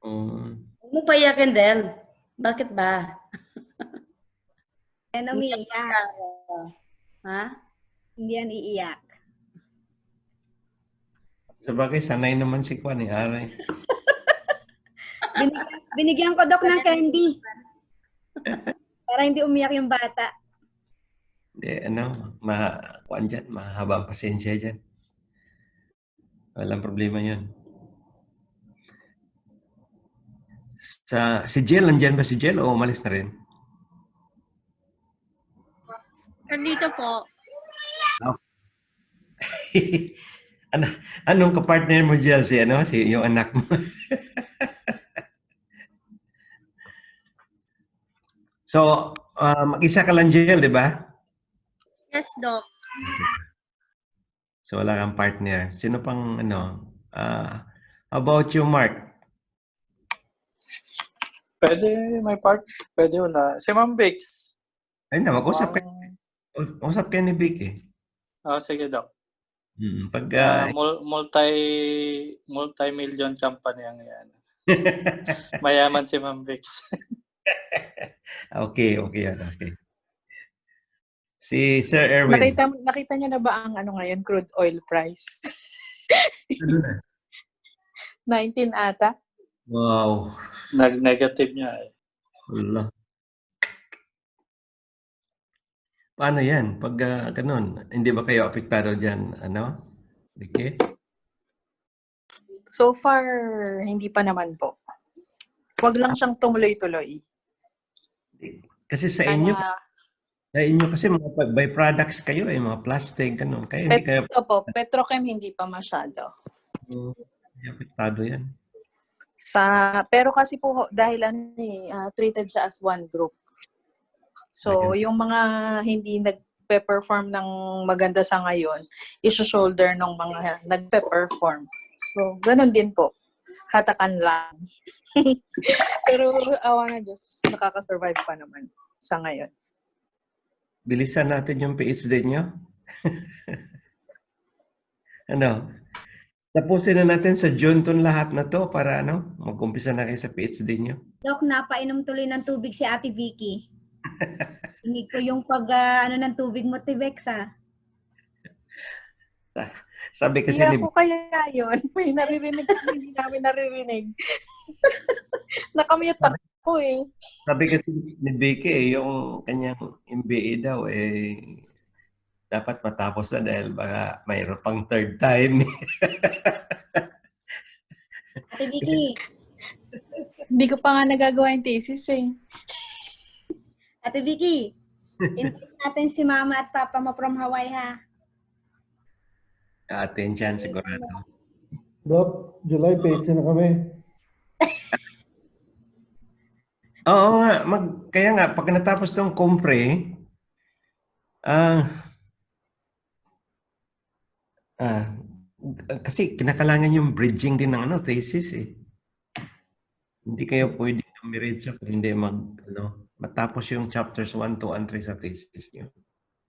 Huwag mo paiyakin, Del. Bakit ba? Yan umiiyak. Ha? Hindi yan iiyak. Sabagay, sanay naman si Juan ni Aray. Binigyan ko, Doc, ng candy. Para hindi umiyak yung bata. Hindi, Juan dyan, mahaba ang pasensya dyan. Walang problema yun. Si Jill, nandyan ba si Jill o umalis na rin? Nandito po. Anong kapartner mo Jill? Si yung anak mo? So, mag-isa ka lang Jill, di ba? Yes, Doc. So, wala kang partner. Sino pang about you, Mark? Pwede may part, pwede wala. Si Ma'am Bix. Ay na, mag-usap kayo. Usap kayo ni Vic eh. Sige, Doc. Pag multi-million company ang yan. Mayaman si Ma'am Bix. Okay. Si Sir Erwin. Nakita niyo na ba ang ngayon, crude oil price? Ano na? 19 ata. Wow. Nag-negative niya eh. Wala. Paano yan? Pag ganun, hindi ba kayo apektado dyan? Okay? So far, hindi pa naman po. Huwag lang siyang tumuloy-tuloy. Kasi sa inyo kasi mga byproducts kayo mga plastic, ganun. Kaya hindi kayo... Petrochem hindi pa masyado. Hindi apektado yan. Pero kasi po, dahil treated siya as one group. So, yung mga hindi nagpe-perform ng maganda sa ngayon, iso-shoulder ng mga nagpe-perform. So, ganun din po. Hatakan lang. Pero, awa na Diyos, nakaka-survive pa naman sa ngayon. Bilisan natin yung PhD nyo. Tapusin na natin sa June tong lahat na to para ano, mag-umpisa na kayo sa PhD nyo. Dok, napainom tuloy ng tubig si Ate Vicky. Hinig ko yung ano ng tubig mo, Tibex, Sabi kasi Hindi ni ako kaya yun. May naririnig kami, hindi namin naririnig. Nakamute ako eh. Sabi kasi ni Vicky, yung kanyang MBA daw, dapat matapos na dahil baka mayroon pang third time. Ate Vicky. Hindi ko pa nga nagagawa yung thesis eh. Ate Vicky, invite natin si Mama at Papa mo from Hawaii, ha? Attention sigurado. Doc, July PhD na kami. Oo nga, kaya nga, pag natapos ng compre, kasi kinakailangan yung bridging din ng thesis eh. Hindi kayo pwede dumiretso kung hindi matapos yung chapters 1, 2, and 3 sa thesis nyo.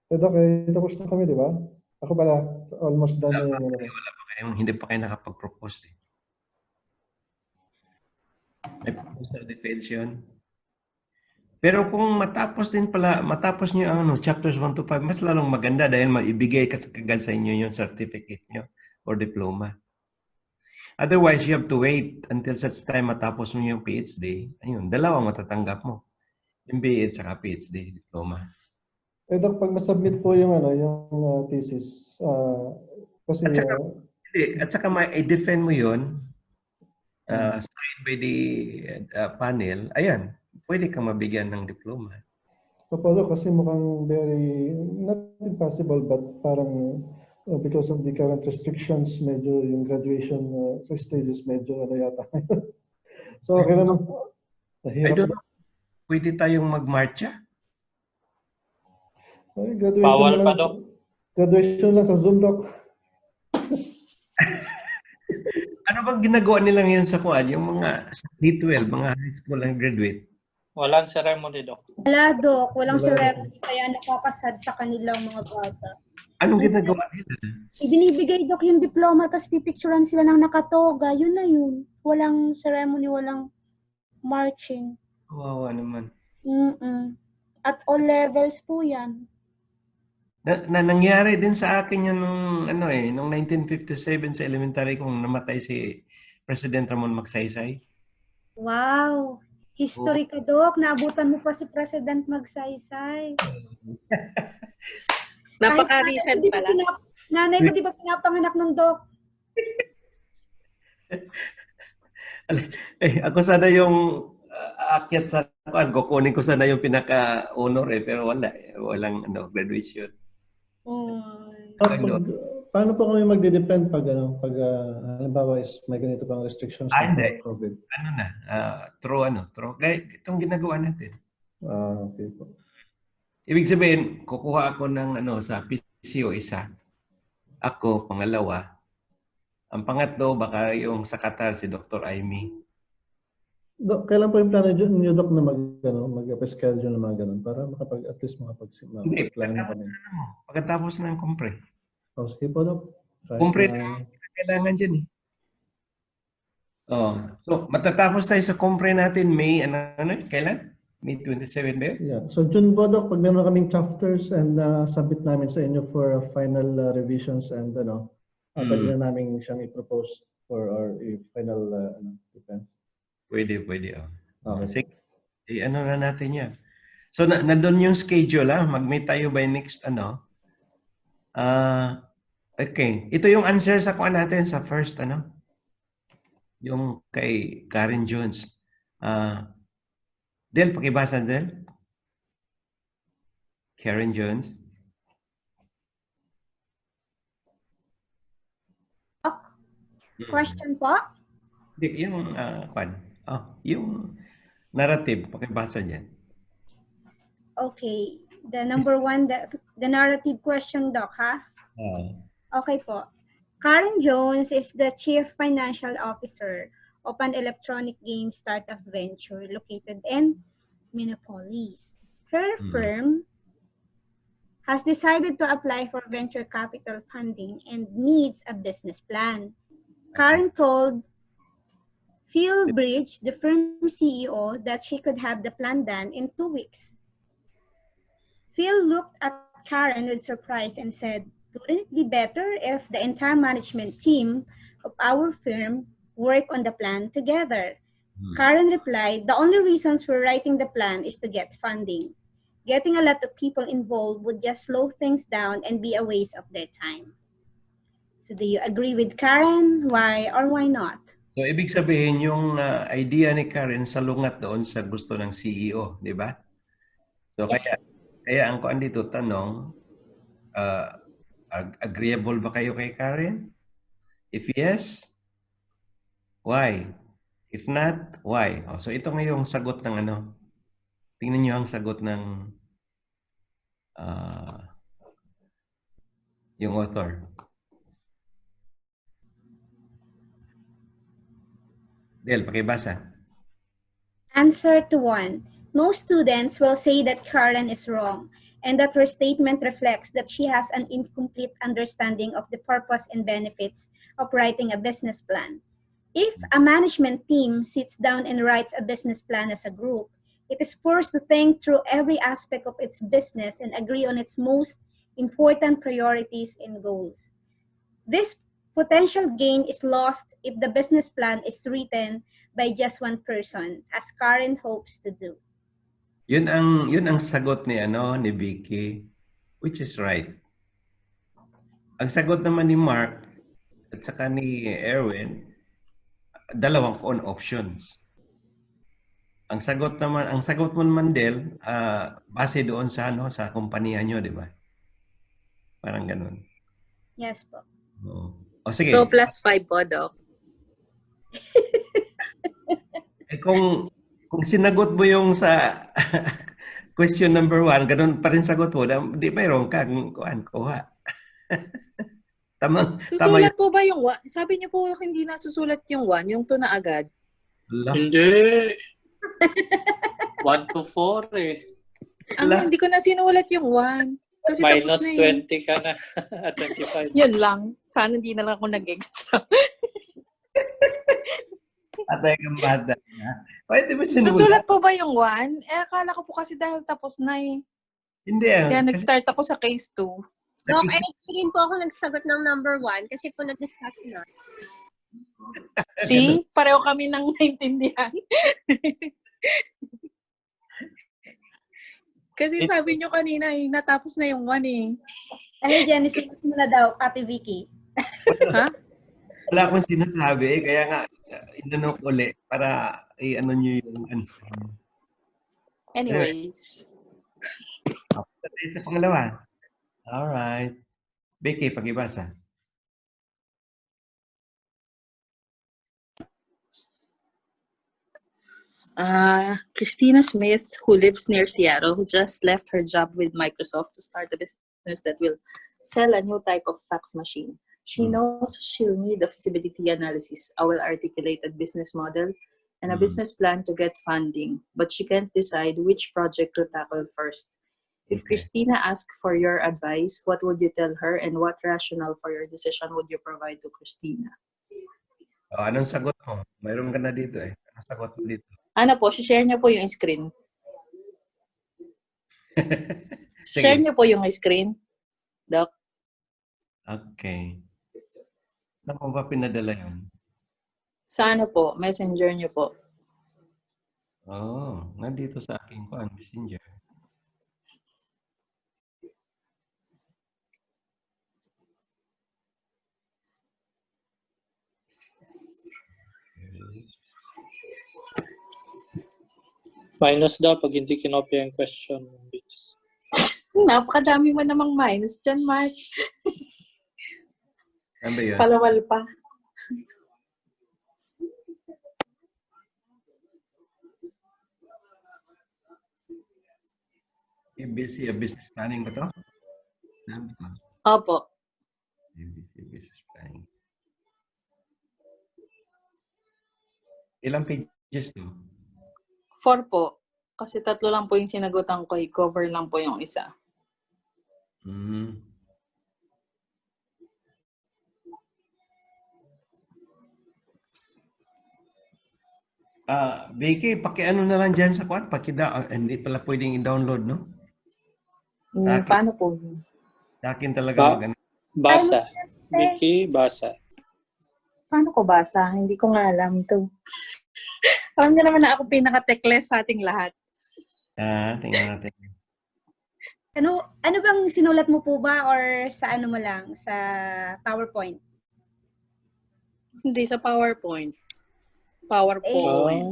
Doc, tapos na kami, di ba? Ako pala, almost done na yung hindi pa kayo nakapag-propose eh. May proposal defense yun. Pero kung matapos nyo ang chapters 1 to 5, mas lalong maganda dahil maibigay kagad sa inyo yung certificate nyo or diploma. Otherwise, you have to wait until such time matapos mo yung PhD. Ayun, dalawang matatanggap mo. MBA at saka PhD diploma. Doc, pag masubmit po yung yung thesis, kasi at saka ma-defend mo yun signed by the panel, ayan, pwede kang mabigyan ng diploma. Doc, kasi mukhang very, not impossible, but parang because of the current restrictions, medyo yung graduation sa stages, medyo yata. So, okay naman. I don't know, pwede tayong mag-marcha? Bawal pa, Doc. Graduation lang sa Zoom, Doc. Ano bang ginagawa nila ngayon sa kuan? Yung mga D12, mga high school and graduate? Walang ceremony, Doc. Wala, Dok. Walang ceremony, kaya nakakasad sa kanilang mga bata. Anong ginagawa nila? Ibinibigay, Dok, yung diploma, tapos pipicturean sila ng nakatoga. Yun na yun. Walang ceremony, walang marching. Kawawa naman. At all levels po yan. Nangyari din sa akin yun nung 1957 sa elementary kung namatay si President Ramon Magsaysay. Wow! History ka, Dok. Naabutan mo pa si President Magsaysay. Napaka-recent pala. Nanay mo di ba pinapanganak ng Dok? Ako sana yung aakyat sa kukunin ko sana yung pinaka-honor pero walang graduation. Paano po kami magde-depend pag halimbawa is may ganito pang restrictions ng COVID? Through kaya itong ginagawa natin. Okay po. Ibig sabihin, kukuha ako ng sa PCU isa. Ako, pangalawa. Ang pangatlo, baka yung sa Qatar, si Dr. Aimee. Dok, kailan po yung plano niyo, Dok, na mag-schedule na mga ganun para at least makapag-plan na kami? Pagkatapos ng compre. Sige po, Dok. Compre na kailangan dyan eh. So, matatapos tayo sa compre natin May, kailan? May 27 ba yun? Yeah. So, June po, Dok, pag meron kaming chapters and submit namin sa inyo for final revisions and pwede na namin siyang i-propose for our final defense. Pwede. Okay. Sige, na natin yan. So, nandun yung schedule, mag-meet tayo by next, okay. Ito yung answer sa kuha natin sa first, yung kay Karen Jones. Del, pakibasa, Del. Karen Jones. Question po? Yung, yung narrative, pakibasa niyan. Okay. The number one, the narrative question, Doc, ha? Okay po. Karen Jones is the Chief Financial Officer of an electronic game startup venture located in Minneapolis. Her firm has decided to apply for venture capital funding and needs a business plan. Karen told Phil Bridge, the firm CEO, that she could have the plan done in 2 weeks. Phil looked at Karen with surprise and said, "Wouldn't it be better if the entire management team of our firm work on the plan together?" Karen replied, "The only reasons we're writing the plan is to get funding. Getting a lot of people involved would just slow things down and be a waste of their time." So do you agree with Karen? Why or why not? So, ibig sabihin, yung idea ni Karen salungat doon sa gusto ng CEO, di ba? So, Yes. kaya ang kuan dito, tanong, agreeable ba kayo kay Karen? If yes, why? If not, why? Oh, so, ito nga yung sagot ng ano. Tingnan nyo ang sagot ng yung author. Del, pakibasa. Answer to 1. Most students will say that Karen is wrong and that her statement reflects that she has an incomplete understanding of the purpose and benefits of writing a business plan. If a management team sits down and writes a business plan as a group, it is forced to think through every aspect of its business and agree on its most important priorities and goals. This potential gain is lost if the business plan is written by just one person, as Karen hopes to do. Yun ang sagot ni Vicky, which is right. Ang sagot naman ni Mark at saka ni Erwin, dalawang options. Ang sagot mo naman Del, base doon sa sa kumpanya nyo, di ba? Parang ganun. Yes po. O sige. So plus 5 po, Doc. Kung sinagot mo yung sa question number 1, ganun pa rin sagot mo, di mayroon kang kuha. Susulat po ba yung 1? Sabi niyo po hindi na susulat yung 1, yung 2 na agad. Hindi. 1 to 4 eh. Hindi ko na sinulat yung 1. Kasi minus tapos na 20 ka na. 25. Yun lang. Sana hindi na lang ako nag-extra. Atay kang bata. Pwede ba sinulat? Susulat po ba yung 1? Akala ko po kasi dahil tapos na eh. Hindi Kaya nag-start ako sa case 2. Doc, rin po ako nagsagot ng number 1 kasi po nag-discuss na. See? Pareho kami nang naintindihan. Kasi sabi nyo kanina natapos na yung 1 eh. Dahil dyan, isigot mo na daw, Ate Vicky. Ha? Wala akong sinasabi, kaya nga, inanok ulit para i-ano nyo yung answer. Anyways. Sa pangalawa. Alright. Vicky, pakibasa. Christina Smith, who lives near Seattle, who just left her job with Microsoft to start a business that will sell a new type of fax machine. She knows she'll need a feasibility analysis, a well-articulated business model, and a business plan to get funding, but she can't decide which project to tackle first. If Christina asked for your advice, what would you tell her, and what rationale for your decision would you provide to Christina? Anong sagot mo? Mayroon ka na dito eh. Anong sagot mo dito? Ano po, share niyo po yung screen. Share niyo po yung screen, Doc. Okay. Saan mo ba pinadala yun? Sa ano po? Messenger niyo po. Nandito sa aking messenger. Minus daw pag hindi kinopya yung question. Napakadami mo namang minus dyan, Mark. Ano ba yun? Palawal pa. ABC, business planning ba to? Opo. ABC, business planning. Ilang pages to? 4 po. Kasi 3 lang po yung sinagutan ko. I-cover lang po yung isa. Vicky, pakiano na lang dyan sa kwan. Hindi pala pwedeng i-download, no? Sa akin, Paano po yun? sa akin talaga maganda. Basa. Vicky, basa. Paano ko basa? Hindi ko nga alam to. Alam niyo naman na ako pinaka-techless sa ating lahat. Tingnan natin. Ano bang sinulat mo po ba or sa ano mo lang? Sa PowerPoint? Hindi, sa PowerPoint. PowerPoint.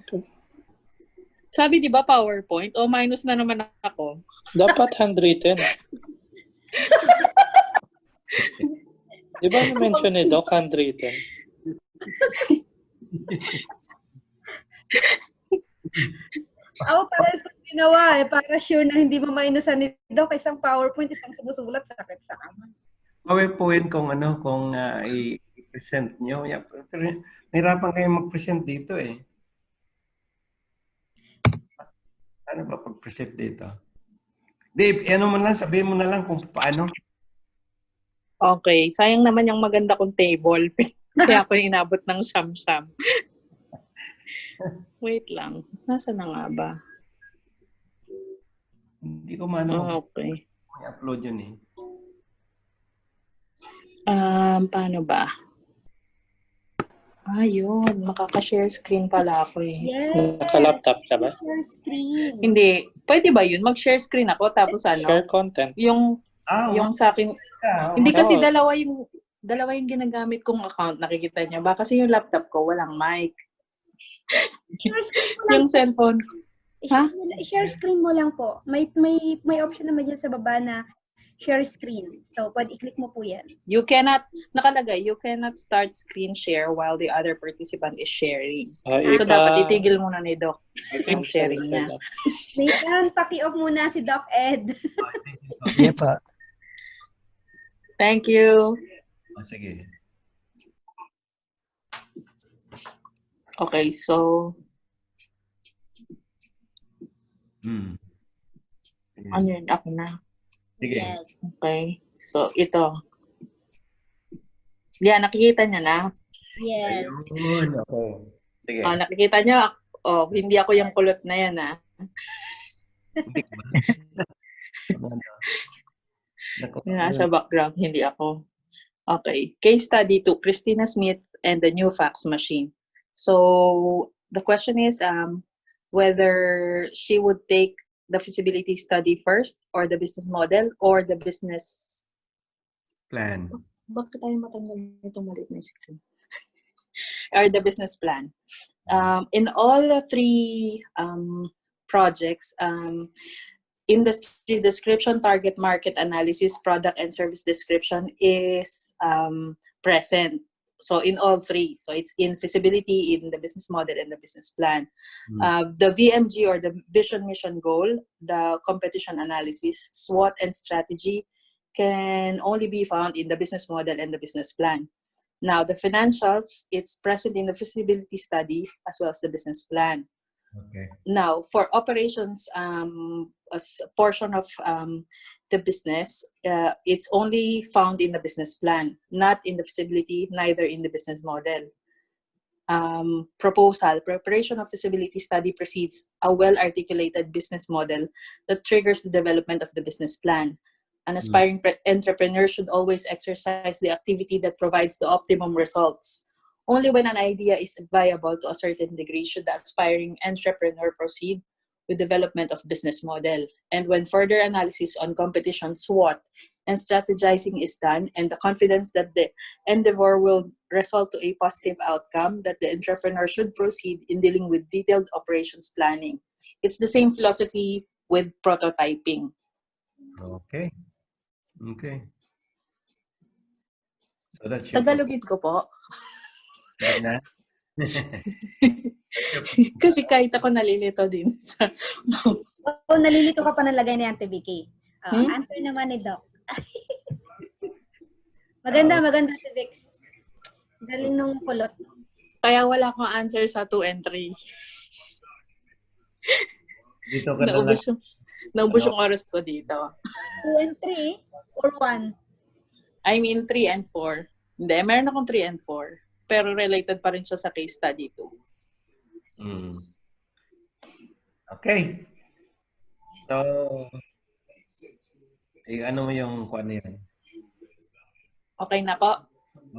Okay. Sabi, di ba, PowerPoint? O minus na naman ako. Dapat handwritten. Di ba na-mention ni Doc, handwritten? Ako para sa ginawa para sure na hindi mo minusan ni Doc, isang PowerPoint, isang sinusulat, sakit sa kama. PowerPoint kung i-present nyo. Pero nahirapan kayo mag-present dito eh. Ano ba pag-present dito? Dave, sabihin mo na lang kung paano. Okay, sayang naman yung maganda kong table. Kaya ako inabot ng siyam-siyam. Wait lang. Nasa na nga ba? Hindi ko Okay. i-upload yun eh. Paano ba? Yun. Makaka-share screen pala ako eh. Yes. Naka-laptop ka ba? Share screen. Hindi. Pwede ba yun? Mag-share screen ako tapos Share content. yung sa akin. Hindi kasi Oo. dalawa yung ginagamit kong account. Nakikita niya ba? Kasi yung laptop ko walang mic. Share screen mo lang. Yung cellphone. Share screen mo lang po. May option naman dyan sa baba na share screen. So, pwede i-click mo po yan. Nakalagay, you cannot start screen share while the other participant is sharing. So, Ipa- dapat itigil muna ni Doc yung sharing niya. Nathan, paki-off muna si Doc Ed. Sige pa. Thank you. Sige. Okay, so, ano yun? Ako na. Sige. Yes. Okay. So, ito. Yeah, nakikita niyo na. Yes. Ayun. Ako. Sige. Nakikita niyo? Hindi ako yung kulot na yan, Hindi ko ba? Yung nasa background, hindi ako. Okay. Case study 2, Christina Smith and the new fax machine. So, the question is whether she would take the feasibility study first or the business model or the business plan. Bakit tayo matanggal itong maliit na screen? Or the business plan. In all the three projects, industry description, target market analysis, product and service description is present. So in all three. So it's in feasibility, in the business model, and the business plan. The VMG or the vision, mission, goal, the competition analysis, SWOT, and strategy can only be found in the business model and the business plan. Now, the financials, it's present in the feasibility study as well as the business plan. Okay. Now, for operations, as a portion of the business, it's only found in the business plan, not in the feasibility, neither in the business model. Preparation of feasibility study precedes a well-articulated business model that triggers the development of the business plan. An aspiring entrepreneur should always exercise the activity that provides the optimum results. Only when an idea is viable to a certain degree should the aspiring entrepreneur proceed with development of business model. And when further analysis on competition, SWOT, and strategizing is done, and the confidence that the endeavor will result to a positive outcome, that the entrepreneur should proceed in dealing with detailed operations planning. It's the same philosophy with prototyping. Okay. Okay. So that's your Tagalogin ko po. na. Kasi kahit ako nalilito din sa... Nalilito ka pa ng lagay ni Auntie Vicky. Answer naman ni Doc. Maganda si Vic. Galing nung kulot. Kaya wala akong answer sa 2 and 3. Dito ka na lang. Naubos yung oras ko dito. 2 and 3 or 1? I mean 3 and 4. Hindi, meron akong 3 and 4. Pero related pa rin siya sa case study 2. Mm. Okay. So, ano mo yung kwan na yan? Okay na po?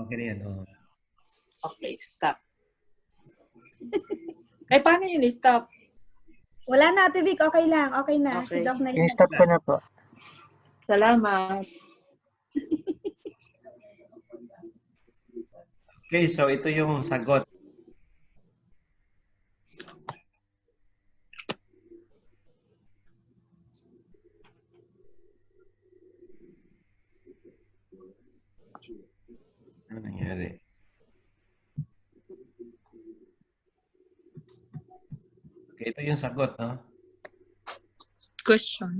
Okay na yan. Oh. Okay, stop. Paano yun i-stop? Wala na, Ate Vic. Okay lang. Okay na. Si Okay. Doc na yun. I-stop ko na po. Salamat. Okay, so ito yung sagot. Ano nangyari? Okay, ito yung sagot, no? Question.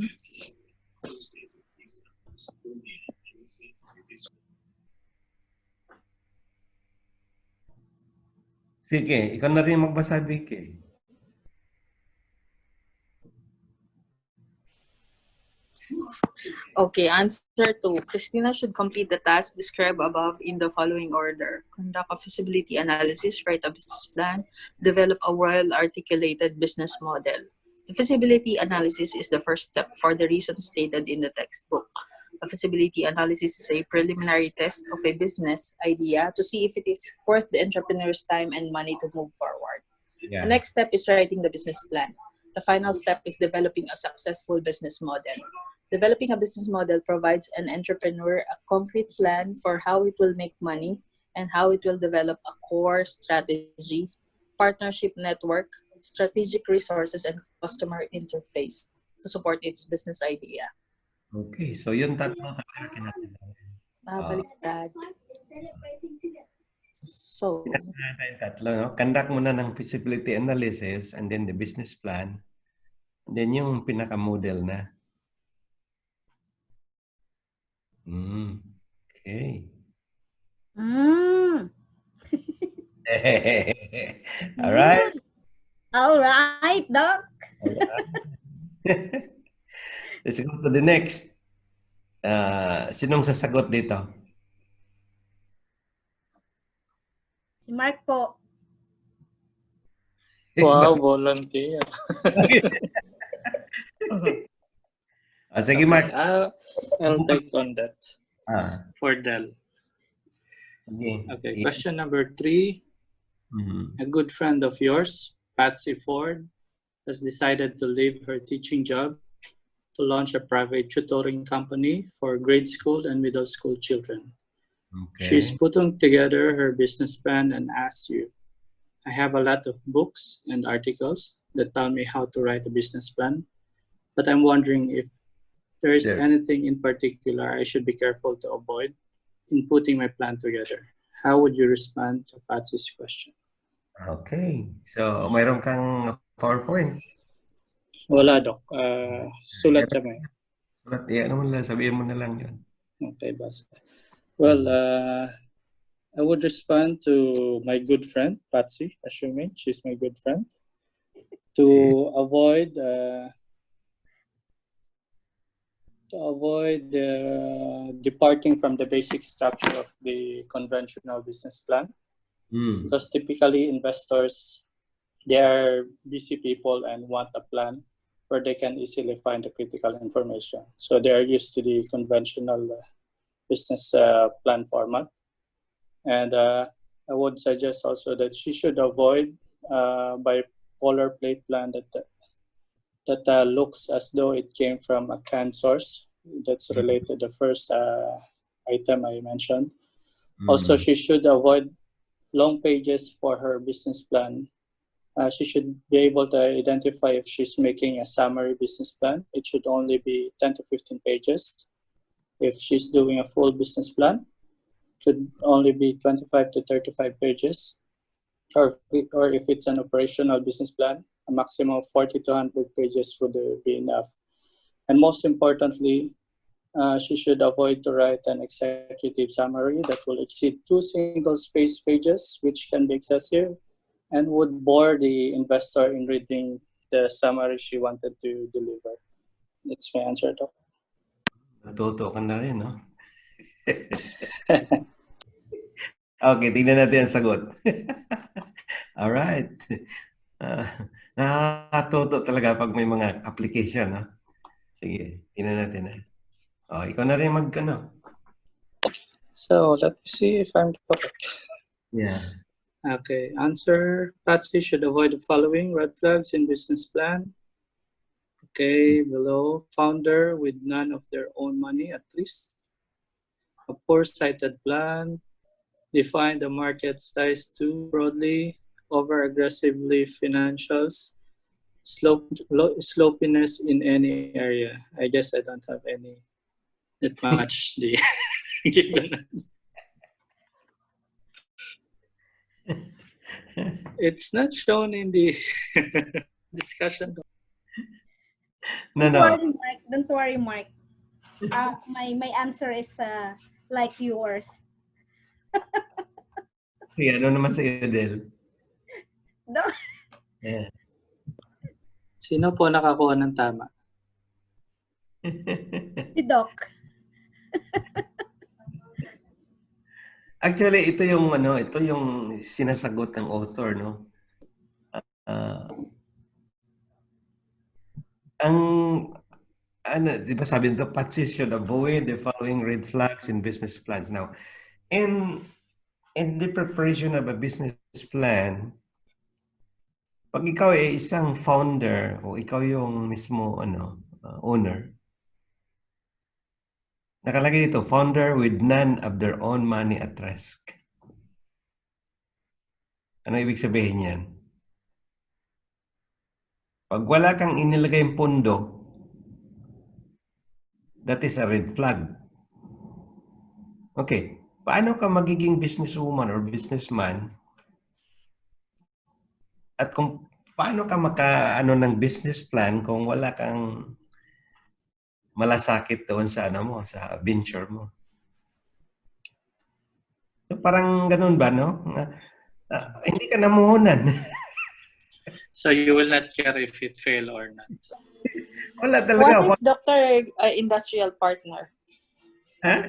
Sige, ikaw na rin magbasa, Vicky. Okay, answer 2. Christina should complete the task described above in the following order. Conduct a feasibility analysis, write a business plan, develop a well-articulated business model. The feasibility analysis is the first step for the reasons stated in the textbook. A feasibility analysis is a preliminary test of a business idea to see if it is worth the entrepreneur's time and money to move forward. Yeah. The next step is writing the business plan. The final step is developing a successful business model. Developing a business model provides an entrepreneur a concrete plan for how it will make money and how it will develop a core strategy, partnership network, strategic resources, and customer interface to support its business idea. Okay, so yun tatlo natin. Baliktad. So, tatlo, no? Conduct muna ng feasibility analysis and then the business plan. And then yung pinaka-model na. Okay. All right. All right, Doc. Let's go to the next. Sinong sasagot dito? Si Mark po. Wow, volunteer. Sige, Mark. I'll take on that for Del. Okay. Okay, question number 3. A good friend of yours, Patsy Ford, has decided to leave her teaching job to launch a private tutoring company for grade school and middle school children. Okay. She's putting together her business plan and asks you, I have a lot of books and articles that tell me how to write a business plan, but I'm wondering if there is anything in particular I should be careful to avoid in putting my plan together. How would you respond to Patsy's question? Okay. So, mayroon kang PowerPoint? Wala, Doc. Sulat kami. Sulat, ano mo lang, sabihin mo na lang yun. Okay, basta. Well, I would respond to my good friend, Patsy, assuming she's my good friend, to avoid departing from the basic structure of the conventional business plan. Because typically investors, they are busy people and want a plan where they can easily find the critical information. So they are used to the conventional business plan format. And I would suggest also that she should avoid bipolar plate plan that looks as though it came from a canned source. That's related to the first item I mentioned. Also, she should avoid long pages for her business plan. She should be able to identify if she's making a summary business plan. It should only be 10 to 15 pages. If she's doing a full business plan, it should only be 25 to 35 pages. Or if it's an operational business plan, a maximum of 40 to 100 pages would be enough. And most importantly, she should avoid to write an executive summary that will exceed 2 single-space pages, which can be excessive and would bore the investor in reading the summary she wanted to deliver. That's my answer, Doc. Natuto ka na rin, no? Okay, tingnan natin ang sagot. All right. Nakakatuto talaga pag may mga application, no? Sige, tingnan natin, ikaw na rin mag-ano. So let me see if I'm correct. Yeah. Okay, answer. Patsy should avoid the following red flags in business plan. Okay, below, founder with none of their own money at least. A poor-sighted plan. Define the market size too broadly. Over-aggressively financials. Slopiness in any area. I guess I don't have any that much the given. It's not shown in the discussion. Don't worry, Mike. Don't worry, Mike. My answer is like yours. Sige, ano naman sa'yo, Del? No. Yeah. Sino po nakakuha ng tama? Si Doc. Actually, ito yung sinasagot ng author, no? Di ba sabi nito, Patsy should avoid the following red flags in business plans. Now, in the preparation of a business plan, pag ikaw ay isang founder o ikaw yung mismo owner, nakalagay dito, founder with none of their own money at risk. Ano ibig sabihin yan? Pag wala kang inilagay yung pondo, that is a red flag. Okay, paano ka magiging businesswoman or businessman at kung paano ka maka-ano ng business plan kung wala kang malasakit doon sa sa venture mo? So, parang ganun ba, no? Hindi ka namuhunan. So you will not care if it fail or not. Wala talaga. What if Dr. Industrial partner? Ha?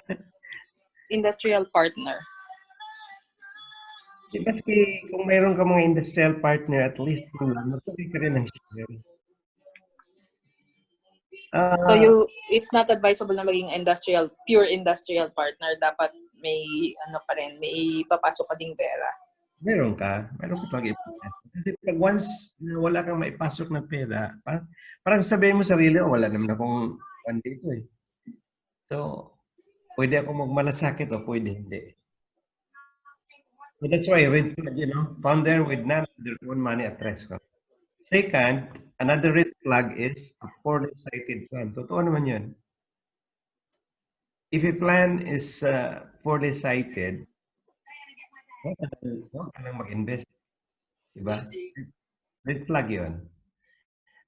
Industrial partner. Kasi kung mayroon ka mga industrial partner, at least magsabi ka rin ng share. So it's not advisable na maging pure industrial partner. Dapat may may papasok ka ding pera. Meron ka talaga. Kasi pag once na wala kang maipasok na pera, parang sabihin mo sarili, wala naman akong dito eh. So, pwede ako magmalasakit o pwede hindi. So that's why red flag, founder with none of their own money at risk. Second, another red flag is a poorly sighted plan. Totoo naman yun. If a plan is poorly sighted, huwag ka nang mag-invest. Diba? Red flag yun.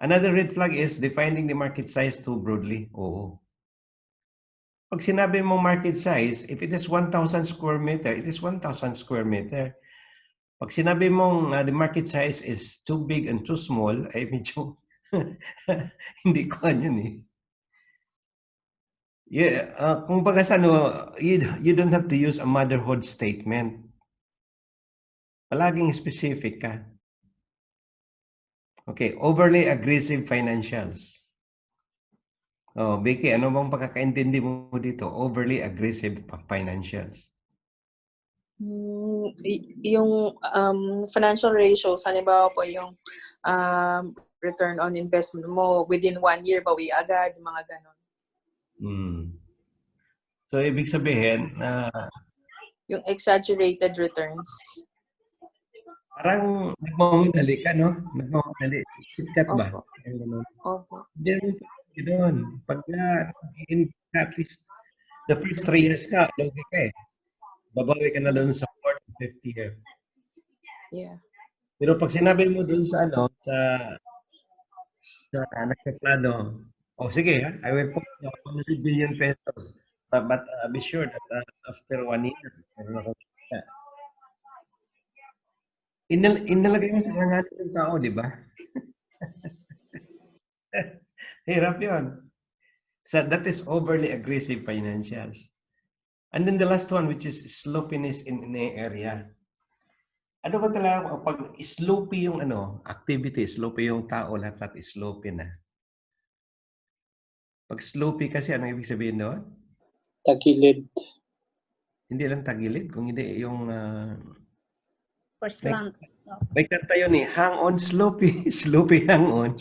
Another red flag is defining the market size too broadly. Oo. Pag sinabi mong market size, if it is 1,000 square meter, it is 1,000 square meter. Pag sinabi mong the market size is too big and too small, ay medyo hindi ko yun eh. Yeah, kung baga sa you don't have to use a motherhood statement. Palaging specific ka. Okay, overly aggressive financials. Oh, Vicky, ano bang pagkakaintindi mo dito? Overly aggressive financials. Yung financial ratios, halimbawa po yung return on investment mo within 1 year, bawi agad, mga ganon. So, ibig sabihin, yung exaggerated returns. Parang nagmamadali ka, no? Nagmamadali. Shortcut ba? Opo. Doon. Pagka at least the first 3 years ka, logi ka eh. Babawi ka na doon sa 4th and 5th year. Yeah. Pero pag sinabi mo doon sa nagpaplano, sige, I will put 100 billion pesos. But be sure that after 1 year, meron ako kita. Inalagay mo sa hanganin ng tao, di ba? Hirap yun. So that is overly aggressive financials. And then the last one, which is sloppiness in an area. Ano ba talaga pag sloppy yung activity, sloppy yung tao, lahat sloppy na. Pag sloppy kasi, ano ibig sabihin doon? Tagilid. Hindi lang tagilid, kung hindi yung... For slant. may kanta yun eh, hang on sloppy, sloppy hang on.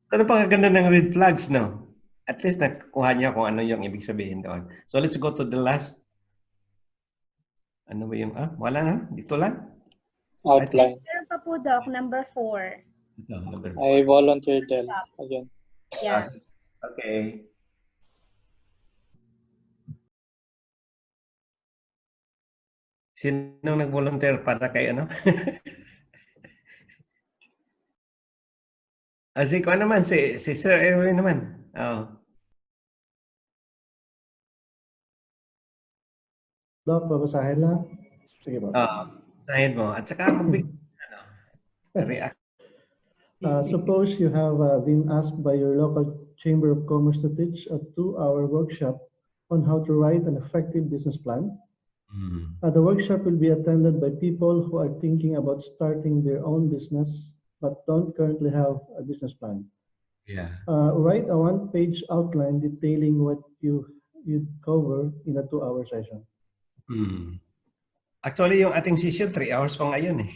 Ano pa kaganda ng red flags, no? At least nakuha niya kung ano yung ibig sabihin doon. So let's go to the last. Ano ba yung, wala na, dito lang. Outline. Meron pa po, Doc, number 4. Ito, number 4. I volunteer din. Again. Yeah. Okay. Sinong nag-volunteer para kay ano? Si Juan naman, si Sir Erwin naman. Doc, babasahin lang. Sige po. Basahin mo. At saka magbigay react. Suppose you have been asked by your local Chamber of Commerce to teach a 2-hour workshop on how to write an effective business plan. The workshop will be attended by people who are thinking about starting their own business but don't currently have a business plan. Yeah. Write a 1-page outline detailing what you'd cover in a 2-hour session. Actually, yung ating session, 3 hours pa ngayon eh.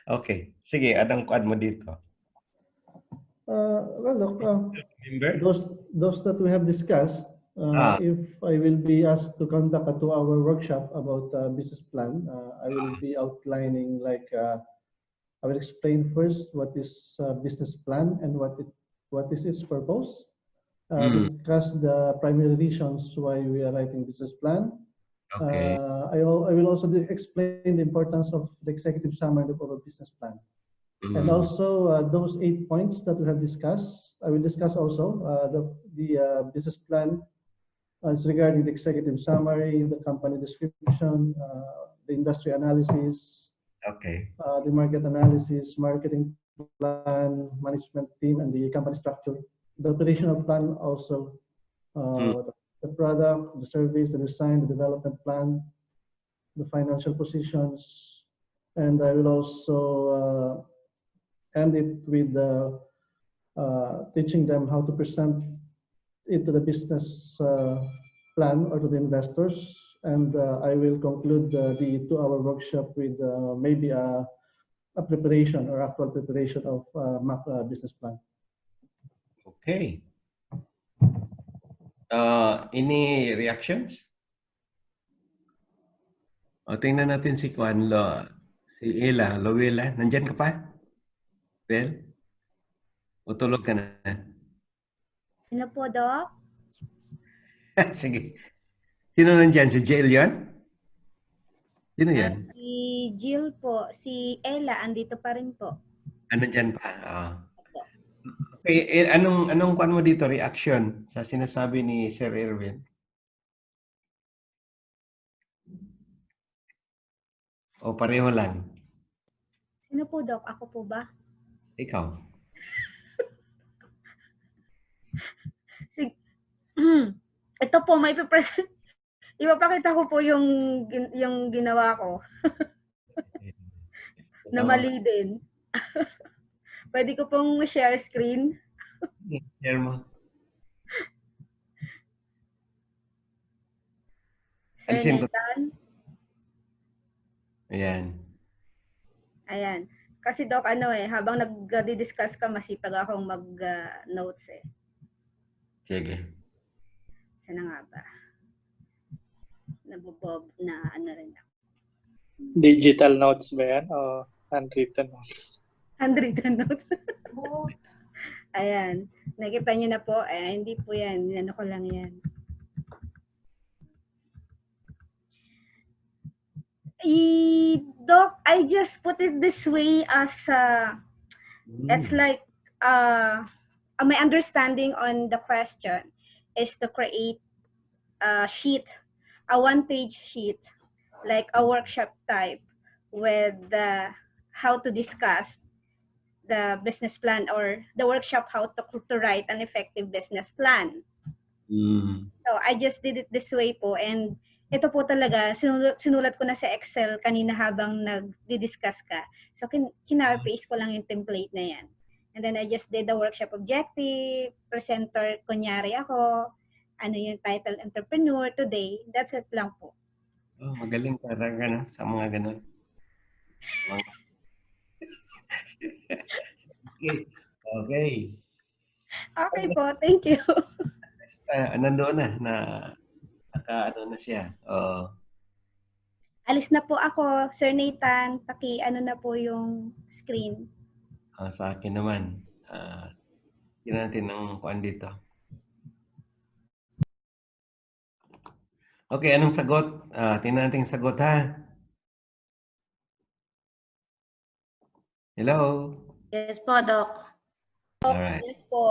Okay. Sige, anong kuan mo dito? Well, look, those that we have discussed, if I will be asked to conduct a 2-hour workshop about business plan, I will be outlining I will explain first what is business plan and what is its purpose. Discuss the primary reasons why we are writing business plan. Okay. I will also explain the importance of the executive summary of our business plan. And also those 8 points that we have discussed, I will discuss also the business plan as regarding the executive summary, the company description, the industry analysis, the market analysis, marketing plan, management team, and the company structure. The operational plan also, the product, the service, the design, the development plan, the financial positions, and I will also end it with teaching them how to present it to the business plan or to the investors. And I will conclude the 2-hour workshop with maybe a preparation or actual preparation of business plan. Okay. Any reactions? Tingnan natin si Juan, si Ella, Lowella. Nandyan ka pa? Bel? O tulog ka na? Ano po, Doc? Sige. Sino nandyan? Si Jill yun? Sino yan? Si Jill po. Si Ella, andito pa rin po. Nandyan pa? Okay, anong kuan mo dito, reaction sa sinasabi ni Sir Erwin? O pareho lang? Sino po, Doc? Ako po ba? Ikaw. Ito po, may present. Ipapakita ko po yung ginawa ko. Na mali din. Pwede ko pong share screen. Share mo. Alisin ko. Ayan. Ayan. Kasi Doc, habang nag-discuss ka, masipag akong mag-notes eh. Sige. Sana nga ba? Nabubob na rin ako. Digital notes ba yan? O handwritten notes? Handwritten notes. Ayan. Nakita niyo na po. Hindi po yan. Ano ko lang yan. Doc, I just put it this way as it's like my understanding on the question is to create a sheet, a 1-page sheet, like a workshop type with how to discuss the business plan or the workshop how to write an effective business plan. So, I just did it this way po. And ito po talaga, sinulat ko na sa Excel kanina habang nagdi-discuss ka. So, kina-paste ko lang yung template na yan. And then, I just did the workshop objective, presenter, kunyari ako, ano yung title, entrepreneur today. That's it lang po. Oh, magaling talaga sa mga ganun. Okay. Okay po, thank you. Nandoon na naka-ano na siya. Alis na po ako, Sir Nathan. Ano na po yung screen. Sa akin naman, tingnan natin ang kuan dito. Okay, anong sagot? Tingnan natin yung sagot, ha? Hello? Yes po, Doc. Alright. Yes po.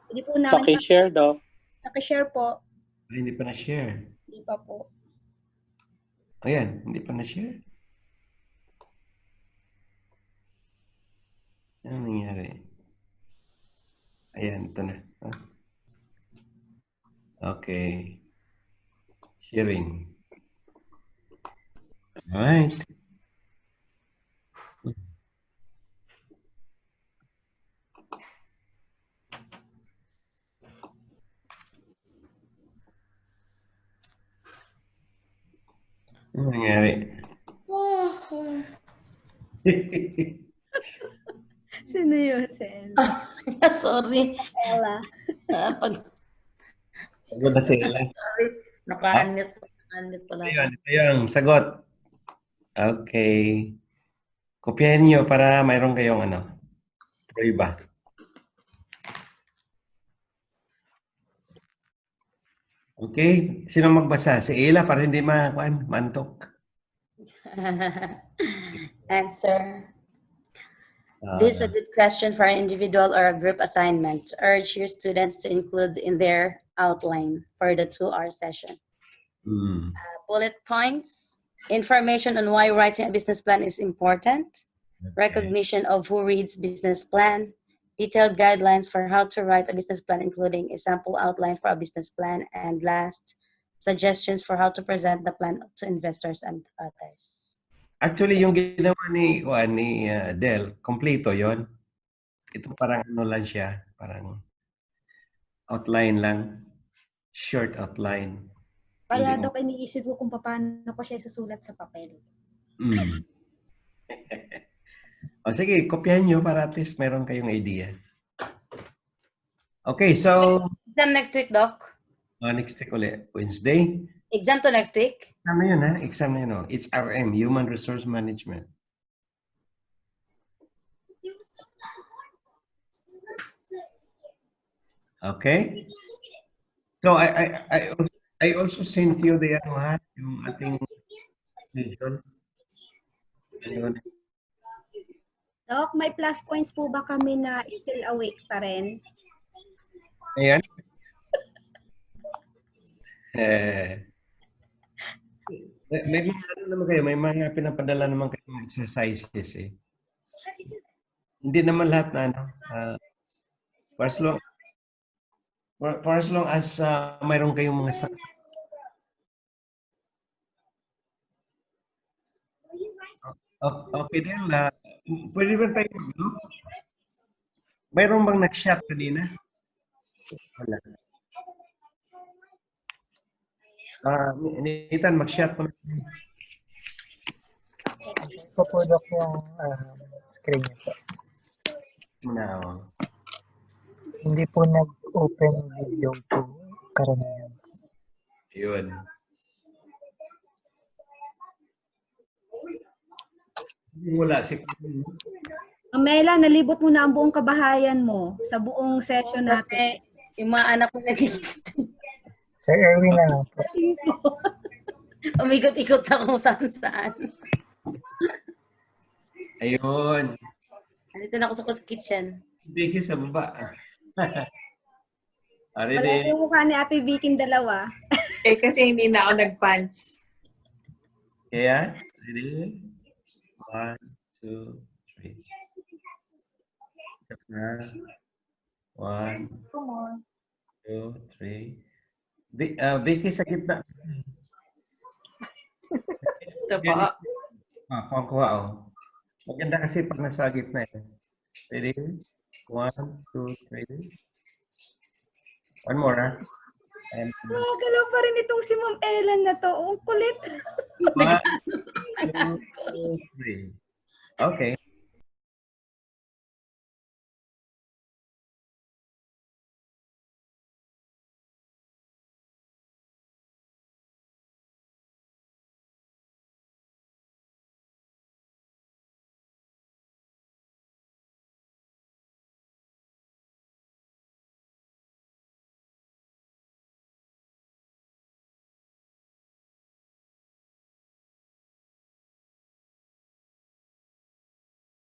Hindi po namin Paki-share, Doc. Paki-share po. Hindi pa na-share. Hindi pa po. Ayan, hindi pa na-share. Ano nangyari? Ayan, ito na. Okay. Sharing. Alright. Ano nangyari? Sino yun? Si Ella. Sorry. Ella. Pagod na sila. Sorry. Naka-unmute pala. Ayun, ito yung sagot. Okay. Kopyahin nyo para mayroon kayong prueba. Okay. Sino magbasa? Si Ella para hindi mantok. Answer. This is a good question for an individual or a group assignment. Urge your students to include in their outline for the 2-hour session. Bullet points, information on why writing a business plan is important, recognition of who reads business plan, detailed guidelines for how to write a business plan, including a sample outline for a business plan, and last, suggestions for how to present the plan to investors and others. Actually, yung ginawa ni Del, kompleto yon. Ito parang lang siya, parang outline lang, short outline. Kaya Dok, iniisip ko kung paano ko siya susulat sa papel. O sige, kopyahin nyo para at least meron kayong idea. Okay, so... Exam next week, Doc. Next week ulit, Wednesday. Exam to next week? Exam na yun, ha? Exam na yun, It's RM, Human Resource Management. Okay? So, I also sent you the yung ating schedule. Doc, may plus points po ba kami na still awake pa rin? Ayan. May mga naman kayo, may mga pinapadala naman kayong exercises eh. Hindi naman lahat na for as long as mayroon kayong mga okay din pwede ba tayo mayroon bang nag-shot kanina? Wala. Nathan, mag-shot mo. Ito po Doc yung screen niyo po. No. Hindi po nag-open video po karamihan. Yun. Wala si Amela, nalibot mo na ang buong kabahayan mo sa buong session natin. Kasi yung mga anak ko nag-extend. Sir Erwin na lang po. Umikot-ikot ako saan-saan. Ayun. Nandito na ako sa kitchen. Vicky sa baba. Wala yung mukha ni Ate Vicky dalawa. Kasi hindi na ako nag-pants. Kaya, ready? 1, 2, 3. 1, 2, 3. Vicky sa gitna. Ito po. Kuha, oh. Maganda kasi pag nasa gitna eh. Ready? 1, 2, 3. One more, ha? And Galaw pa rin itong si Ma'am Ellen na to. Ang kulit. 1, 2, 3. Okay.